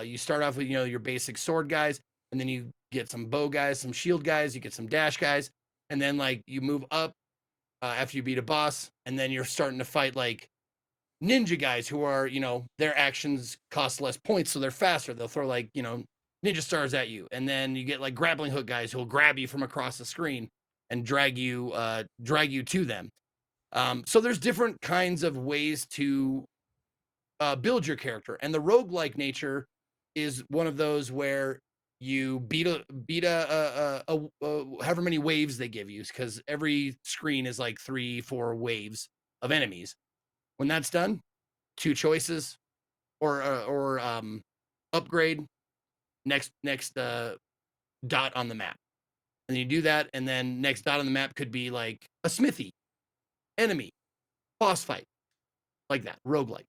You start off with, you know, your basic sword guys, and then you get some bow guys, some shield guys, you get some dash guys, and then like you move up after you beat a boss, and then you're starting to fight like ninja guys who are, you know, their actions cost less points, so they're faster. They'll throw like, you know, ninja stars at you, and then you get like grappling hook guys who'll grab you from across the screen and drag you to them. So there's different kinds of ways to build your character, and the roguelike nature is one of those where you beat however many waves they give you, because every screen is like 3-4 waves of enemies. When that's done, 2 choices, or upgrade, next dot on the map, and you do that, and then next dot on the map could be like a smithy, enemy, boss fight, like that, roguelike.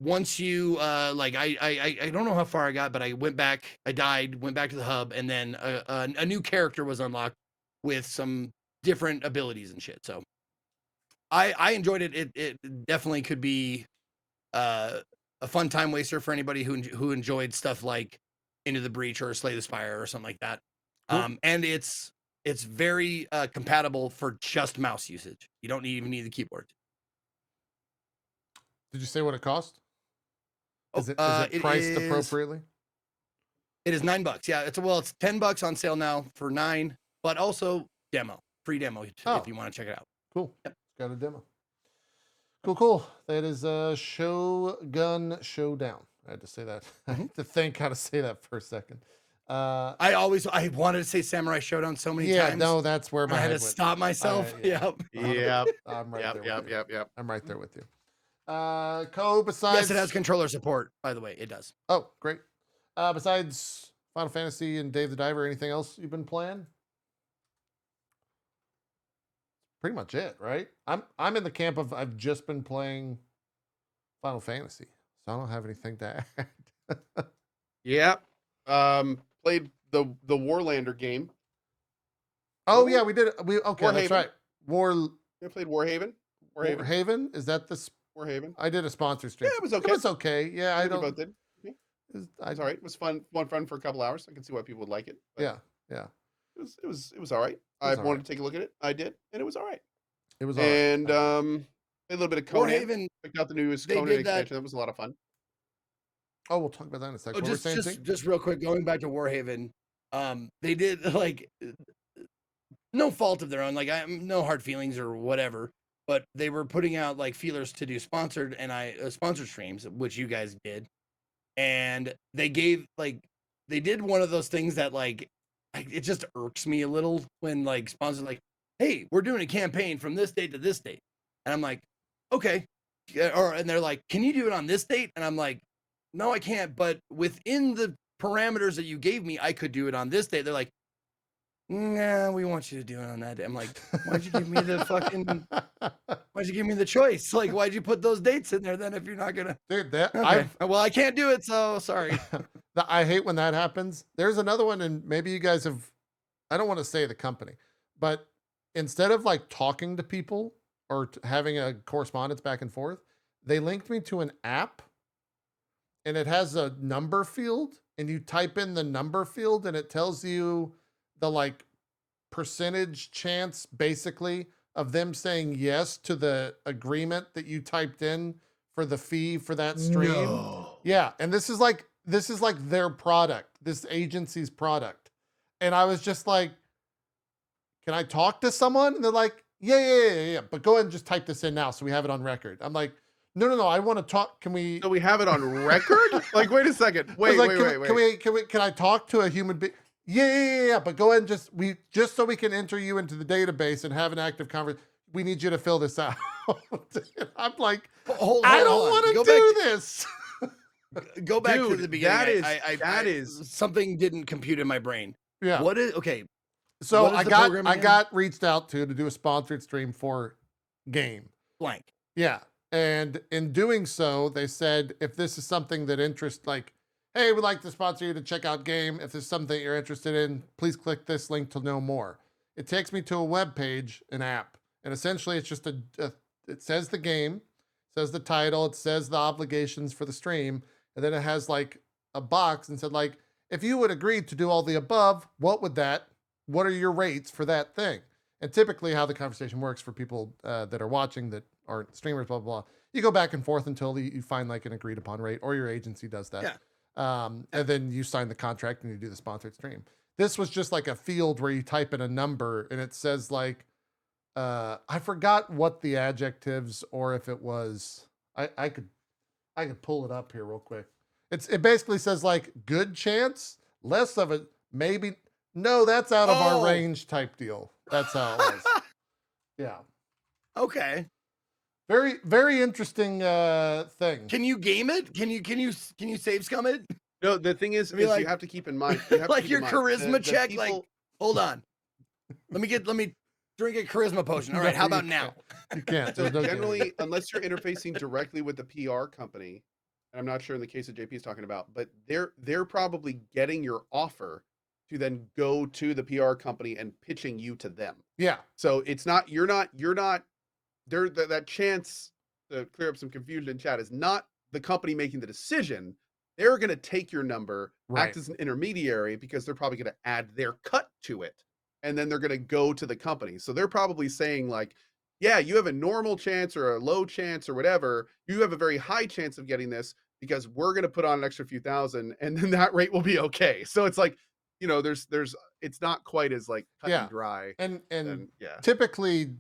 Once you like I don't know how far I got, but I went back, I died, went back to the hub, and then a new character was unlocked with some different abilities and shit. So I enjoyed it. It definitely could be a fun time waster for anybody who enjoyed stuff like Into the Breach or Slay the Spire or something like that. Cool. And it's very compatible for just mouse usage. You don't even need the keyboard. Did you say what it cost? Is it priced appropriately? It is $9. Yeah, it's $10 on sale now for 9, but also free demo if you want to check it out. Cool. Yep. It's got a demo. Cool. That is Shogun Showdown. I had to say that. I had to think how to say that for a second. I wanted to say Samurai Showdown so many times. Yeah, no, that's where my I had head to went. stop myself. Yep. I'm right there with you. Yep. I'm right there with you. Besides, yes, it has controller support, by the way. It does. Oh, great. Besides Final Fantasy and Dave the Diver, anything else you've been playing? Pretty much it, right? I'm in the camp of I've just been playing Final Fantasy, so I don't have anything to add. Yeah. Played the Warlander game. Oh yeah, we did. Okay, Warhaven. That's right. I played Warhaven. Warhaven? Is that the Warhaven? I did a sponsor stream. Yeah, it was okay. It was okay. Yeah, I don't. We both did. Yeah. It was all right. It was fun for a couple hours. I can see why people would like it. Yeah. It was all right. I wanted to take a look at it. I did, and it was all right. It was all right. And a little bit of Conan. Warhaven. Picked out the newest Conan expansion. That was a lot of fun. Oh, we'll talk about that in a second. Just real quick, going back to Warhaven, they did like no fault of their own. Like no hard feelings or whatever. But they were putting out like feelers to do sponsored streams, which you guys did, and they did one of those things that like it just irks me a little when like sponsors like, hey, we're doing a campaign from this date to this date, and I'm like, okay, and they're like, can you do it on this date? And I'm like, no, I can't, but within the parameters that you gave me, I could do it on this date. They're like, nah, we want you to do it on that day. I'm like, why'd you give me the choice? Like, why'd you put those dates in there then if you're not gonna? Dude, okay. Well, I can't do it, so sorry. I hate when that happens. There's another one, and maybe you guys have. I don't want to say the company, but instead of like talking to people or having a correspondence back and forth, they linked me to an app, and it has a number field, and you type in the number field, and it tells you the like percentage chance basically of them saying yes to the agreement that you typed in for the fee for that stream. No. Yeah. And this is like their product, this agency's product. And I was just like, can I talk to someone? And they're like, yeah. But go ahead and just type this in now so we have it on record. I'm like, no. I want to talk. Can we? So we have it on record? Like, wait a second. Wait. Can I talk to a human being? Yeah. But go ahead and just so we can enter you into the database and have an active conversation, we need you to fill this out. I'm like, I don't want to do this. Go back to Dude, the beginning. that is something didn't compute in my brain. Yeah. What is okay? So what is the program I again? got reached out to do a sponsored stream for game. Blank. Yeah. And in doing so, they said if this is something that interests, like, hey, we'd like to sponsor you to check out game. If there's something you're interested in, please click this link to know more. It takes me to a web page, an app, and essentially it's just it says the game, says the title, it says the obligations for the stream, and then it has like a box and said like, if you would agree to do all the above, what are your rates for that thing? And typically how the conversation works for people that are watching that aren't streamers, blah, blah, blah. You go back and forth until you find like an agreed upon rate, or your agency does that. Yeah. And then you sign the contract and you do the sponsored stream. This was just like a field where you type in a number and it says like, I forgot what the adjectives, or if it was, I could pull it up here real quick. It basically says like good chance, less of it, maybe, no, that's out of our range type deal. That's how it was. Yeah. Okay. Very, very interesting thing. Can you game it? Can you save scum it? No, the thing is, like, you have to keep in mind, you have to like keep your in mind, charisma the check. people- Like, hold on. Let me drink a charisma potion. All right, how about now? You can't. So There's no generally, game. unless you're interfacing directly with the PR company, and I'm not sure in the case that JP is talking about, but they're probably getting your offer to then go to the PR company and pitching you to them. Yeah. So it's not you're not there. That chance to clear up some confusion in chat is not the company making the decision. They're going to take your number, Right. act as an intermediary, because they're probably going to add their cut to it, and then they're going to go to the company. So they're probably saying like, yeah, you have a normal chance or a low chance or whatever. You have a very high chance of getting this because we're going to put on an extra few thousand, and then that rate will be okay. So it's like, you know, there's it's not quite as like cut and dry. And yeah, typically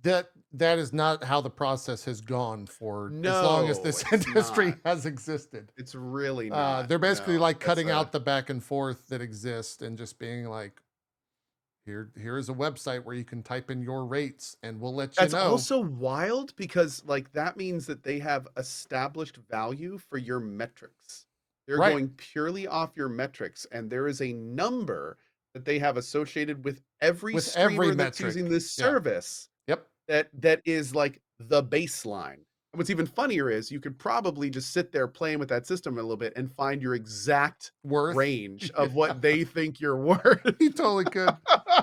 that is not how the process has gone for as long as this industry has existed. It's really not. They're basically No, like cutting out the back and forth that exists and just being like, here is a website where you can type in your rates and we'll let you That's know. also wild, because like that means that they have established value for your metrics. They're Right. going purely off your metrics, and there is a number that they have associated with every streamer that's metric. using this Yeah. service. Yep. That is like the baseline. And what's even funnier is you could probably just sit there playing with that system a little bit and find your exact Worth. range of what they think you're worth. You totally could.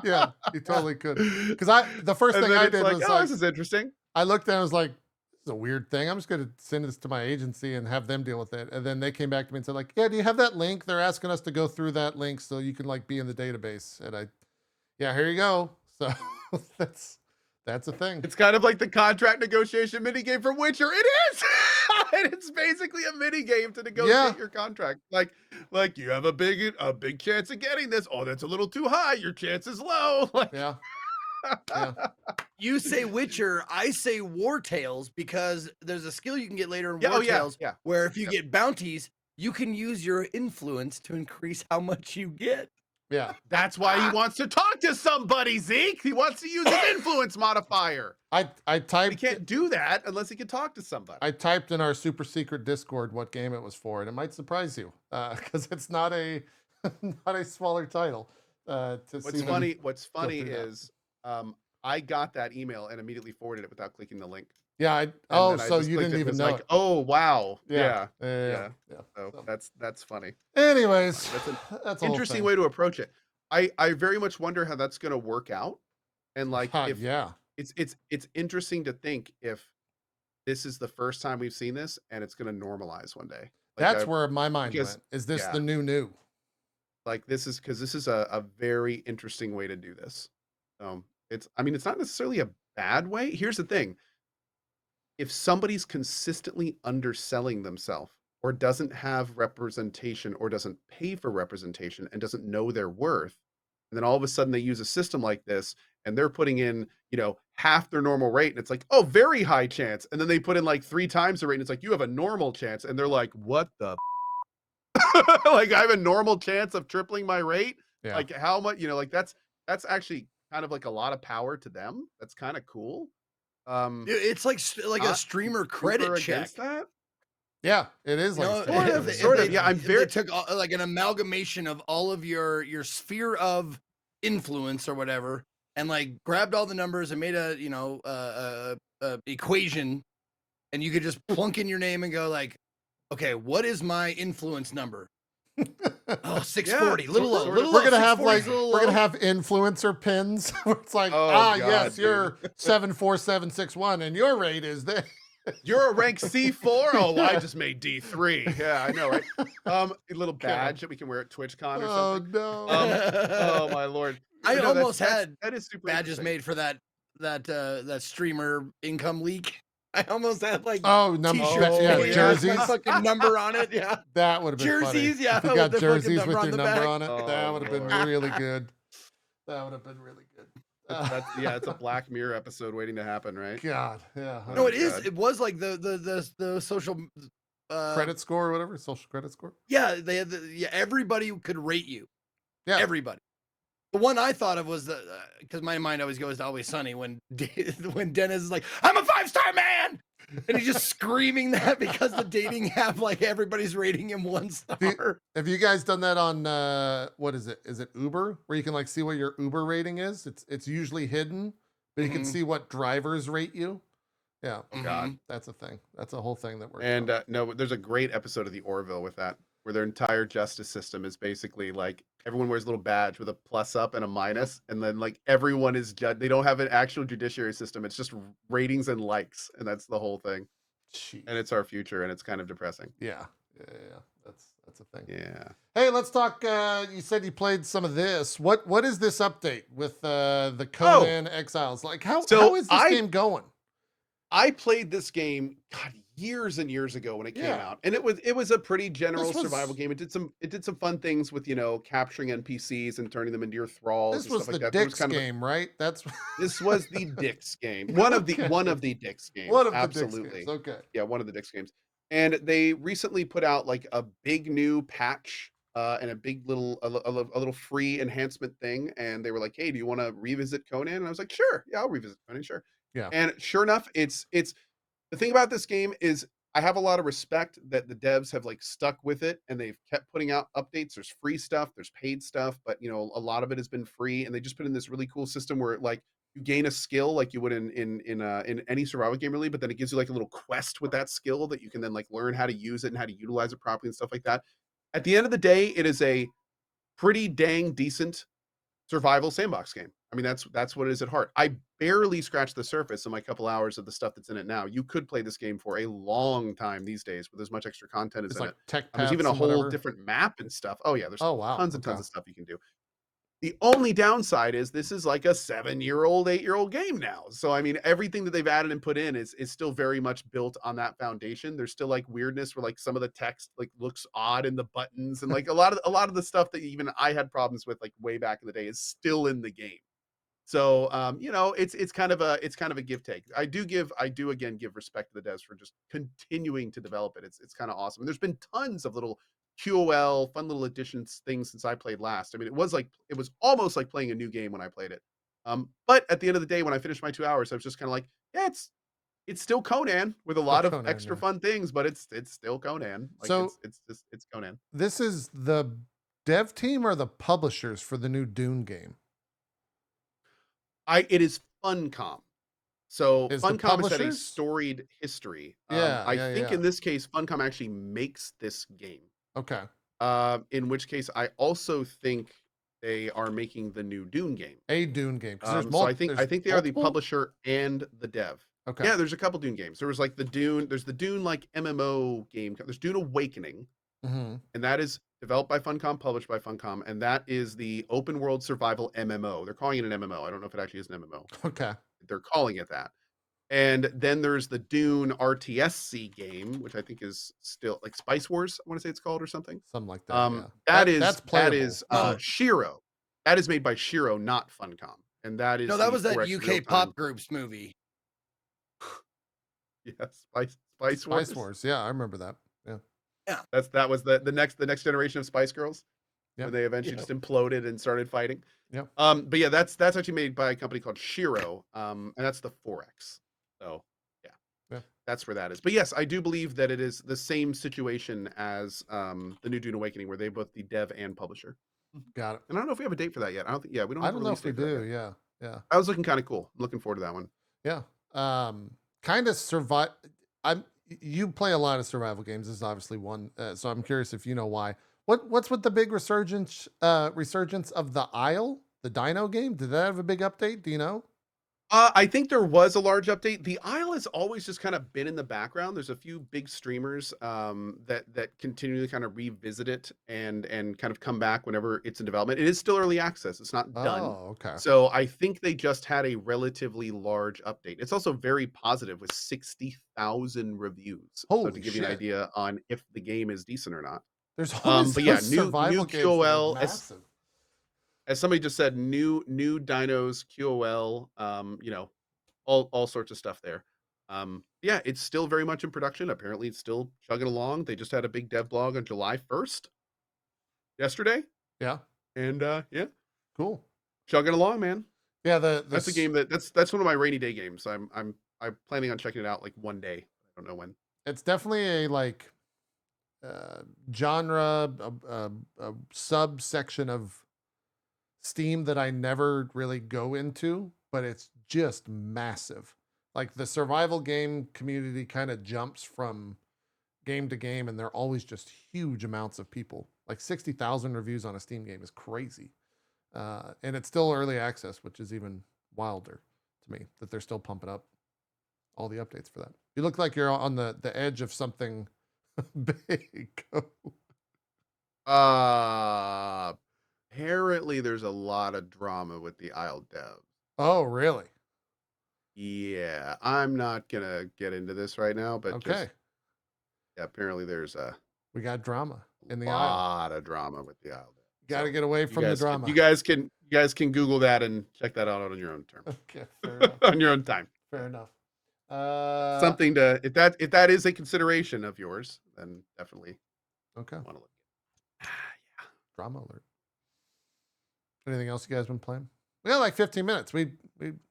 Yeah, you totally could. Because the first And thing then I it's did like, was oh, like, this is interesting. I looked at it and was like, this is a weird thing. I'm just going to send this to my agency and have them deal with it. And then they came back to me and said like, yeah, do you have that link? They're asking us to go through that link so you can like be in the database. And yeah, here you go. So that's a thing. It's kind of like the contract negotiation minigame from Witcher. It is! And it's basically a minigame to negotiate your contract. Like you have a big chance of getting this. Oh, that's a little too high. Your chance is low. Like, Yeah. You say Witcher, I say War Tales, because there's a skill you can get later in Yeah, War oh, yeah, Tales yeah. where if you get bounties, you can use your influence to increase how much you get. Yeah. That's why he wants to talk to somebody, Zeke. He wants to use his influence modifier. I He typed can't do that unless he can talk to somebody. I typed in our super secret Discord what game it was for, and it might surprise you because it's not a smaller title. What's funny is I got that email and immediately forwarded it without clicking the link. Yeah. So you didn't even know. Like, oh wow. Yeah. So that's funny. Anyways, That's a an whole interesting thing. way to approach it. I very much wonder how that's going to work out. And like, if it's interesting to think if this is the first time we've seen this and it's going to normalize one day. That's where my mind went. Is this the new? Like this is a very interesting way to do this. It's not necessarily a bad way. Here's the thing. If somebody's consistently underselling themselves or doesn't have representation or doesn't pay for representation and doesn't know their worth, and then all of a sudden they use a system like this and they're putting in, half their normal rate, and it's like, oh, very high chance. And then they put in like 3 times the rate and it's like, you have a normal chance. And they're like, what the like, I have a normal chance of tripling my rate? Yeah. Like how much, like that's actually kind of like a lot of power to them. That's kind of cool. It's like a Not streamer super credit check. against that. Yeah, it is like Sort of. Yeah, I'm They took like an amalgamation of all of your sphere of influence or whatever, and like grabbed all the numbers and made a equation, and you could just plunk in your name and go like, okay, what is my influence number? Oh, 640, Yeah, little low, sort of. little We're low. gonna have 640 's a little we're gonna low. have influencer pins where it's like, Oh, God, yes, dude. you're 74761 and your rate is there. You're a rank C4. Oh, I just made D3. Yeah, I know, right? A little badge that we can wear at TwitchCon or Oh something. no. Oh my lord. I No, almost had that is super badges interesting. made for that streamer income leak. I almost had like T-shirts, yeah, with jerseys. my fucking number on it. Yeah, That would have been jerseys. funny. Yeah, If you with got the fucking jerseys number with on your the number back. on it, that Oh, would have been Lord. really good. That would have been really good. It's a Black Mirror episode waiting to happen, right? God, yeah. No, Oh, it is. God. It was like the social Credit score or whatever, social credit score. Yeah, they had everybody could rate you. Yeah. Everybody. The one I thought of was because my mind always goes to Always Sunny when Dennis is like, "I'm a 5-star man," and he's just screaming that because the dating app, like everybody's rating him 1 star. Have you guys done that on what is it? Is it Uber, where you can like see what your Uber rating is? It's usually hidden, but you can see what drivers rate you. Yeah. Oh, God. That's a thing. That's a whole thing that works. And no, there's a great episode of the Orville with that, where their entire justice system is basically like everyone wears a little badge with a plus up and a minus, and then like everyone is judged. They don't have an actual judiciary system. It's just ratings and likes, and that's the whole thing. Jeez. And it's our future, and it's kind of depressing. Yeah. That's a thing. Yeah. Hey, let's talk. You said you played some of this. What is this update with the Conan Exiles? Like how is this game going? I played this game, God, years and years ago when it came out, and it was a pretty general survival game. It did some fun things with capturing NPCs and turning them into your thralls. This was and stuff the like that. Dix game, right? This was the Dix game. One of the Dix games. One of the Absolutely. Dix games. Okay. Yeah, one of the Dix games. And they recently put out like a big new patch and a big little a little free enhancement thing. And they were like, "Hey, do you want to revisit Conan?" And I was like, "Sure, yeah, I'll revisit Conan, sure." Yeah. And sure enough, it's the thing about this game is I have a lot of respect that the devs have like stuck with it and they've kept putting out updates. There's free stuff, there's paid stuff, but a lot of it has been free, and they just put in this really cool system where like you gain a skill like you would in any survival game really, but then it gives you like a little quest with that skill that you can then like learn how to use it and how to utilize it properly and stuff like that. At the end of the day, it is a pretty dang decent survival sandbox game. I mean, that's what it is at heart. I barely scratched the surface in my couple hours of the stuff that's in it now. You could play this game for a long time these days with as much extra content as It's in like it. tech There's even a paths and whole whatever. different map and stuff. Oh yeah, there's wow. tons and tons of stuff you can do. The only downside is this is like a 7-year-old, 8-year-old game now. So I mean, everything that they've added and put in is still very much built on that foundation. There's still like weirdness where like some of the text like looks odd in the buttons, and like a lot of the stuff that even I had problems with like way back in the day is still in the game. So it's kind of a give take. I do again give respect to the devs for just continuing to develop it. It's kind of awesome. And there's been tons of little QOL fun little additions things since I played last. I mean, it was almost like playing a new game when I played it. But at the end of the day, when I finished my 2 hours, I was just kind of like, yeah, it's still Conan with a lot of Conan, extra fun things, but it's still Conan. Like So- it's Conan. This is the dev team or the publishers for the new Dune game? It is Funcom. So Is the Funcom has had a publishers? storied history. Yeah, I yeah, think yeah. in this case, Funcom actually makes this game. Okay. In which case, I also think they are making the new Dune game. A Dune game. 'Cause there's So I there's think they are the multiple? publisher and the dev. Okay. Yeah, there's a couple Dune games. There was like there's the Dune like MMO game. There's Dune Awakening, Mm-hmm. and that is developed by Funcom, published by Funcom, and that is the open world survival MMO. They're calling it an MMO. I don't know if it actually is an MMO. Okay. They're calling it that. And then there's the Dune RTSC game, which I think is still like Spice Wars, I want to say it's called or something. Something like that. Yeah. That's playable. Shiro. That is made by Shiro, not Funcom. And that is No, that the was that 4X UK real-time- pop groups movie. Yeah, Spice Wars. Spice Wars. Yeah, I remember that. Yeah. That was the next generation of Spice Girls. when they eventually just imploded and started fighting. Yep. But yeah, that's actually made by a company called Shiro, and that's the 4X. So yeah, that's where that is. But yes, I do believe that it is the same situation as the new Dune Awakening, where they both the dev and publisher. Got it. And I don't know if we have a date for that yet. I don't think. Yeah, we don't. I Have a don't know release if we date for that do. yet. Yeah. That was looking kind of cool. I'm looking forward to that one. Yeah. Kind of survive. You play a lot of survival games. This is obviously one. So I'm curious if you know why. What's with the big resurgence of the Isle, the Dino game? Did that have a big update? Do you know? I think there was a large update. The Isle has always just kind of been in the background. There's a few big streamers that continually kind of revisit it and kind of come back whenever it's in development. It is still early access. It's not done. Oh, okay. So I think they just had a relatively large update. It's also very positive with 60,000 reviews. Holy so to give you an shit. idea on if the game is decent or not. There's always but yeah, those new survival games that are QOL massive. as somebody just said, new dinos, QOL, all sorts of stuff there. Yeah, it's still very much in production. Apparently, it's still chugging along. They just had a big dev blog on July 1st, yesterday. Yeah. And yeah, Cool. chugging along, man. Yeah, That's a game that's one of my rainy day games. I'm planning on checking it out like one day. I don't know when. It's definitely a like genre, a subsection of Steam that I never really go into, but it's just massive. Like the survival game community kind of jumps from game to game, and they're always just huge amounts of people. Like 60,000 reviews on a Steam game is crazy. And it's still early access, which is even wilder to me that they're still pumping up all the updates for that. You look like you're on the edge of something big. Apparently there's a lot of drama with the Isle dev. Oh, really? Yeah, I'm not gonna get into this right now, but okay. Yeah, apparently there's We got drama in the a Isle. lot of drama with the Isle. Got to get away from the drama. You guys can Google that and check that out on your own terms. Okay, fair enough. On your own time. Fair enough. Something to if that is a consideration of yours, then definitely okay. Want to look. Yeah. Drama alert. Anything else you guys been playing? We got like 15 minutes.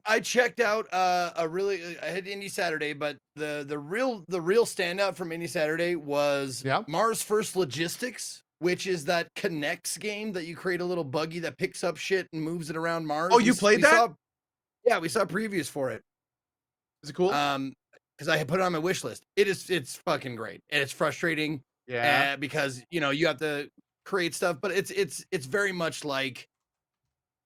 I checked out I had Indie Saturday, but the real standout from Indie Saturday was Mars First Logistics, which is that connects game that you create a little buggy that picks up shit and moves it around Mars. Oh, you played that? We saw previews for it. Is it cool? Because I had put it on my wish list. It's fucking great. And it's frustrating. Yeah. Because you have to create stuff, but it's very much like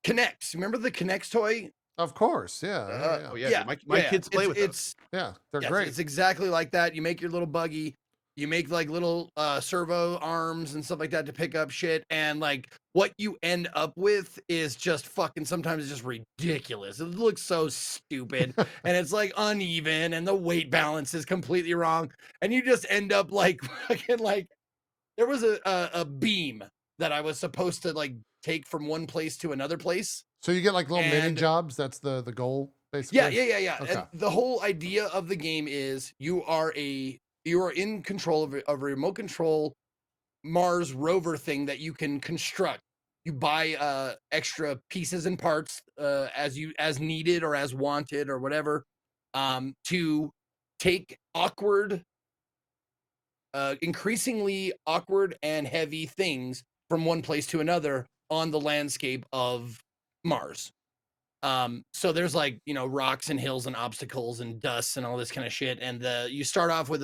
Connects. Remember the Connects toy? Of course, yeah. Oh yeah. My kids play with those. They're great. It's exactly like that. You make your little buggy. You make like little servo arms and stuff like that to pick up shit, and like what you end up with is just fucking sometimes it's just ridiculous. It looks so stupid and it's like uneven and the weight balance is completely wrong, and you just end up like fucking like there was a beam that I was supposed to like take from one place to another place. So you get like little mini jobs. That's the goal, basically. Yeah. Okay. And the whole idea of the game is you are in control of a remote control Mars rover thing that you can construct. You buy extra pieces and parts as needed or as wanted or whatever, to take increasingly awkward and heavy things from one place to another on the landscape of Mars. So there's like, rocks and hills and obstacles and dust and all this kind of shit. And you start off with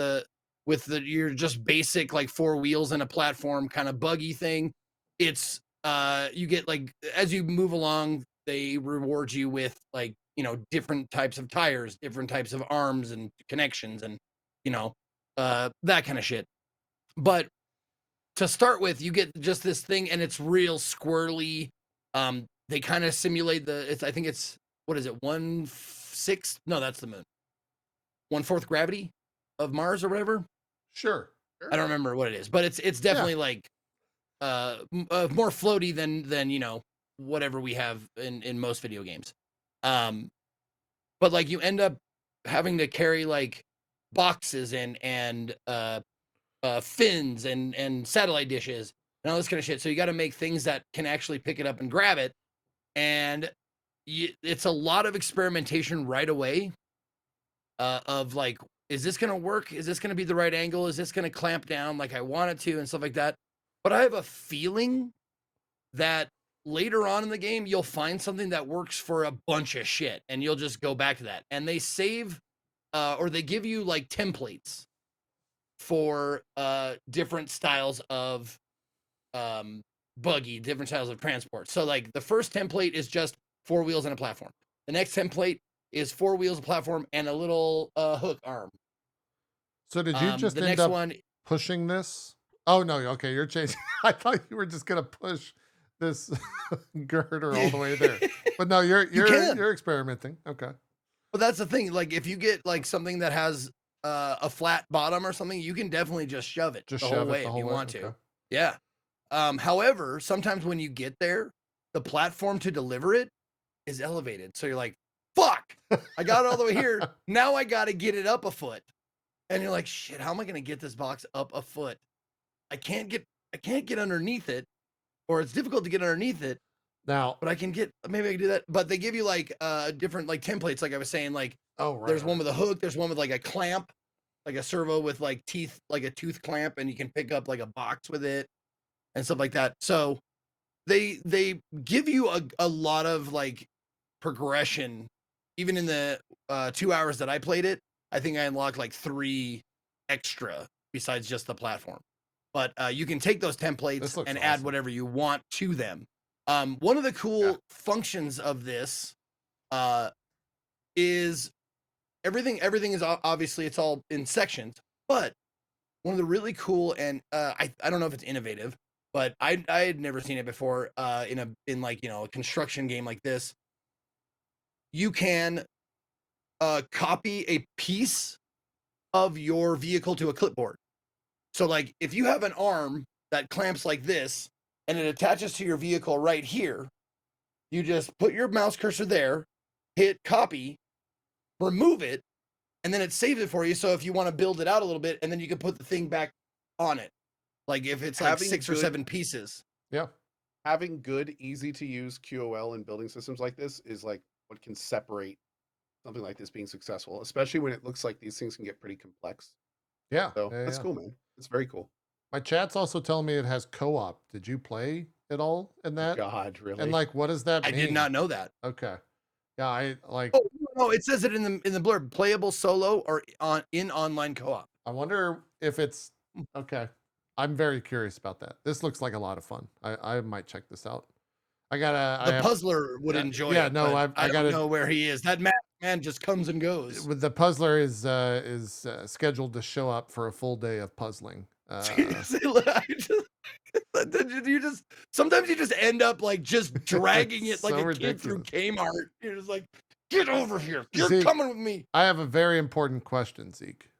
your just basic like 4 wheels and a platform kind of buggy thing. It's you get like, as you move along, they reward you with like, different types of tires, different types of arms and connections and, that kind of shit. But to start with, you get just this thing and it's real squirrely. They kind of simulate I think it's, what is it? 1/6? No, that's the moon. 1/4 gravity of Mars or whatever. Sure. I don't remember what it is, but it's definitely like more floaty than whatever we have in most video games. But like you end up having to carry like boxes and fins and satellite dishes and all this kind of shit. So you got to make things that can actually pick it up and grab it. And it's a lot of experimentation right away of like, is this going to work? Is this going to be the right angle? Is this going to clamp down like I want it to and stuff like that? But I have a feeling that later on in the game, you'll find something that works for a bunch of shit and you'll just go back to that. And they save or they give you like templates for different styles of buggy, different styles of transport. So like the first template is just 4 wheels and a platform. The next template is 4 wheels, a platform, and a little hook arm. So did you just the end next up one? pushing this? Oh no, okay, you're changing. I thought you were just gonna push this girder all the way there. But no, you're experimenting. Okay. Well, that's the thing. Like if you get like something that has a flat bottom or something, you can definitely just shove it Just the shove whole it way the if whole you way? want to. Okay. Yeah. However, sometimes when you get there, the platform to deliver it is elevated. So you're like, fuck, I got it all the way here. Now I got to get it up a foot. And you're like, shit, how am I going to get this box up a foot? I can't get underneath it, or it's difficult to get underneath it. Now, But maybe I can do that. But they give you like different like templates, like I was saying, like there's one with a hook, there's one with like a clamp, like a servo with like teeth, like a tooth clamp, and you can pick up like a box with it and stuff like that. So they give you a lot of like progression. Even in the 2 hours that I played it, I think I unlocked like 3 extra besides just the platform. But you can take those templates and add whatever you want to them. One of the cool functions of this is everything is obviously it's all in sections, but one of the really cool and I don't know if it's innovative, but I had never seen it before in like, you know, a construction game like this. You can copy a piece of your vehicle to a clipboard. So like if you have an arm that clamps like this and it attaches to your vehicle right here, you just put your mouse cursor there, hit copy, remove it, and then it saves it for you. So if you want to build it out a little bit, and then you can put the thing back on it. Like if it's like 6 or 7 pieces. yeah. Having good, easy to use QOL in building systems like this is like what can separate something like this being successful, especially when it looks like these things can get pretty complex. Yeah. So yeah, that's yeah. cool, man. It's very cool. My chat's also telling me it has co-op. Did you play at all in that? God, really? And like, what does that mean? I did not know that. Okay. Yeah, I like. Oh no, it says it in the blurb: playable solo or in online co-op. I wonder if it's okay. I'm very curious about that. This looks like a lot of fun. I might check this out. The puzzler would enjoy it. Yeah, no, I don't know where he is. That man just comes and goes. With the puzzler is scheduled to show up for a full day of puzzling. Sometimes you just end up like just dragging it like so a kid through ridiculous. Kmart. You're just like, get over here. You're Zeke, coming with me. I have a very important question, Zeke.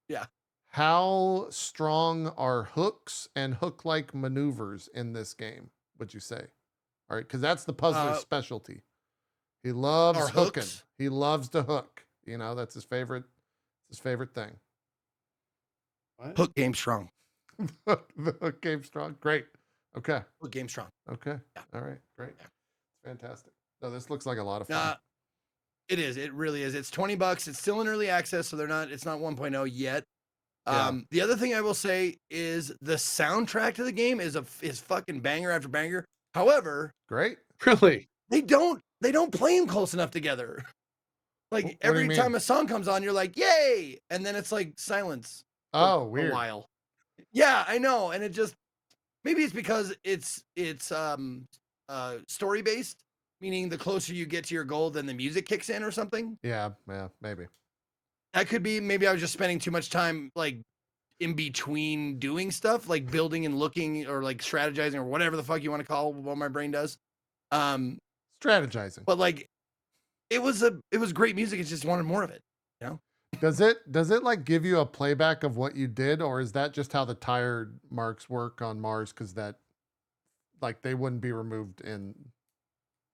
Yeah. How strong are hooks and hook-like maneuvers in this game, would you say? All right, because that's the puzzler's specialty. He loves hooking. Hooks? He loves to hook. You know, that's his favorite thing. What? Hook game strong. The hook game strong. Great. Okay. Hook game strong. Okay. Yeah. All right. Great. It's fantastic. No, this looks like a lot of fun. It is. It really is. It's $20. It's still in early access, so it's not 1.0 yet. Yeah. The other thing I will say is the soundtrack to the game is fucking banger after banger. However, Great. Really? they don't play them close enough together. Like What do you every mean? time a song comes on, you're like, yay! And then it's like silence. Oh, for weird. a while. Yeah, I know. And it just maybe it's because it's story based, meaning the closer you get to your goal, then the music kicks in or something. Yeah, maybe. That could be. Maybe I was just spending too much time like in between doing stuff, like building and looking or like strategizing or whatever the fuck you want to call what my brain does. Strategizing. But like it was great music. I just wanted more of it, you know? Does it like give you a playback of what you did, or is that just how the tire marks work on Mars? Because that, like, they wouldn't be removed in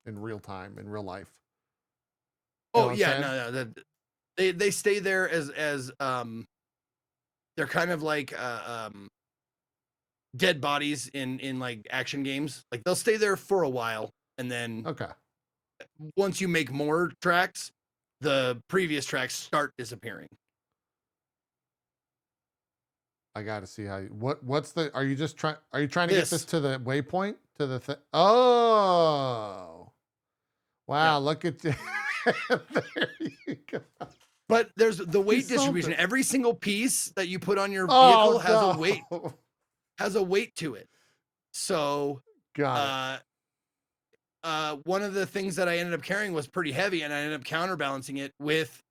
real time, in real life. You know Oh what I'm yeah, saying? no. They stay there as they're kind of like dead bodies in like action games. Like they'll stay there for a while, and then Okay. once you make more tracks, the previous tracks start disappearing. I got to see how you, what's the, are you trying to get this This. to the waypoint to the thing? Oh, wow. Look at you. There you go. But there's the weight solved distribution. it. Every single piece that you put on your vehicle Oh, has a weight to it. So got one of the things that I ended up carrying was pretty heavy, and I ended up counterbalancing it with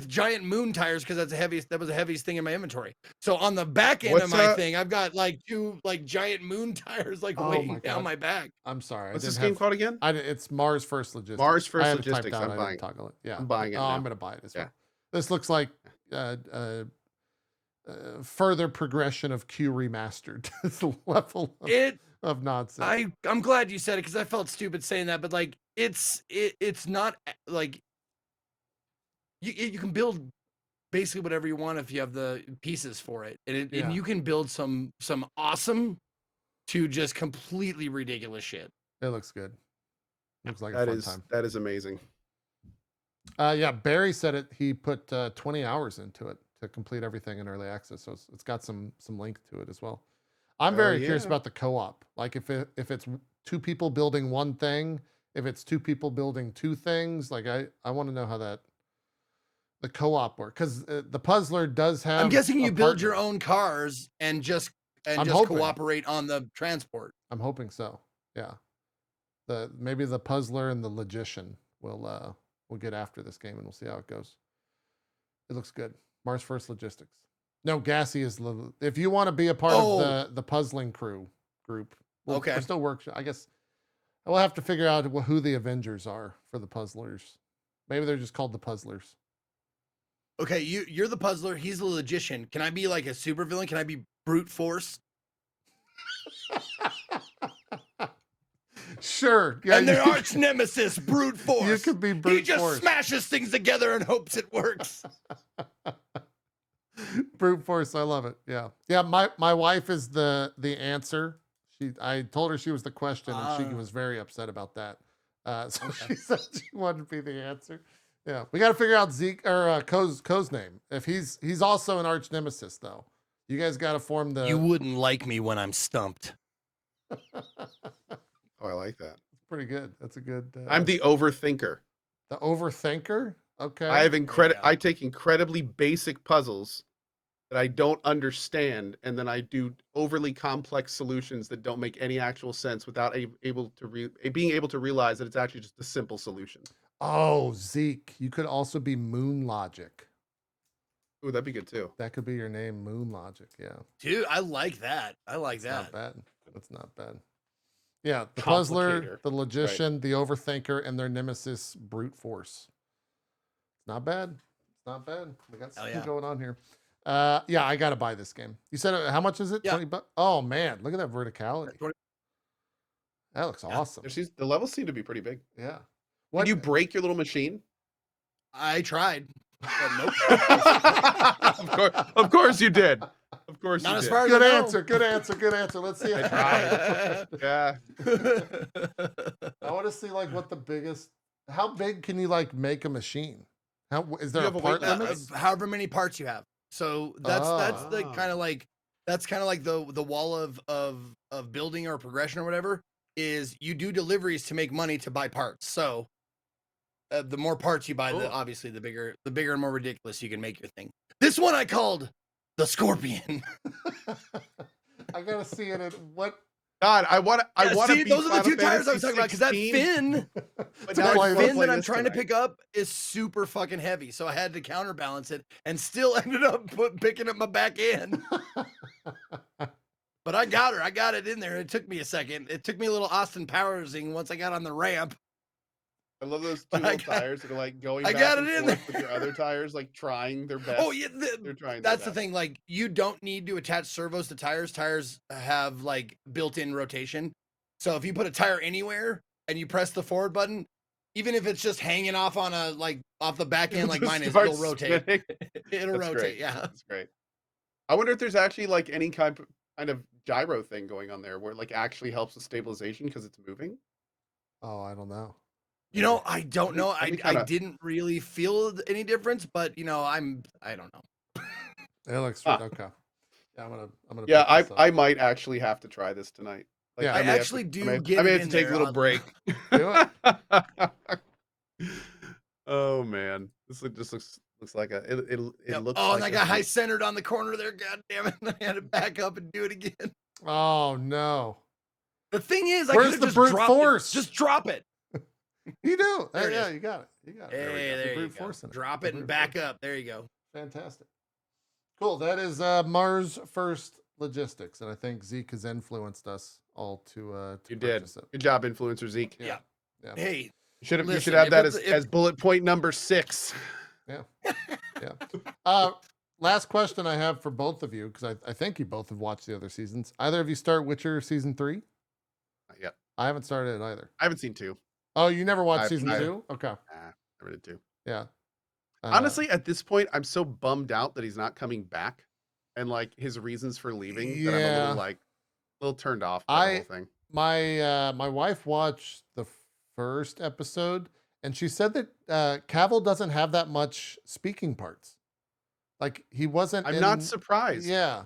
giant moon tires because that was the heaviest thing in my inventory. So on the back end of my thing, I've got like 2 like giant moon tires like weighing down my back. I'm sorry. What's this game called again? It's Mars First Logistics. Mars I First had it typed Logistics. out, I'm I buying didn't toggle it. Yeah. I'm buying it. Oh, now. I'm going to buy it as well. Yeah. This looks like further progression of Q remastered. This level of nonsense. I'm glad you said it because I felt stupid saying that, but like it's not like you can build basically whatever you want if you have the pieces for it, and you can build some awesome to just completely ridiculous shit. It looks good. Looks like a fun time. That is amazing. Yeah, Barry said it. He put 20 hours into it to complete everything in early access, so it's got some length to it as well. I'm very curious about the co-op. Like if it's 2 people building one thing, if it's 2 people building 2 things, like I want to know how the co-op work, because the puzzler does have. I'm guessing you build your partner. own cars and just hoping. cooperate on the transport. I'm hoping so. Yeah. Maybe the puzzler and the logician will get after this game, and we'll see how it goes. It looks good. Mars First Logistics. No, Gassy is. If you want to be a part of the puzzling crew group, we're still workshop. I guess I will have to figure out who the Avengers are for the puzzlers. Maybe they're just called the puzzlers. Okay, you're the puzzler. He's the logician. Can I be like a supervillain? Can I be brute force? Sure. Yeah, and their arch nemesis, brute force. You could be brute force. He just smashes things together and hopes it works. Brute force. I love it. Yeah. Yeah. My wife is the answer. I told her she was the question, and she was very upset about that. So she said she wanted to be the answer. Yeah. We got to figure out Zeke or Ko's name. If he's also an arch nemesis, though. You guys got to form the. You wouldn't like me when I'm stumped. Oh, I like that. It's pretty good. That's a good. I'm the overthinker. The overthinker. Okay. I take incredibly basic puzzles that I don't understand, and then I do overly complex solutions that don't make any actual sense without being able to realize that it's actually just a simple solution. Oh, Zeke, you could also be Moon Logic. Ooh, that'd be good too. That could be your name, Moon Logic. Yeah. Dude, I like that. That's not bad. That's not bad. Yeah, the puzzler, the logician, the overthinker, and their nemesis, brute force. It's not bad. It's not bad. We got something going on here. Yeah, I gotta buy this game. You said how much is it? Yeah. $20. Oh man, look at that verticality. That looks awesome. The levels seem to be pretty big. Yeah. Did you break your little machine? I tried. Nope. Of course you did. Of course Not you as did. far as Good I know. answer. Good answer. Good answer. Let's see. I tried. Yeah. I want to see like what the biggest. How big can you like make a machine? How is there You a have a part weight limit? However many parts you have. So that's the kind of like the wall of building or progression or whatever is you do deliveries to make money to buy parts. So the more parts you buy, obviously the bigger and more ridiculous you can make your thing. This one I called the Scorpion. I gotta see it. What? God, I want to. See, those are the 2 tires I was talking about because that fin, that I'm trying to pick up is super fucking heavy. So I had to counterbalance it and still ended up picking up my back end. But I got her. I got it in there. It took me a second. It took me a little Austin Powersing once I got on the ramp. I love those 2 little tires that are like going back and forth with your other tires, like trying their best. Oh yeah, they're trying. That's the thing. Like you don't need to attach servos to tires. Tires have like built-in rotation. So if you put a tire anywhere and you press the forward button, even if it's just hanging off on off the back end like mine is, it'll rotate. It'll rotate. Great. Yeah, that's great. I wonder if there's actually like any kind of gyro thing going on there where it like actually helps with stabilization because it's moving? Oh, I don't know. You know, I don't know. That'd be I kinda- didn't really feel any difference, but you know, I don't know. It looks Huh. okay. Yeah, I'm gonna. Yeah, pick this up. I might actually have to try this tonight. Like, Yeah. I I may have actually to, do I get may it have to in take a there, little oddly. break. Do it. Oh man, just looks like it Yep. looks Oh, like and I a got high hoot. centered on the corner there. God damn it! I had to back up and do it again. Oh no. The thing is, I Where's could have the just brute dropped force? it. Just drop it. You do. There it Yeah, is. you got it. You got it. There we Hey, go. there you brute go. force in it. Drop The it and brute back force. up. There you go. Fantastic. Cool. That is Mars First Logistics, and I think Zeke has influenced us all to You did. purchase it. Good job, influencer Zeke. Yeah. Yeah. Hey, You should listen, have if that it's- as bullet point number 6. Yeah. Last question I have for both of you, because I think you both have watched the other seasons. Either of you start Witcher season 3? Not yet. I haven't started it either. I haven't seen 2. Oh, you never watched I- season I- 2? Okay. Never did 2. Yeah. Honestly, at this point, I'm so bummed out that he's not coming back, and like his reasons for leaving that I'm a Yeah. little turned off by the whole thing. My wife watched the first episode, and she said that Cavill doesn't have that much speaking parts. Like he wasn't. I'm not surprised. Yeah,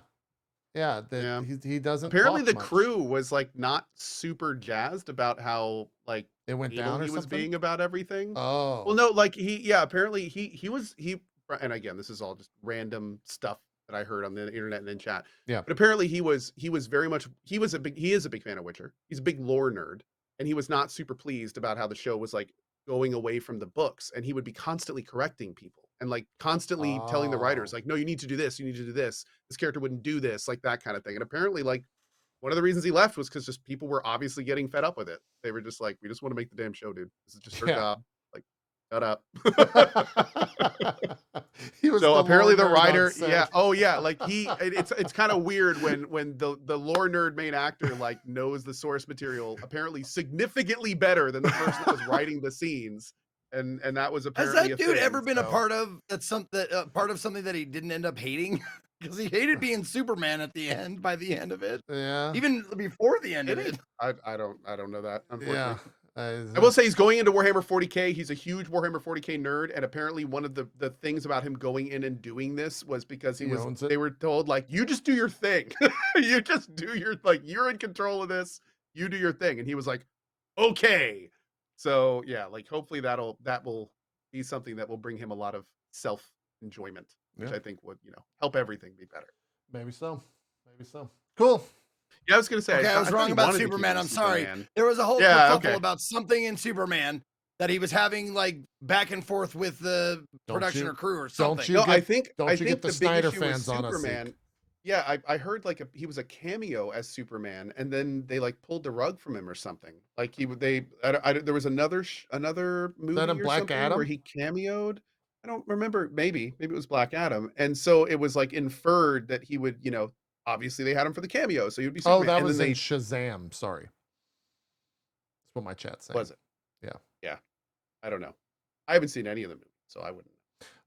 yeah. Yeah. He doesn't. Apparently, talk the much. crew was like not super jazzed about how like It went anal down or he was something. being about everything. Oh. Well, no, like apparently he was. And again, this is all just random stuff that I heard on the internet and in chat. Yeah. But apparently he is a big fan of Witcher. He's a big lore nerd, and he was not super pleased about how the show was like going away from the books, and he would be constantly correcting people and like constantly telling the writers Oh. like, no, you need to do this, you need to do this, this character wouldn't do this, like that kind of thing. And apparently like one of the reasons he left was because just people were obviously getting fed up with it. They were just like, we just want to make the damn show, dude. This is just our Yeah. job. Like, shut up. He was So the apparently the lore nerd on writer, set. yeah, oh yeah, like it's kind of weird when the lore nerd main actor like knows the source material apparently significantly better than the person that was writing the scenes, and that was Has apparently that a dude thing, ever been a so- part of part of something that he didn't end up hating? Because he hated being Superman at the end. By the end of it, Yeah. even before the end of Did he? it. I don't know that, unfortunately. Yeah. I will say he's going into Warhammer 40K. He's a huge Warhammer 40K nerd, and apparently one of the things about him going in and doing this was because He owns it. they were told like, you just do your thing. You just do your you're in control of this. You do your thing. And he was like, okay. So yeah, like hopefully that will be something that will bring him a lot of self-enjoyment, which Yeah. I think would, help everything be better. Maybe so. Maybe so. Cool. Yeah, I was gonna say Okay, I was thought wrong he about wanted to keep Superman. it I'm sorry. Superman. There was a whole Yeah, kerfuffle okay. about something in Superman that he was having like back and forth with the Don't production you- or crew or don't something. you No, get- I think don't I you think get the big Snyder issue with fans on us, Zeke. Superman. Yeah, I heard like he was a cameo as Superman, and then they like pulled the rug from him or something. Like there was another movie in or Black something Adam? where he cameoed. I don't remember. Maybe it was Black Adam, and so it was like inferred that he would, obviously they had him for the cameo, so he would be Superman. Oh, that and was then in Shazam. Sorry. That's what my chat's saying. was it? Yeah. Yeah. I don't know. I haven't seen any of the movies, so I wouldn't.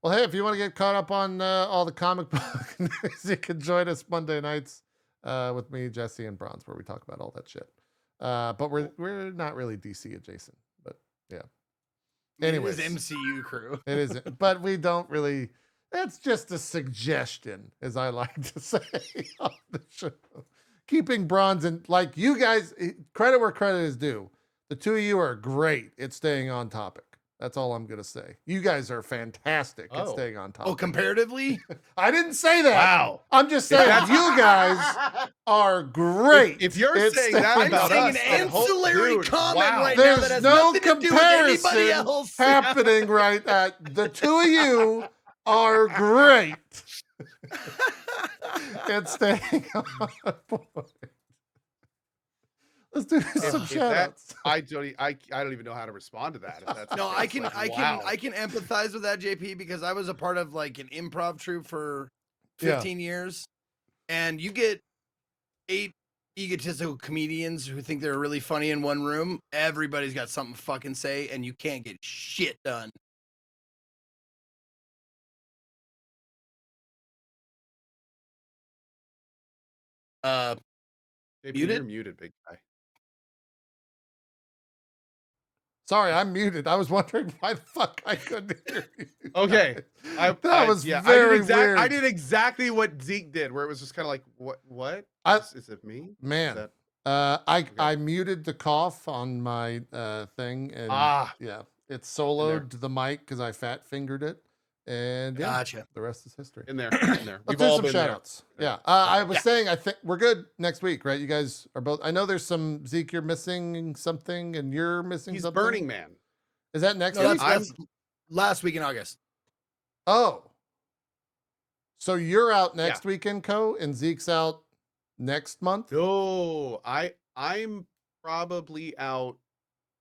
Well, hey, if you want to get caught up on all the comic book news, you can join us Monday nights with me, Jesse, and Bronze, where we talk about all that shit. But we're not really DC adjacent, but yeah. Anyways, it is MCU crew. it isn't, but we don't really. That's just a suggestion, as I like to say on the show. Keeping Bronze and like you guys, credit where credit is due. The two of you are great at staying on topic. That's all I'm gonna say. You guys are fantastic at Oh. staying on topic. Oh, comparatively? I didn't say that. Wow. I'm just saying you guys are great. If you're at saying staying that I'm about saying us, an then ancillary dude, comment wow. right now There's that has no nothing to do with anybody comparison else. happening right at the two of you are great at staying on board. Let's do some If shout that- outs. I don't even know how to respond to that. If that's the No, I case. can, Like, I can, wow. I can empathize with that, JP, because I was a part of like an improv troupe for Yeah. 15 years, and you get 8 egotistical comedians who think they're really funny in one room. Everybody's got something to fucking say, and you can't get shit done. JP, Muted? you're muted, big guy. Sorry, I'm muted. I was wondering why the fuck I couldn't hear you. Okay. That was yeah, very weird. I did exactly what Zeke did, where it was just kind of like, what? Is it me? Man, Is I muted the cough on my thing, and yeah, it soloed the mic because I fat fingered it, and yeah, Gotcha. the rest is history. in there. Let's We've do all some been shout there. outs. Yeah, I was saying, I think we're good next week, right? You guys are both. I know there's some Zeke, you're missing something, and you're missing He's something. Burning Man. Is that next No, week? that's last week in August. Oh, so you're out next weekend, Co, and Zeke's out next month. No, I'm probably out.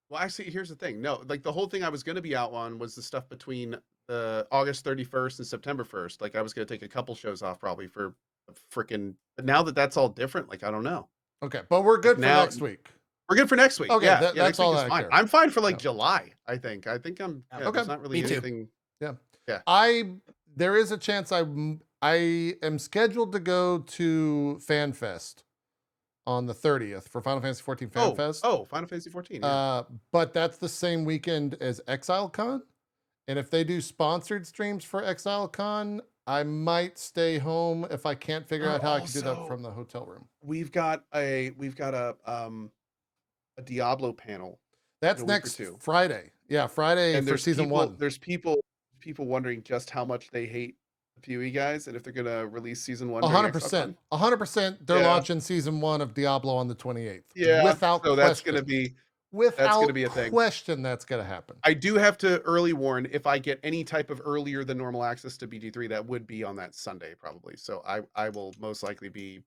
Well, actually, here's the thing. No, like the whole thing I was going to be out on was the stuff between August 31st and September 1st. Like I was going to take a couple shows off probably for freaking. But now that that's all different, like I don't know. Okay, but we're good for now- next week. We're good for next week. Okay, yeah, that's next week all is I fine. care. I'm fine for like July. I think I'm. Yeah, Okay. There's not really Me too. anything. Yeah. There is a chance I am scheduled to go to FanFest on the 30th for Final Fantasy XIV FanFest. Oh, Final Fantasy 14. Yeah. But that's the same weekend as ExileCon. And if they do sponsored streams for ExileCon, I might stay home if I can't figure out how I can do that from the hotel room. We've got a Diablo panel. That's next Friday. Yeah, Friday and for season 1. There's people wondering just how much they hate the PoE guys and if they're gonna release season 1. 100%. 100%. They're launching season 1 of Diablo on the 28th. Yeah. Without so question. that's gonna be a thing. Question that's gonna happen. I do have to early warn if I get any type of earlier than normal access to BG3, that would be on that Sunday probably. So I will most likely be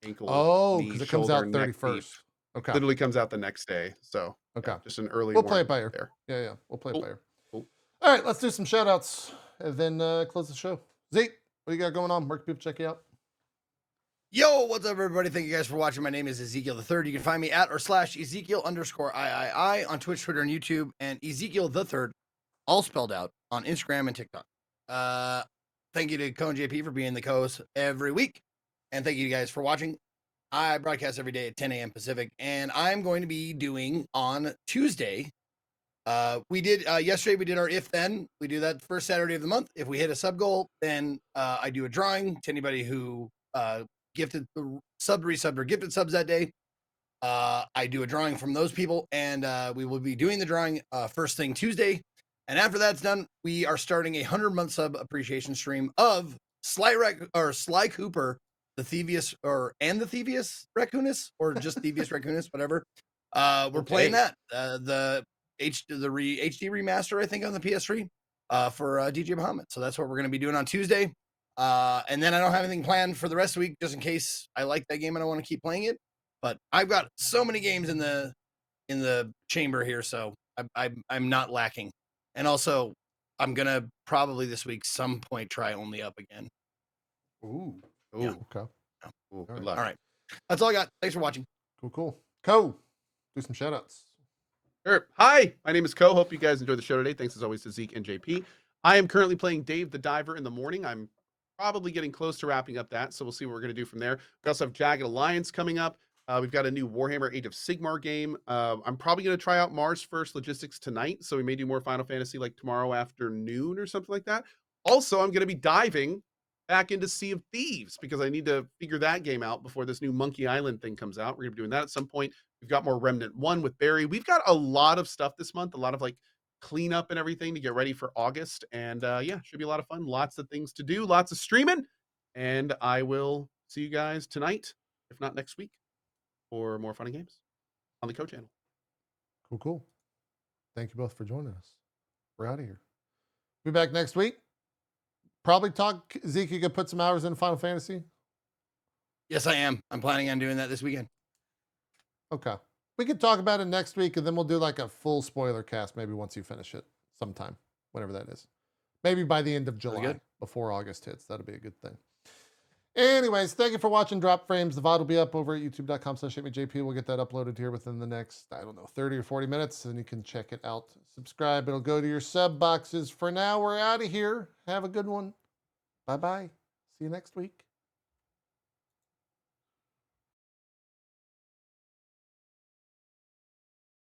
ankle. Because it comes out 31st. Okay. Literally comes out the next day. So just an early. We'll play it by ear. There. Yeah, we'll play it by ear. Cool. All right, let's do some shout outs and then close the show. Zeke, what do you got going on? Where can people check you out? Yo, what's up, everybody? Thank you guys for watching. My name is Ezekiel the Third. You can find me at /Ezekiel_III on Twitch, Twitter, and YouTube, and Ezekiel the Third, all spelled out, on Instagram and TikTok. Thank you to Conan JP for being the co-host every week, and thank you guys for watching. I broadcast every day at 10 a.m. Pacific, and I'm going to be doing on Tuesday. Yesterday we did our If Then. We do that first Saturday of the month. If we hit a sub goal, then I do a drawing to anybody who gifted sub, resubbed, or gifted subs that day. I do a drawing from those people, and we will be doing the drawing first thing Tuesday. And after that's done, we are starting a 100-month sub appreciation stream of Sly Cooper, the Thievius the Raccoonus, or just Thievius Raccoonus, whatever. We're playing that the HD remaster, I think, on the PS3 for DJ Bahamut. So that's what we're going to be doing on Tuesday. And then I don't have anything planned for the rest of the week, just in case I like that game and I want to keep playing it. But I've got so many games in the chamber here, so I'm not lacking. And also, I'm gonna probably this week some point try Only Up again. Ooh. Yeah. Okay. Ooh, good luck. All right. That's all I got. Thanks for watching. Cool. Do some shout outs. Sure. Hi, my name is Ko. Hope you guys enjoyed the show today. Thanks as always to Zeke and JP. I am currently playing Dave the Diver in the morning. I'm probably getting close to wrapping up that, so we'll see what we're going to do from there. We also have Jagged Alliance coming up. We've got a new Warhammer Age of Sigmar game. I'm probably going to try out Mars First Logistics tonight, so we may do more Final Fantasy like tomorrow afternoon or something like that. Also, I'm going to be diving back into Sea of Thieves because I need to figure that game out before this new Monkey Island thing comes out. We're going to be doing that at some point. We've got more Remnant 1 with Barry. We've got a lot of stuff this month, a lot of like cleanup and everything to get ready for August. And should be a lot of fun. Lots of things to do, lots of streaming. And I will see you guys tonight, if not next week, for more fun and games on the Co channel. Cool. Thank you both for joining us. We're out of here. Be back next week. Probably talk, Zeke, you could put some hours in Final Fantasy? Yes, I am. I'm planning on doing that this weekend. Okay. We could talk about it next week, and then we'll do like a full spoiler cast maybe once you finish it sometime, whenever that is. Maybe by the end of July, before August hits. That'll be a good thing. Anyways, thank you for watching Drop Frames. The VOD will be up over at youtube.com/itmeJP. We'll get that uploaded here within the next, 30 or 40 minutes, and you can check it out. Subscribe. It'll go to your sub boxes. For now, we're out of here. Have a good one. Bye-bye. See you next week.